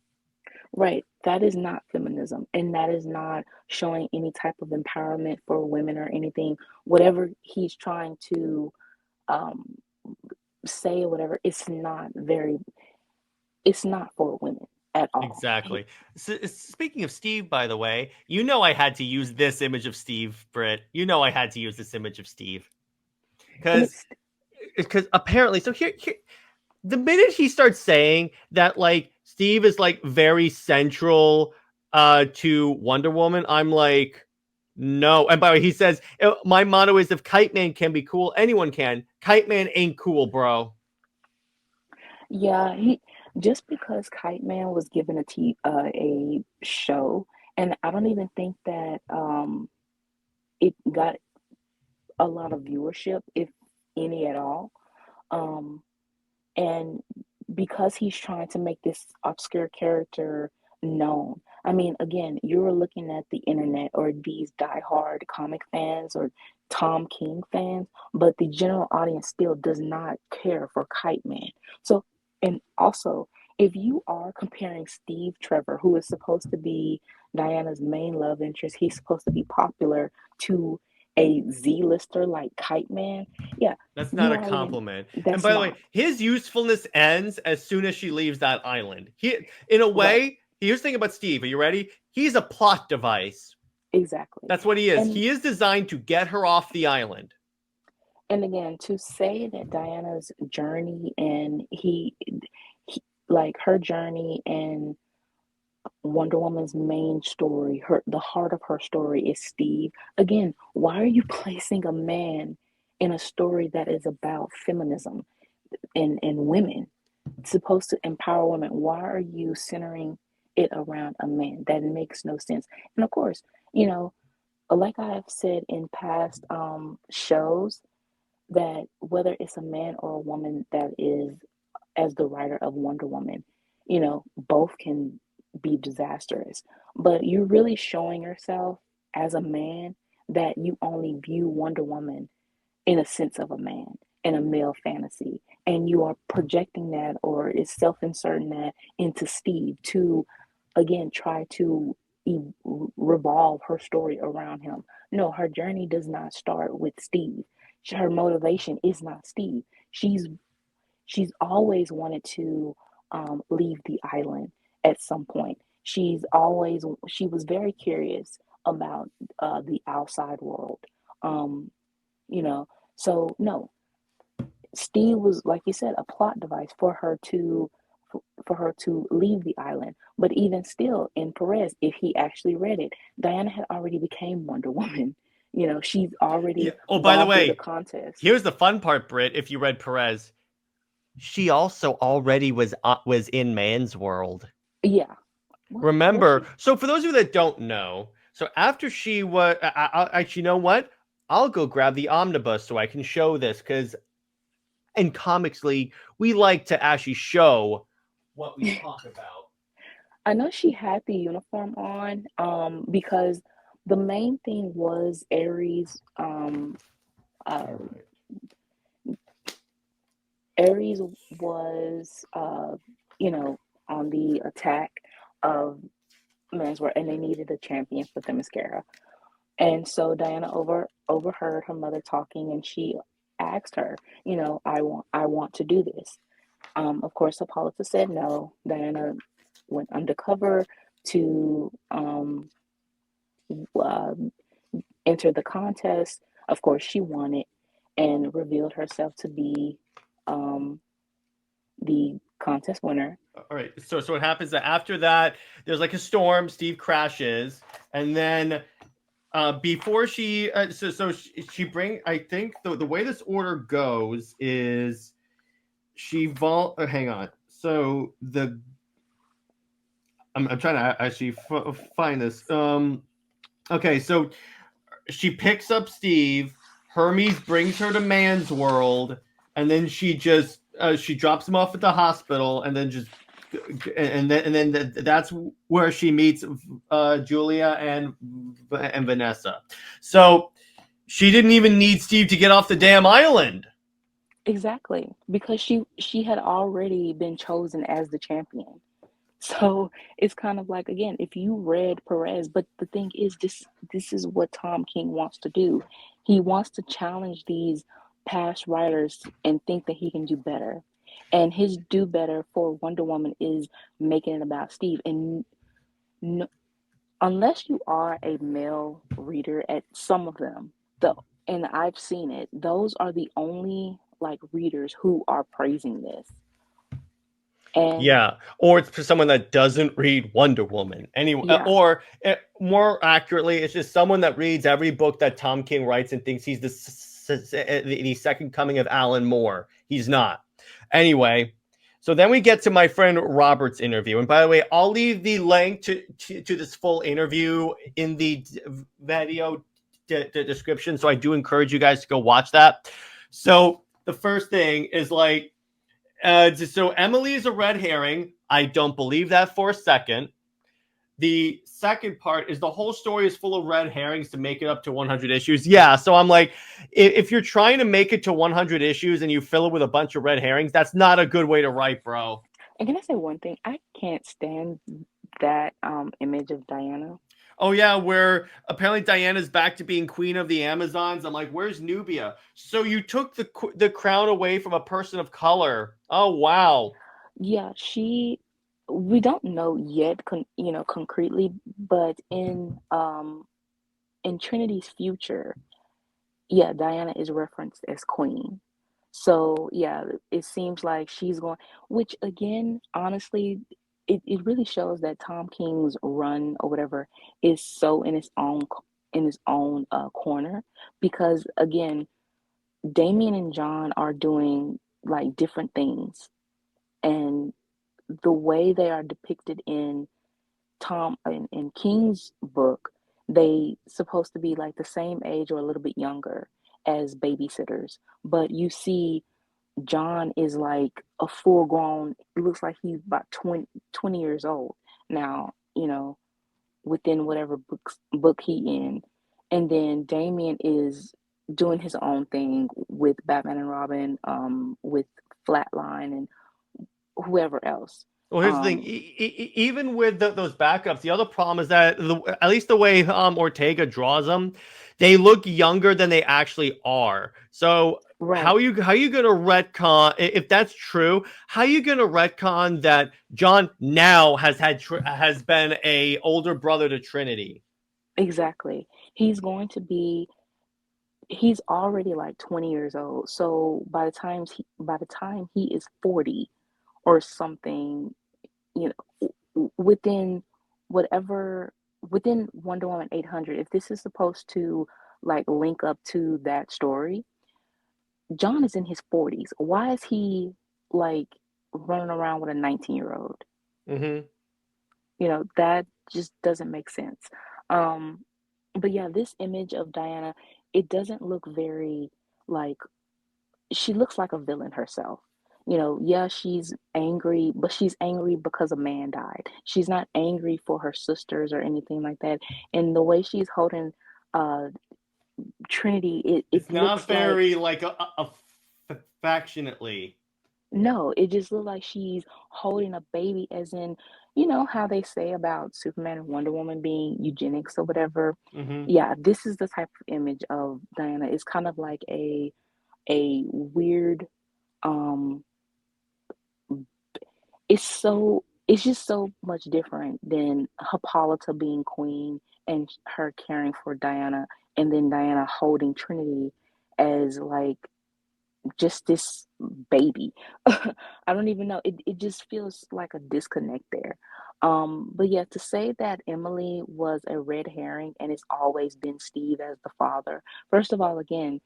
Right. That is not feminism. And that is not showing any type of empowerment for women or anything. Whatever he's trying to um, say or whatever, it's not for women at all. Exactly. Speaking of Steve, by the way, you know I had to use this image of Steve, Brit. You know I had to use this image of Steve And because apparently, so here, the minute he starts saying that, like Steve is like very central to Wonder Woman, I'm like, no. And by the way, he says my motto is if Kite Man can be cool, anyone can. Kite Man ain't cool, bro. yeah, he just because Kite Man was given a show, and I don't even think that it got a lot of viewership, if any at all. Um, and because he's trying to make this obscure character known. I mean, again, you're looking at the internet or these diehard comic fans or Tom King fans, but the general audience still does not care for Kite Man. So, and also, if you are comparing Steve Trevor, who is supposed to be Diana's main love interest, he's supposed to be popular, to a Z-lister like Kite Man, yeah, That's not you a already, compliment. And that's by the way, not. his usefulness ends as soon as she leaves that island. In a Right, way, here's the thing about Steve. Are you ready? He's a plot device. exactly. That's what he is. And He is designed to get her off the island. and again, to say that Diana's journey and he like her journey and Wonder Woman's main story, the heart of her story is Steve. Again, why are you placing a man in a story that is about feminism and women? It's supposed to empower women. Why are you centering it around a man? That makes no sense. And of course, you know, like I have said in past shows, that whether it's a man or a woman that is as the writer of Wonder Woman, both can be disastrous. But you're really showing yourself as a man that you only view Wonder Woman in a sense of a man, in a male fantasy. And you are projecting that, or is self inserting that into Steve to, again, try to revolve her story around him. No, her journey does not start with Steve. Her motivation is not Steve. She's she's always wanted to leave the island at some point. She was very curious about the outside world. Um, you know, so no, Steve was, like you said, a plot device for her to leave the island. But even still, in Perez, if he actually read it, Diana had already became Wonder Woman. She's Yeah. already Oh, by the gone through the way, contest. here's the fun part, Brit. If you read Perez, she also already was in Man's World. Yeah. Was Remember? she? So for those of you that don't know, so after she was, actually, you know what? I'll go grab the omnibus so I can show this because in Comics League we like to actually show what we talk about. I know she had the uniform on, because the main thing was uh, Ares was, on the attack of Men's World, and they needed a champion for the mascara. And so Diana overheard her mother talking, and she asked her, I want to do this. Of course, Hippolyta said no. Diana went undercover to uh, enter the contest. Of course, she won it and revealed herself to be um, the contest winner. All right. So what happens that after that, there's like a storm. Steve crashes, and then before she she bring. I think the way this order goes is hang on. So I'm trying to actually find this. Okay, so she picks up Steve. Hermes brings her to Man's World, and then she drops him off at the hospital, and then that's where she meets Julia and Vanessa. So she didn't even need Steve to get off the damn island. Exactly, because she had already been chosen as the champion. So it's kind of like, again, if you read Perez, but the thing is, this is what Tom King wants to do. He wants to challenge these past writers and think that he can do better. And his do better for Wonder Woman is making it about Steve. And no, unless you are a male reader at some of them, and I've seen it, those are the only like readers who are praising this. And Yeah, or it's for someone that doesn't read Wonder Woman. Anyway, yeah, or more accurately, it's just someone that reads every book that Tom King writes and thinks he's the second coming of Alan Moore. He's not. Anyway, so then we get to my friend Robert's interview. And by the way, I'll leave the link to this full interview in the video description. So I do encourage you guys to go watch that. So the first thing is like, so Emily is a red herring. I don't believe that for a second. The second part is the whole story is full of red herrings to make it up to 100 issues. Yeah, so I'm like, if you're trying to make it to 100 issues and you fill it with a bunch of red herrings, that's not a good way to write, bro. and can I say one thing? I can't stand that image of Diana. Oh yeah, where apparently Diana's back to being queen of the Amazons. I'm like, where's Nubia? So you took the crown away from a person of color. Oh wow. Yeah, we don't know yet, concretely, but in Trinity's future, yeah, Diana is referenced as queen. So yeah, it seems like she's going, which again, honestly, it really shows that Tom King's run or whatever is so in his own corner, because again, Damien and John are doing like different things, and the way they are depicted in in King's book, they supposed to be like the same age or a little bit younger as babysitters, but you see John is like a full grown, it looks like he's about 20 years old now, within whatever book he in. And then Damien is doing his own thing with Batman and Robin, with Flatline and whoever else. Well, here's the thing. Um, Even with those backups, the other problem is that at least the way Ortega draws them, they look younger than they actually are. So right, how you gonna retcon if that's true? How you gonna retcon that John now has been a older brother to Trinity? exactly. He's going to be he's already like 20 years old. So by the time he is 40 or something, you within whatever within Wonder Woman 800, if this is supposed to like link up to that story, John is in his 40s. Why is he like running around with a 19-year-old? Mm-hmm. That just doesn't make sense. Um, but yeah, this image of Diana, it doesn't look very like she looks like a villain herself. Yeah, she's angry, but she's angry because a man died. She's not angry for her sisters or anything like that. And the way she's holding uh Trinity, it It's not looks like very like affectionately. no, it just looks like she's holding a baby, as in, how they say about Superman and Wonder Woman being eugenics or whatever. Mm-hmm. Yeah, this is the type of image of Diana. It's kind of like a weird um it's just so much different than Hippolyta being queen and her caring for Diana, and then Diana holding Trinity as like just this baby. I don't even know. It just feels like a disconnect there. But yeah, to say that Emily was a red herring and it's always been Steve as the father, first of all, again,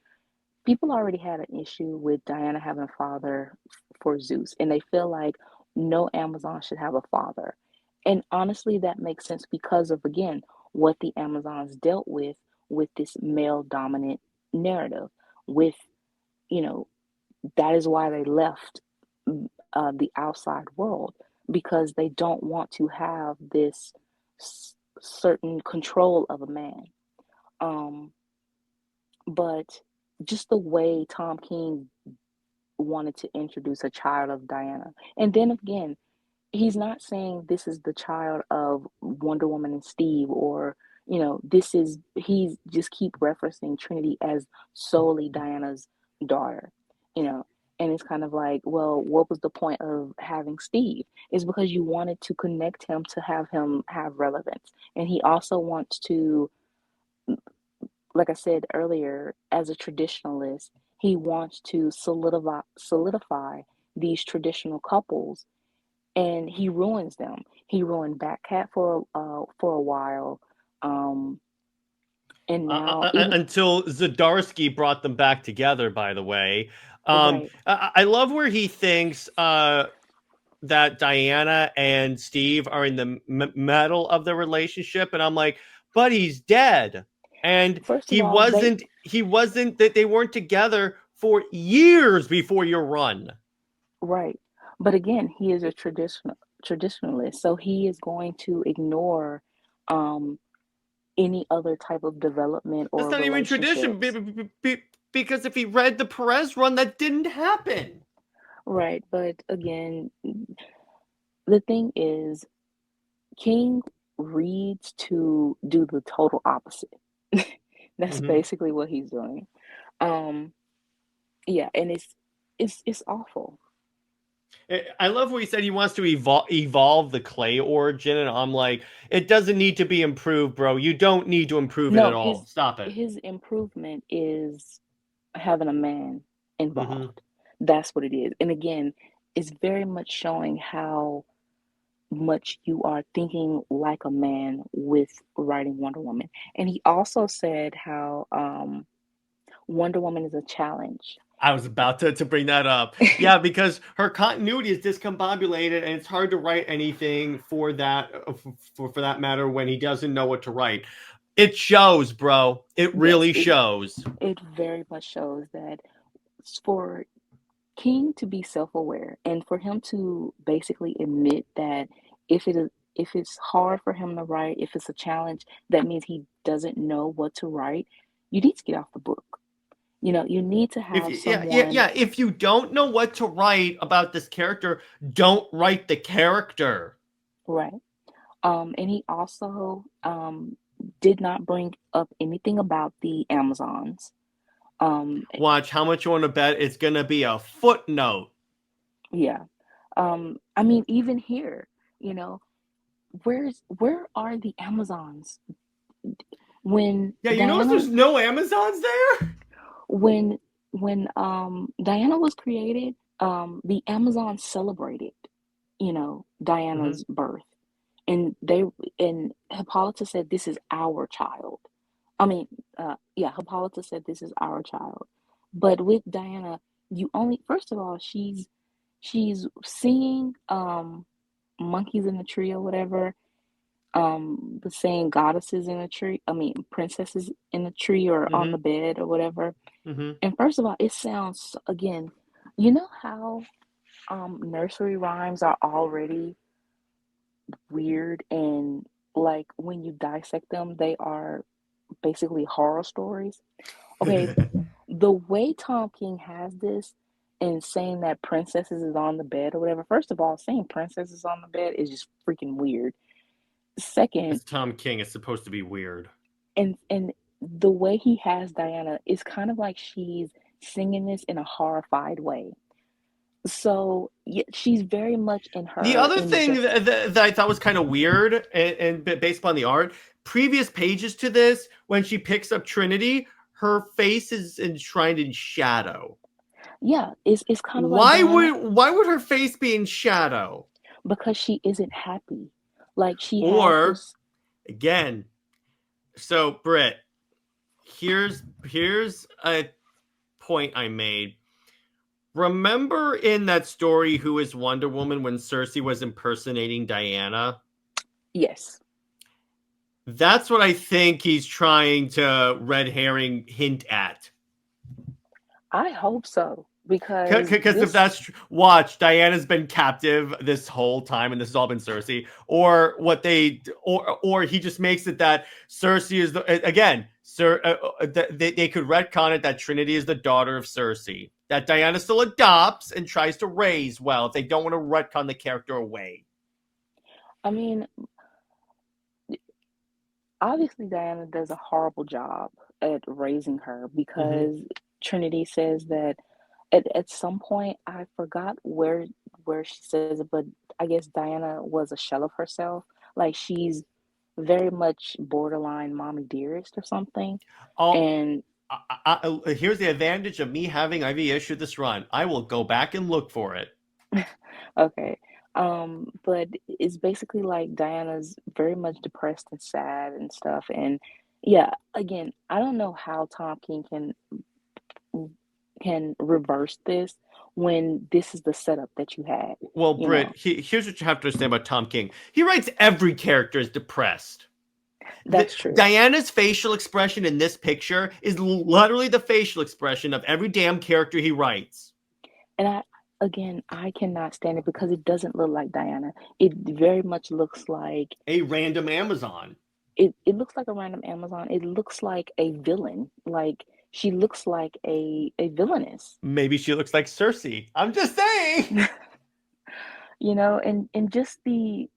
people already had an issue with Diana having a father for Zeus, and they feel like no Amazon should have a father. And honestly, that makes sense because of, again, what the Amazons dealt with this male dominant narrative, with, you know, that is why they left the outside world, because they don't want to have this certain control of a man. Um, but just the way Tom King wanted to introduce a child of Diana. And then again, he's not saying this is the child of Wonder Woman and Steve, or, this is, he's just keep referencing Trinity as solely Diana's daughter, you know. And it's kind of like, well, what was the point of having Steve? It's because you wanted to connect him to have him have relevance. And he also wants to, like I said earlier, as a traditionalist, he wants to solidify these traditional couples, and he ruins them. He ruined Batcat for a while, um, and now even Until Zdarsky brought them back together, by the way. right, I love where he thinks that Diana and Steve are in the middle of their relationship, and I'm like, but he's dead, and first of all, he wasn't that they weren't together for years before your run. right, but again, he is a traditionalist, so he is going to ignore um, any other type of development That's or not even tradition, relationships. because if he read the Perez run, that didn't happen. Right, but again, the thing is, King reads to do the total opposite. That's Mm-hmm. basically what he's doing. Um, yeah, and it's awful. I love what he said. He wants to evolve the clay origin, and I'm like, it doesn't need to be improved, bro. You don't need to improve it No, at all. Stop it. his improvement is having a man Mm-hmm. involved. That's what it is. And again, it's very much showing how much you are thinking like a man with writing Wonder Woman. And he also said how Wonder Woman is a challenge. I was about to bring that up. Yeah, because her continuity is discombobulated, and it's hard to write anything for that for that matter when he doesn't know what to write. It shows, bro. It Yes, really shows. it very much shows that for King to be self-aware and for him to basically admit that if it is if it's hard for him to write, if it's a challenge, that means he doesn't know what to write. You need to get off the book. You need to If have someone. yeah, if you don't know what to write about this character, don't write the character. Right. And he also did not bring up anything about the Amazons. Watch how much you want to bet it's gonna be a footnote. Yeah. I mean, even here, you know, where are the Amazons? When Yeah, you notice Diana there's no Amazons there? when Diana was created, the Amazons celebrated, Mm-hmm. Diana's birth. And Hippolyta said this is our child. I mean, yeah, Hippolyta said this is our child. But with Diana, you only first of all, she's seeing monkeys in the tree or whatever, the saying goddesses in a tree, I mean princesses in a tree or on the Mm-hmm. bed or whatever. Mm-hmm. And first of all, it sounds again, how nursery rhymes are already weird and like when you dissect them, they are basically horror stories. Okay, the way Tom King has this and saying that princesses is on the bed or whatever, first of all, saying princesses on the bed is just freaking weird. Second, It's Tom King. It's supposed to be weird. and the way he has Diana is kind of like she's singing this in a horrified way. So yeah, she's very much in The her other in thing just that I thought was kind of weird, and based upon the art, previous pages to this, when she picks up Trinity, her face is enshrined in shadow. yeah, it's kind of like Diana Why would her face be in shadow? because she isn't happy. Like she has Or this. again, so Brit, here's a point I made. Remember in that story Who is Wonder Woman when Cersei was impersonating Diana? Yes, That's what I think he's trying to red herring hint at. I hope so because Because if this. that's watch, Diana's been captive this whole time, and this has all been Cersei. Or what they, or he just makes it that Cersei is the again. Sir, they could retcon it that Trinity is the daughter of Cersei. That Diana still adopts and tries to raise well. If they don't want to retcon the character away. I mean, obviously Diana does a horrible job at raising her Mm-hmm. because Trinity says that at some point I forgot where she says it, but I guess Diana was a shell of herself. Like she's very much borderline mommy dearest or something. Oh, And here's the advantage of me having IV issued this run. I will go back and look for it. okay. But it's basically like Diana's very much depressed and sad and stuff. And yeah, again, I don't know how Tom King can reverse this when this is the setup that you had, Well, you know. Britt, here's what you have to understand about Tom King. He writes every character as depressed. That's true. Diana's facial expression in this picture is literally the facial expression of every damn character he writes. And I cannot stand it because it doesn't look like Diana. It very much looks like A random Amazon. it looks like a random Amazon. It looks like a villain. Like she looks like a villainess. Maybe she looks like Cersei. I'm just saying. And just the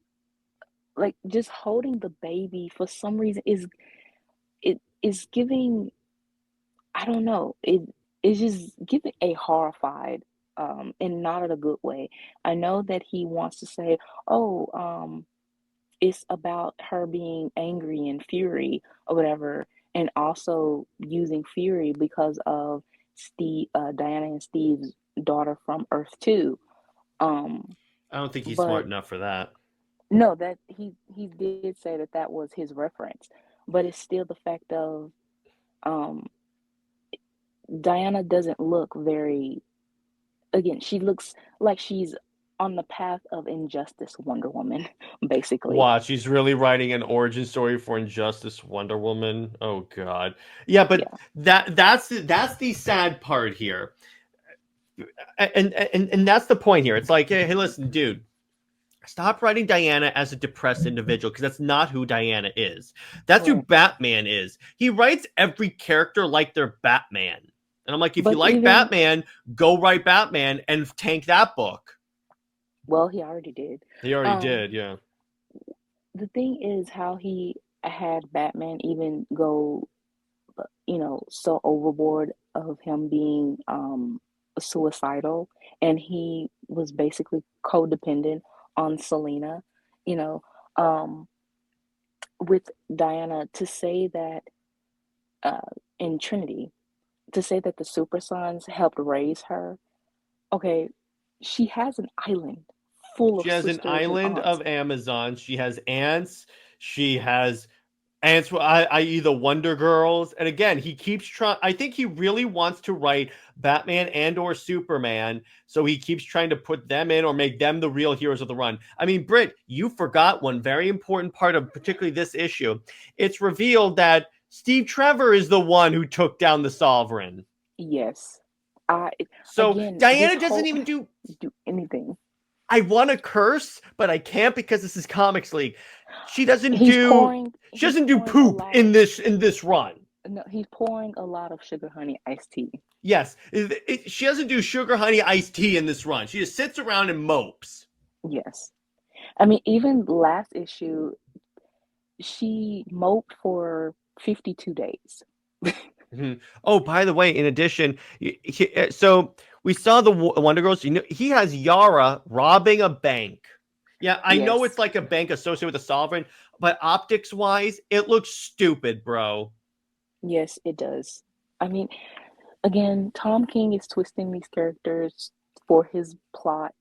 like just holding the baby for some reason is giving, I don't know, it is just giving a horrified and not in a good way. I know that he wants to say, oh, it's about her being angry and fury or whatever, and also using fury because of Diana and Steve's daughter from Earth 2. Um, I don't think he's smart but enough for that. no, that he did say that that was his reference, but it's still the fact of um, Diana doesn't look very. Again, she looks like she's on the path of injustice Wonder Woman, basically. Wow, she's really writing an origin story for Injustice Wonder Woman. Oh God. Yeah, but Yeah. that's the sad part here. And that's the point here. It's like, hey, listen, dude, stop writing Diana as a depressed individual because that's not who Diana is. That's who Right. Batman is. He writes every character like they're Batman. And I'm like, if you But like even, Batman, go write Batman and tank that book. well, he already did. He already Um, did, yeah. the thing is how he had Batman even go, so overboard of him being suicidal, and he was basically codependent on Selena, you know, um, with Diana to say that uh, in Trinity, to say that the Super Sons helped raise her. Okay, she has an island full She of has an sisters and island aunts. of Amazon. She has ants. She has ants, i.e. the Wonder Girls. And again, he keeps trying. I think he really wants to write Batman and or Superman. So he keeps trying to put them in or make them the real heroes of the run. I mean, Britt, you forgot one very important part of particularly this issue. It's revealed that Steve Trevor is the one who took down the Sovereign. Yes. I So again this Diana doesn't whole even do. do anything. I want to curse, but I can't because this is Comics League. She doesn't He's do. pouring She he's doesn't do pouring a poop lot in of this run. no, he's pouring a lot of sugar honey iced tea. Yes, she doesn't do sugar honey iced tea in this run. She just sits around and mopes. Yes. I mean, even last issue, she moped for 52 days. Mhm. Oh, by the way, in addition, so we saw the Wonder Girls. You know, he has Yara robbing a bank. Yeah, I know Yes. it's like a bank associated with the Sovereign, but optics wise, it looks stupid, bro. Yes, it does. I mean, again, Tom King is twisting these characters for his plot,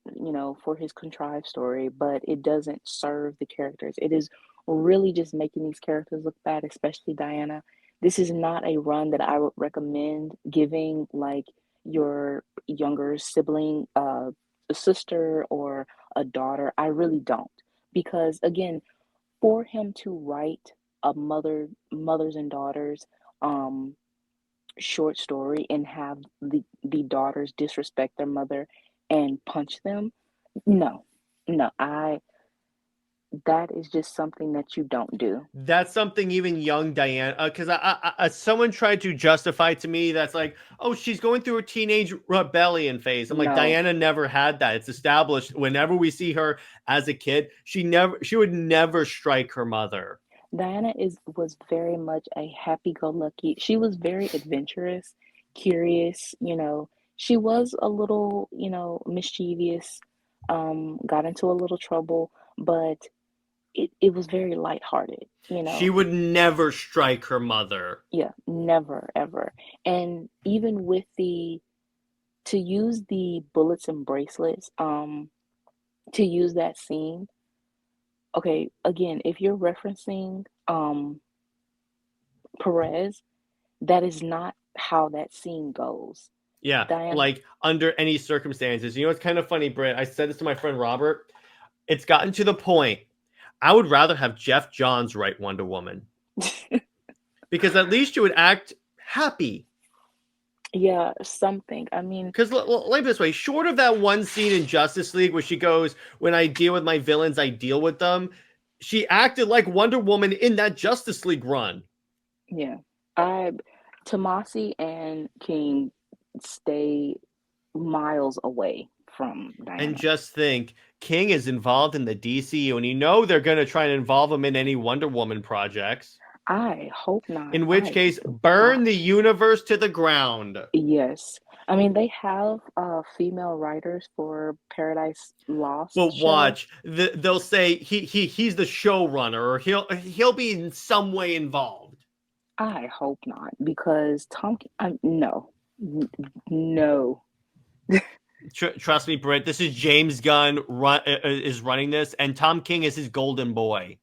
for his contrived story, but it doesn't serve the characters. It is really just making these characters look bad, especially Diana. This is not a run that I would recommend giving like your younger sibling, a sister or a daughter. I really don't. Because again, for him to write a mothers and daughters um short story and have the daughters disrespect their mother and punch them, no, no, I that is just something that you don't do. That's something even young Diana, because someone tried to justify to me that's like, oh, she's going through a teenage rebellion phase. I'm like, No, Diana never had that. It's established. Whenever we see her as a kid, she would never strike her mother. Diana is was very much a happy-go-lucky. She was very adventurous, curious, She was a little, mischievous, got into a little trouble, but it was very lighthearted. She would never strike her mother. Yeah, never ever. And even with the to use the bullets and bracelets, to use that scene, okay, again, if you're referencing Perez, that is not how that scene goes. Yeah, Diana, like under any circumstances. You know, it's kind of funny, Britt. I said this to my friend Robert. It's gotten to the point. I would rather have Jeff Johns write Wonder Woman because at least you would act happy. yeah, something. I mean, Because like this way, short of that one scene in Justice League where she goes, "When I deal with my villains, I deal with them," she acted like Wonder Woman in that Justice League run. yeah, I Tomasi and King stay miles away from And Diana. just think, King is involved in the DCU, and you know they're going to try and involve him in any Wonder Woman projects. I hope not. In which I case, burn the gosh. universe to the ground. Yes. I mean, they have female writers for Paradise Lost But show. watch, they'll say he's the showrunner, or he'll be in some way involved. I hope not because no, no. Trust me, Britt. This is James Gunn is running this, and Tom King is his golden boy.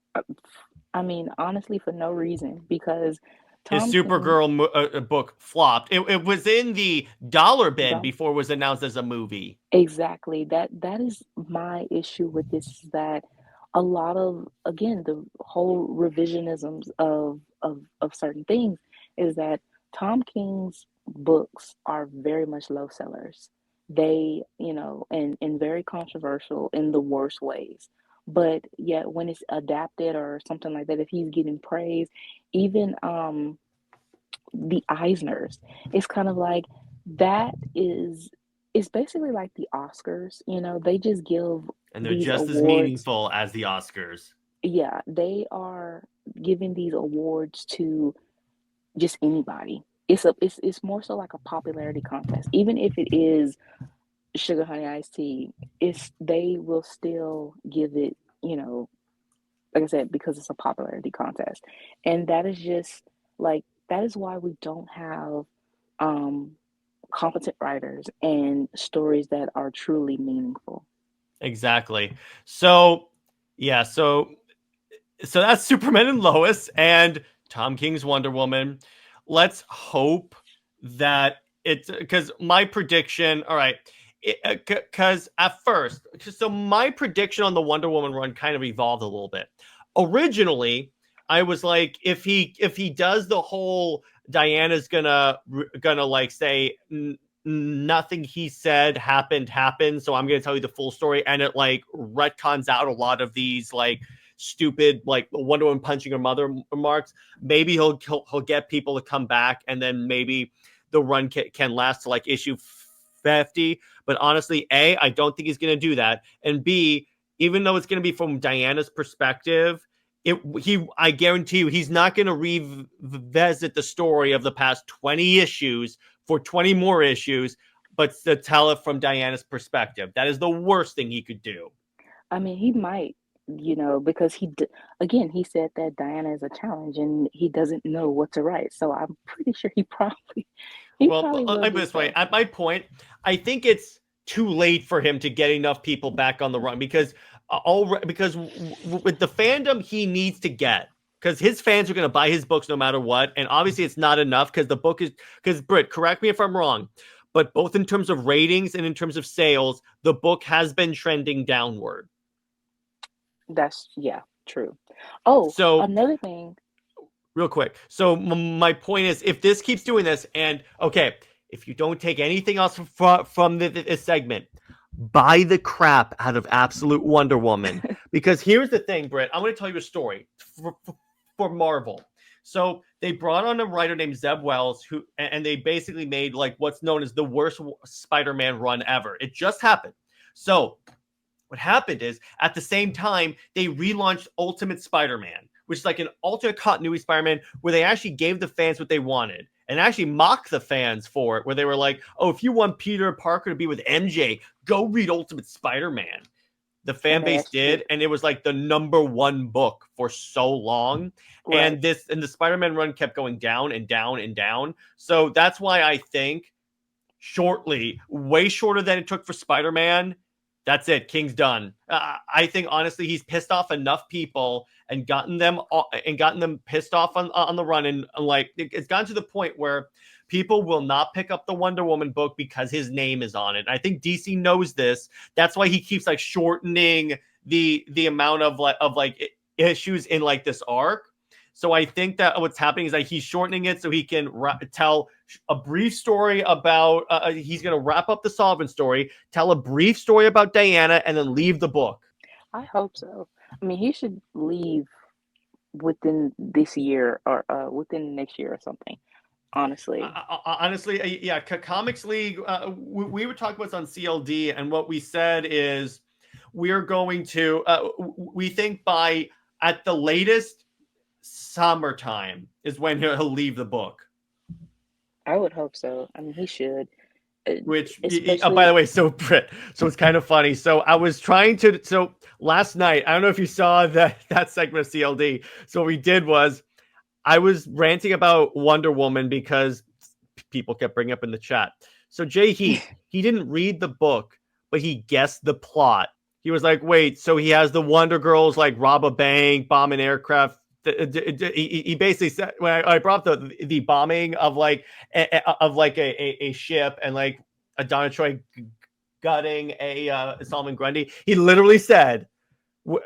I mean, honestly, for no reason because his Tom King, Supergirl book flopped. It was in the dollar bin the before it was announced as a movie. exactly, that is my issue with this, is that a lot of, again, the whole revisionisms of certain things is that Tom King's books are very much low sellers. They, and very controversial in the worst ways. But yet when it's adapted or something like that, if he's getting praise, even the Eisners, it's kind of like that is it's basically like the Oscars, they just give And they're these just as awards. meaningful as the Oscars. Yeah, they are giving these awards to just anybody. It's more so like a popularity contest. Even if it is sugar honey iced tea, it's they will still give it, like I said, because it's a popularity contest. And that is just like that is why we don't have um competent writers and stories that are truly meaningful. Exactly. So, yeah, so that's Superman and Lois and Tom King's Wonder Woman. Let's hope that it's because my prediction, all right, because at first, so my prediction on the Wonder Woman run kind of evolved a little bit. Originally, I was like, if he does the whole Diana's gonna like say nothing he said happened, so I'm gonna tell you the full story, and it like retcons out a lot of these like stupid like Wonder Woman punching her mother remarks. Maybe he'll get people to come back, and then maybe the run can last to like issue 50. But honestly, A, I don't think he's going to do that, and B, even though it's going to be from Diana's perspective, I guarantee you he's not going to revisit the story of the past 20 issues for 20 more issues, but to tell it from Diana's perspective. That is the worst thing he could do. I mean, he might, because again, he said that Diana is a challenge and he doesn't know what to write. So I'm pretty sure he Well, probably will let me do this way. so. At my point, I think it's too late for him to get enough people back on the run because with the fandom he needs to get, because his fans are going to buy his books no matter what, and obviously it's not enough because the book is because Brit, correct me if I'm wrong, but both in terms of ratings and in terms of sales, the book has been trending downward. That's, yeah, true. Oh, So another thing. real quick. So my point is, if this keeps doing this, and okay, if you don't take anything else from this segment, buy the crap out of Absolute Wonder Woman. Because here's the thing, Britt. I'm going to tell you a story for Marvel. So they brought on a writer named Zeb Wells, and they basically made like what's known as the worst Spider-Man run ever. It just happened. So what happened is, at the same time, they relaunched Ultimate Spider-Man, which is like an alternate continuity Spider-Man where they actually gave the fans what they wanted and actually mocked the fans for it, where they were like, oh, if you want Peter Parker to be with MJ, go read Ultimate Spider-Man. The fan And they base actually did, and it was like the #1 book for so long. right. And the Spider-Man run kept going down and down and down. So that's why I think shortly, way shorter than it took for Spider-Man, that's it. King's done. I think honestly, he's pissed off enough people and gotten them pissed off on the run, and like it's gotten to the point where people will not pick up the Wonder Woman book because his name is on it. And I think DC knows this. That's why he keeps like shortening the amount of issues in like this arc. So I think that what's happening is that he's shortening it so he can tell a brief story about, he's going to wrap up the Sovereign story, tell a brief story about Diana, and then leave the book. I hope so. I mean, he should leave within this year or within next year or something. Honestly, Honestly, yeah, Comics League, we were talking about this on CLD, and what we said is we're going to, we think by at the latest, summertime is when he'll leave the book. I would hope so. I mean, he should. Which, Especially, by the way, so Brit, so it's kind of funny. So I was trying to, so last night, I don't know if you saw that segment of CLD. So what we did was I was ranting about Wonder Woman because people kept bringing up in the chat. So Jay Heath, he didn't read the book, but he guessed the plot. He was like, wait, so he has the Wonder Girls like rob a bank, bomb an aircraft he basically said when I brought up the bombing of like a ship and like a Donna Troy gutting a Solomon Grundy, he literally said,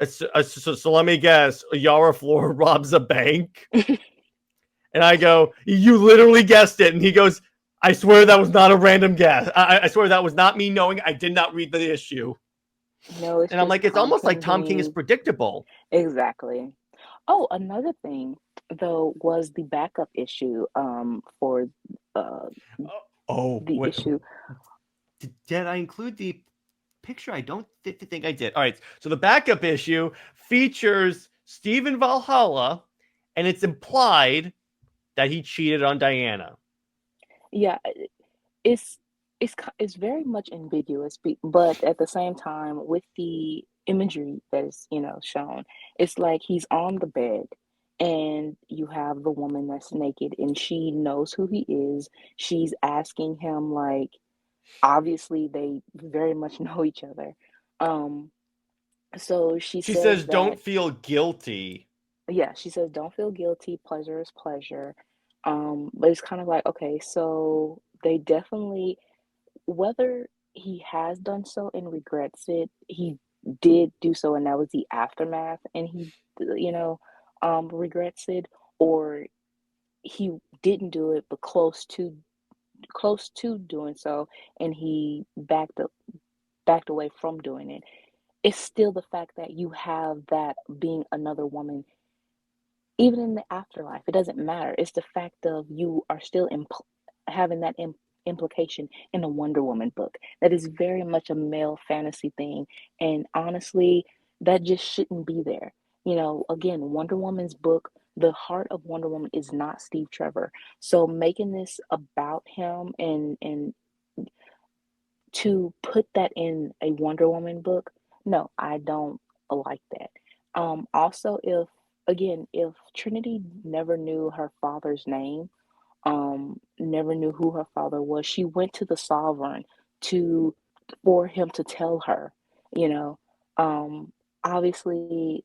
so let me guess, Yara Flor robs a bank. And I go, you literally guessed it. And he goes, I swear that was not a random guess. I swear that was not me knowing. I did not read the issue. No, it's And I'm just like, it's Tom almost like King Tom King is being predictable. exactly. Oh, another thing though was the backup issue for uh Oh, the what, issue. did I include the picture? I don't think I did. All right. So the backup issue features Stephen Valhalla, and it's implied that he cheated on Diana. Yeah, it's it's very much ambiguous, but at the same time, with the imagery that is, shown, it's like he's on the bed, and you have the woman that's naked, and she knows who he is. She's asking him, like, obviously they very much know each other. Um, so she She says says, that, don't feel guilty. yeah, she says, don't feel guilty, pleasure is pleasure. But it's kind of like, okay, so they definitely, whether he has done so and regrets it, he did do so, and that was the aftermath, and he, regrets it, or he didn't do it, but close to doing so, and he backed away from doing it. It's still the fact that you have that being another woman, even in the afterlife. It doesn't matter. It's the fact of you are still having that implication in a Wonder Woman book. That is very much a male fantasy thing. And honestly, that just shouldn't be there. Again, Wonder Woman's book, the heart of Wonder Woman is not Steve Trevor. So making this about him and to put that in a Wonder Woman book, no, I don't like that. Also, if Trinity never knew her father's name, never knew who her father was, she went to the Sovereign to for him to tell her, you know. Obviously,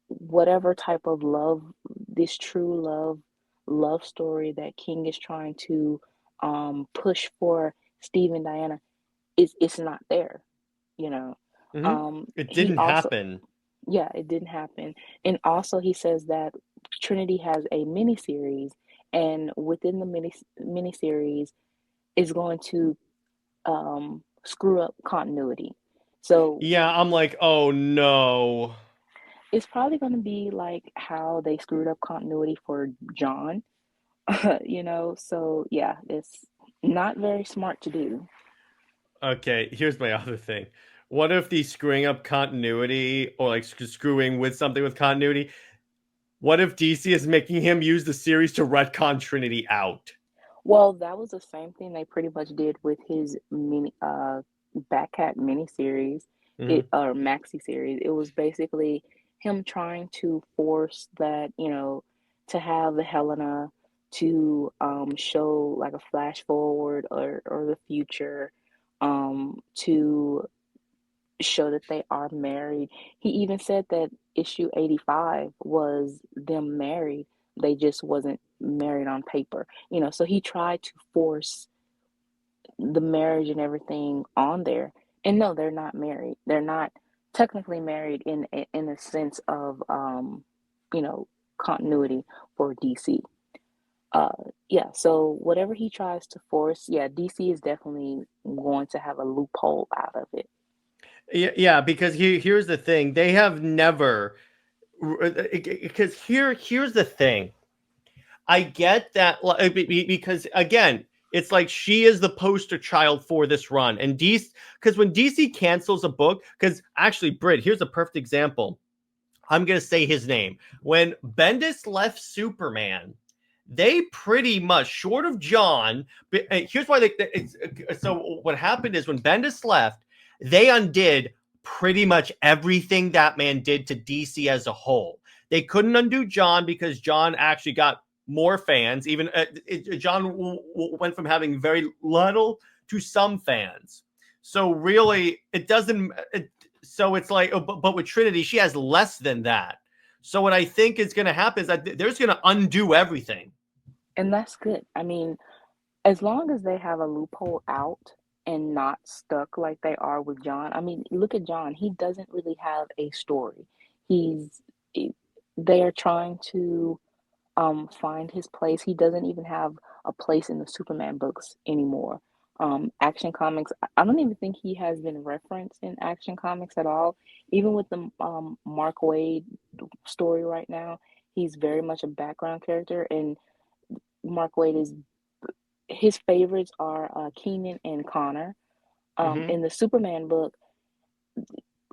whatever type of love, this true love story that King is trying to push for Steve and Diana, it's not there, you know. Mm-hmm. It He didn't also, happen. yeah, it didn't happen. And also he says that Trinity has a mini series, and within the mini series is going to screw up continuity. So Yeah, I'm like, oh no. it's probably going to be like how they screwed up continuity for John, So yeah, it's not very smart to do. Okay, here's my other thing. What if the screwing up continuity or like screwing with something with continuity? What if DC is making him use the series to retcon Trinity out? Well, that was the same thing they pretty much did with his mini Batcat mini series, Mm-hmm. or maxi series. It was basically him trying to force that, to have the Helena to show like a flash forward or the future, to show that they are married. He even said that issue 85 was them married. They just wasn't married on paper. So he tried to force the marriage and everything on there. And no, they're not married. They're not technically married in a sense of you know, continuity for DC. Uh yeah, so whatever he tries to force, yeah, DC is definitely going to have a loophole out of it. Yeah, because here's the thing. They have never because here's the thing. I get that because again, it's like she is the poster child for this run, and DC because when DC cancels a book, because actually, Brit, here's a perfect example. I'm gonna say his name. When Bendis left Superman, they pretty much, short of John, here's why so what happened is when Bendis left, they undid pretty much everything that man did to DC as a whole. They couldn't undo John because John actually got more fans. Even John went from having very little to some fans. So really, it doesn't. So it's like, but with Trinity, she has less than that. So what I think is going to happen is that there's going to undo everything. And that's good. I mean, as long as they have a loophole out and not stuck like they are with John. I mean, look at John. He doesn't really have a story. He's they are trying to find his place. He doesn't even have a place in the Superman books anymore. Action Comics, I don't even think he has been referenced in Action Comics at all. Even with the Mark Waid story right now, he's very much a background character, and Mark Waid is his favorites are Keenan and Connor. In the Superman book,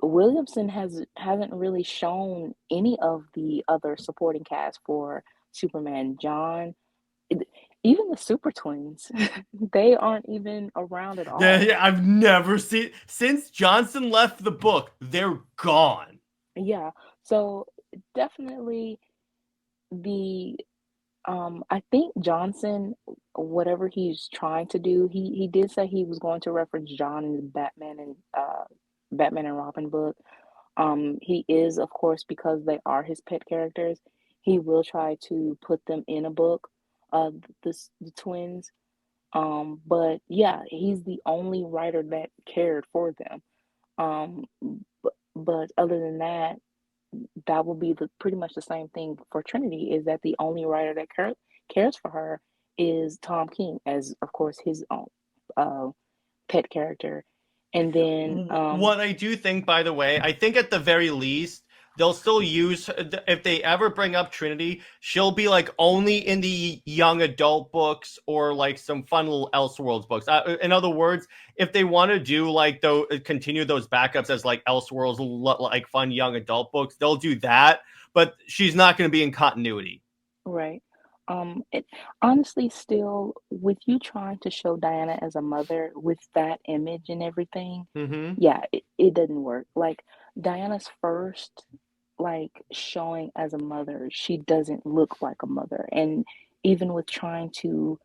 Williamson hasn't really shown any of the other supporting cast for Superman. John, even the Super Twins, they aren't even around at all. Yeah, I've never seen since Johnson left the book. They're gone. Yeah, so definitely the I think Johnson, whatever he's trying to do, he did say he was going to reference John in the Batman and Robin book. He is, of course, because they are his pet characters, he will try to put them in a book, the twins. But yeah, he's the only writer that cared for them. But other than that, that will be pretty much the same thing for Trinity, is that the only writer that cares for her is Tom King, as of course his own pet character. And then what I do think, by the way, I think at the very least they'll still use, if they ever bring up Trinity, she'll be like only in the young adult books or like some fun little Elseworlds books. In other words, if they want to do like continue those backups as like Elseworlds, like fun young adult books, they'll do that. But she's not going to be in continuity. Right. It honestly, still, with you trying to show Diana as a mother with that image and everything, yeah, it doesn't work. Like Diana's first like showing as a mother, she doesn't look like a mother. And even with trying to,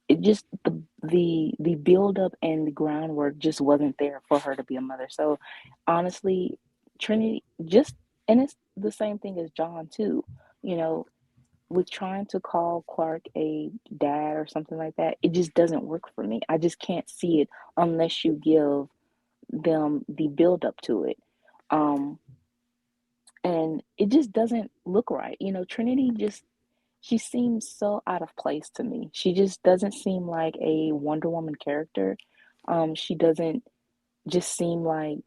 it just the build up and the groundwork just wasn't there for her to be a mother. So honestly, Trinity just, and it's the same thing as John too, you know, with trying to call Clark a dad or something like that, it just doesn't work for me. I just can't see it unless you give them the build up to it. And it just doesn't look right. You know, Trinity just, she seems so out of place to me. She just doesn't seem like a Wonder Woman character. She doesn't just seem like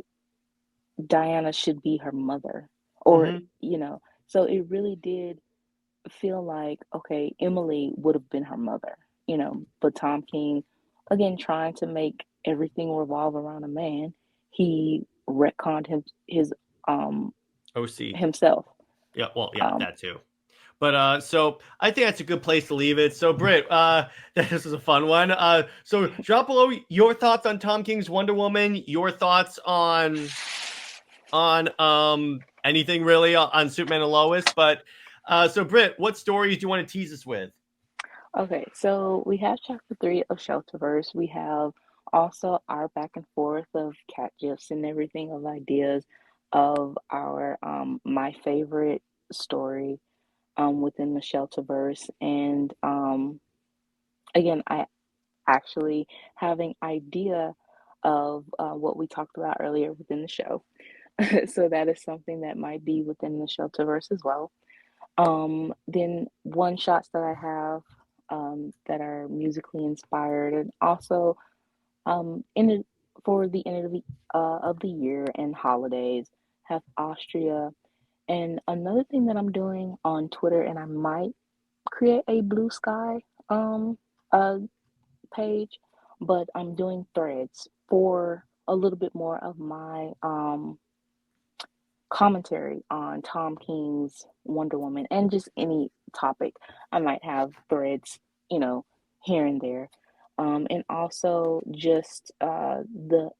Diana should be her mother, or, you know, so it really did feel like, okay, Emily would have been her mother, you know, but Tom King, again, trying to make everything revolve around a man, he retconned his OC himself. Yeah, well, yeah, that too. But so I think that's a good place to leave it. So Brit, this is a fun one. So drop below your thoughts on Tom King's Wonder Woman, your thoughts on anything really on Superman and Lois. But so Brit, what stories do you want to tease us with? Okay, so we have chapter 3 of Shelterverse. We have also our back and forth of cat gifs and everything, of ideas of our my favorite story within the Shelterverse. And again, I actually have an idea of what we talked about earlier within the show. So that is something that might be within the Shelterverse as well. Then one shots that I have that are musically inspired, and also for the end of the year and holidays, have Austria. And another thing that I'm doing on Twitter, and I might create a Blue Sky page, but I'm doing threads for a little bit more of my commentary on Tom King's Wonder Woman, and just any topic. I might have threads, you know, here and there. And also just the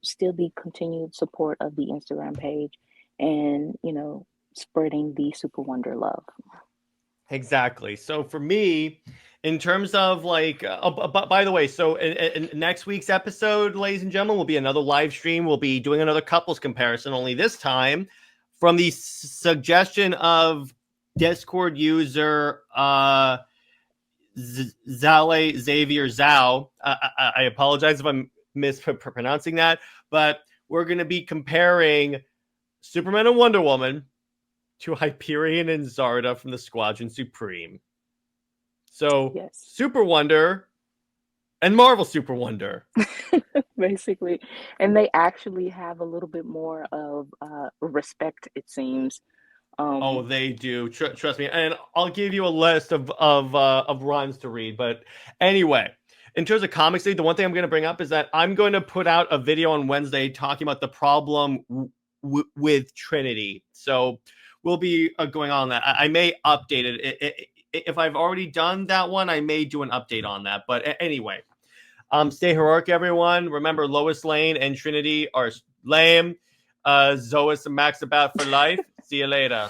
still the continued support of the Instagram page, and, you know, spreading the SuperWonder love. Exactly. So for me, in terms of like, by the way, so in next week's episode, ladies and gentlemen, will be another live stream. We'll be doing another couples comparison, only this time from the suggestion of Discord user Zale Xavier Zhao. I apologize if I'm mispronouncing that, but we're going to be comparing Superman and Wonder Woman to Hyperion and Zarda from the Squadron Supreme. So, Yes. Super Wonder and Marvel Super Wonder. Basically. And they actually have a little bit more of respect, it seems. Oh, they do. Trust me. And I'll give you a list of runs to read. But anyway, in terms of Comics Day, the one thing I'm going to bring up is that I'm going to put out a video on Wednesday talking about the problem with Trinity. So we'll be going on that. I may update it. If I've already done that one, I may do an update on that. But anyway, stay heroic, everyone. Remember, Lois Lane and Trinity are lame. Zois and Max about for life. See you later.